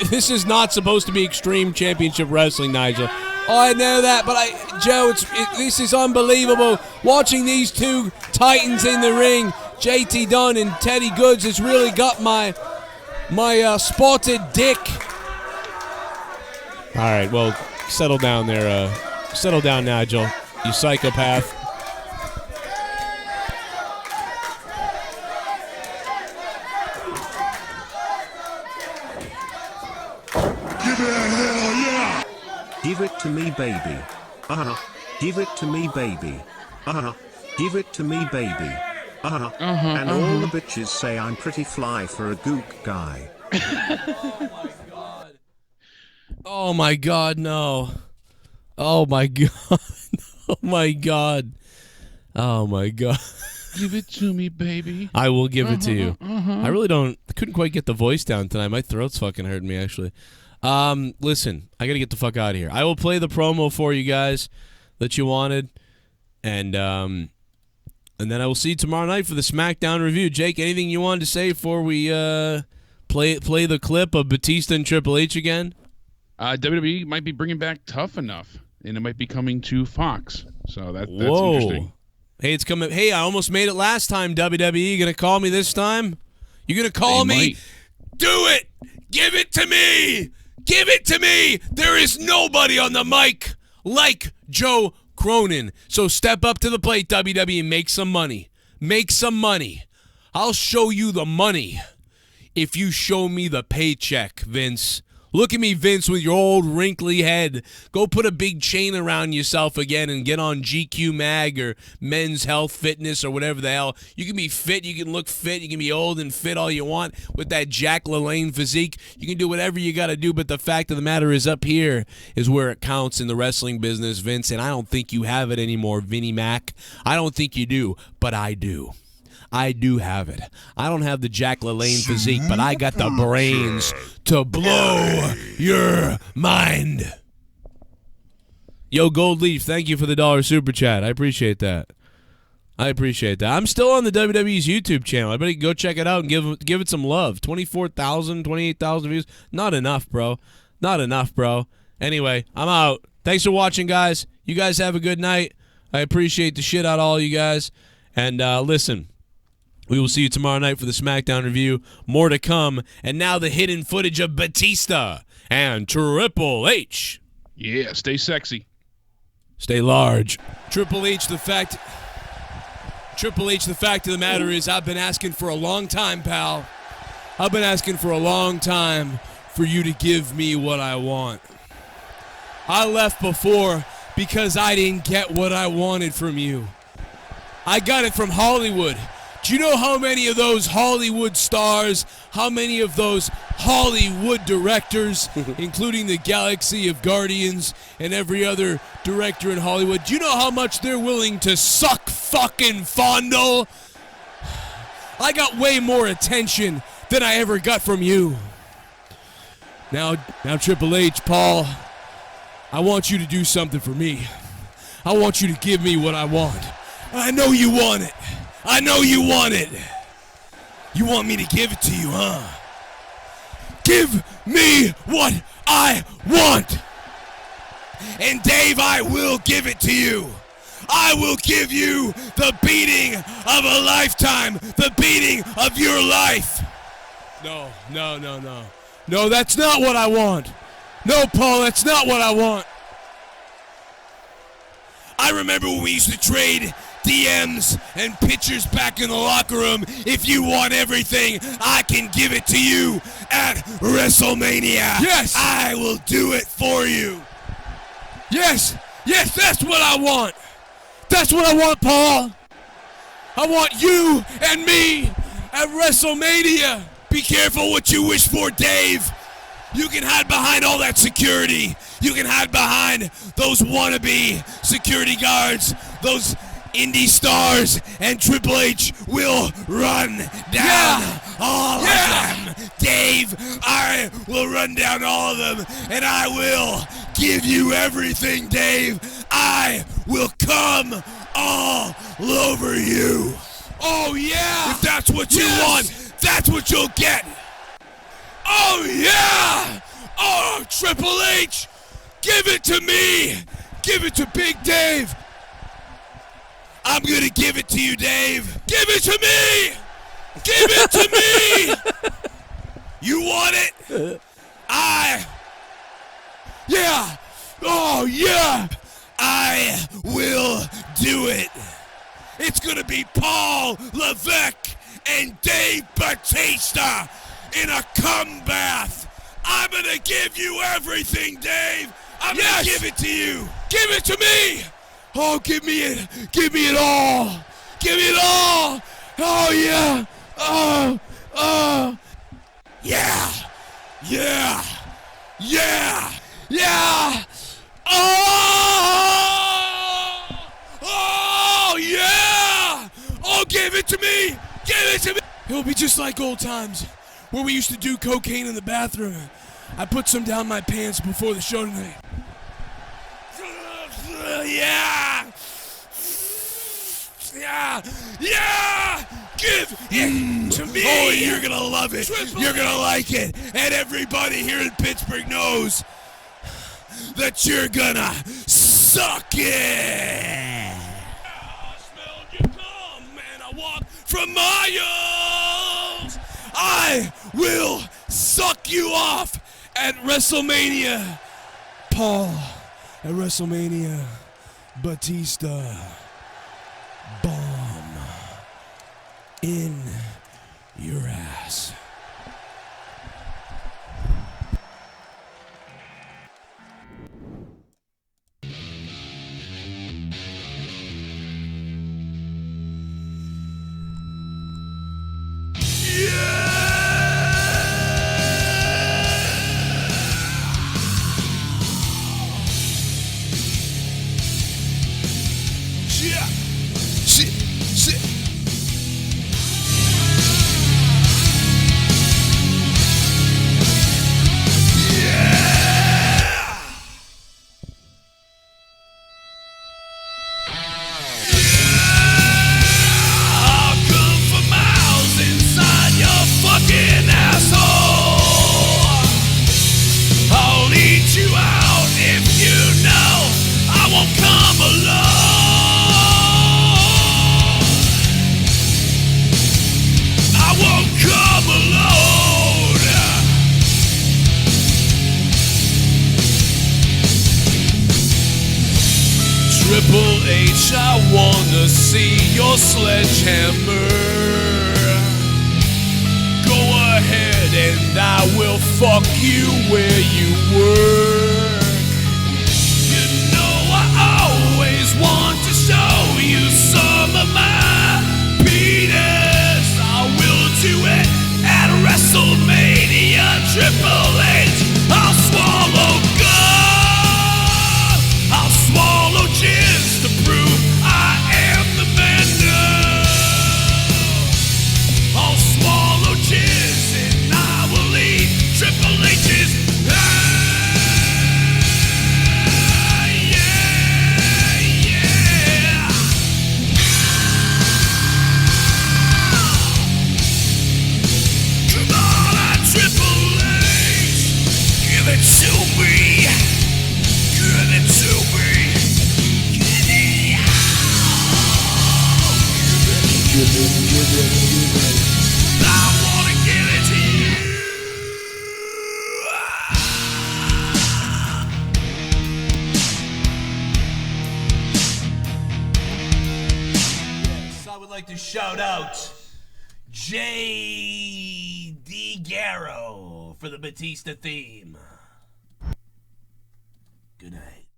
this is not supposed to be Extreme Championship Wrestling, Nigel. Oh, I know that, but Joe, this is unbelievable. Watching these two titans in the ring, JT Dunn and Teddy Goods, has really got my spotted dick. All right, well, settle down there. Settle down, Nigel, you psychopath. Give it to me, baby. Give it to me, baby. Give it to me, baby. And all the bitches say I'm pretty fly for a gook guy. Oh my God, no. Oh my God. Oh my God. Oh my God. Give it to me, baby. I will give it to you. I really couldn't quite get the voice down tonight. My throat's fucking hurting me, actually. Listen, I gotta get the fuck out of here. I will play the promo for you guys that you wanted, and then I will see you tomorrow night for the SmackDown review. Jake, anything you wanted to say before we play the clip of Batista and Triple H again? WWE might be bringing back Tough Enough, and it might be coming to Fox. So that's interesting. Hey, it's coming. Hey, I almost made it last time. WWE, you gonna call me this time? You gonna call me? Do it! Give it to me! Give it to me! There is nobody on the mic like Joe Cronin. So step up to the plate, WWE. Make some money. Make some money. I'll show you the money if you show me the paycheck, Vince. Look at me, Vince, with your old wrinkly head. Go put a big chain around yourself again and get on GQ Mag or Men's Health Fitness or whatever the hell. You can be fit, you can look fit, you can be old and fit all you want with that Jack LaLanne physique. You can do whatever you got to do, but the fact of the matter is up here is where it counts in the wrestling business, Vince, and I don't think you have it anymore, Vinnie Mac. I don't think you do, but I do. I do have it. I don't have the Jack LaLanne physique, but I got the brains to blow your mind. Yo, Gold Leaf, thank you for the $1 super chat. I appreciate that. I'm still on the WWE's YouTube channel. I bet you can go check it out and give it some love. 24,000, 28,000 views. Not enough, bro. Not enough, bro. Anyway, I'm out. Thanks for watching, guys. You guys have a good night. I appreciate the shit out of all you guys. And listen. We will see you tomorrow night for the SmackDown review. More to come. And now the hidden footage of Batista and Triple H. Yeah, stay sexy. Stay large. Triple H, the fact of the matter is I've been asking for a long time, pal. I've been asking for a long time for you to give me what I want. I left before because I didn't get what I wanted from you. I got it from Hollywood. Do you know how many of those Hollywood stars, how many of those Hollywood directors, including the Galaxy of Guardians and every other director in Hollywood, do you know how much they're willing to suck fucking fondle? I got way more attention than I ever got from you. Now Triple H, Paul, I want you to do something for me. I want you to give me what I want. I know you want it. I know you want it. You want me to give it to you, huh? Give me what I want. And Dave, I will give it to you. I will give you the beating of a lifetime, the beating of your life. No. No, that's not what I want. No, Paul, that's not what I want. I remember when we used to trade DMs and pictures back in the locker room. If you want everything, I can give it to you at WrestleMania. Yes. I will do it for you. Yes, that's what I want. That's what I want, Paul. I want you and me at WrestleMania. Be careful what you wish for, Dave. You can hide behind all that security. You can hide behind those wannabe security guards, those indie stars, and Triple H will run down all of them. Dave, I will run down all of them, and I will give you everything, Dave. I will come all over you. Oh, yeah. If that's what you want, that's what you'll get. Oh, yeah. Oh, Triple H, give it to me. Give it to Big Dave. I'm going to give it to you, Dave. Give it to me. Give it to me. You want it? Yeah. Oh, yeah. I will do it. It's going to be Paul Levesque and Dave Batista in a comebath. I'm going to give you everything, Dave. I'm going to give it to you. Give it to me. Oh, give me it. Give me it all. Give me it all. Oh, yeah. Oh. Yeah. Yeah. Yeah. Yeah. Oh, yeah. Oh, give it to me. Give it to me. It'll be just like old times where we used to do cocaine in the bathroom. I put some down my pants before the show tonight. Yeah! Give it to me! Oh, you're gonna love it. You're gonna like it. And everybody here in Pittsburgh knows that you're gonna suck it. I smelled you come and I walk from miles. I will suck you off at WrestleMania. Paul. At WrestleMania, Batista, bomb in your ass. Triple H, I wanna see your sledgehammer. Go ahead and I will fuck you where you work. You know I always want to show you some of my penis. I will do it at WrestleMania. Triple H, I'll swallow gum. I'll swallow jizz to prove I am the man now. I'll swallow jizz and I will eat Triple H's ass. shout out J.D. Garrow for the Batista theme. Good night.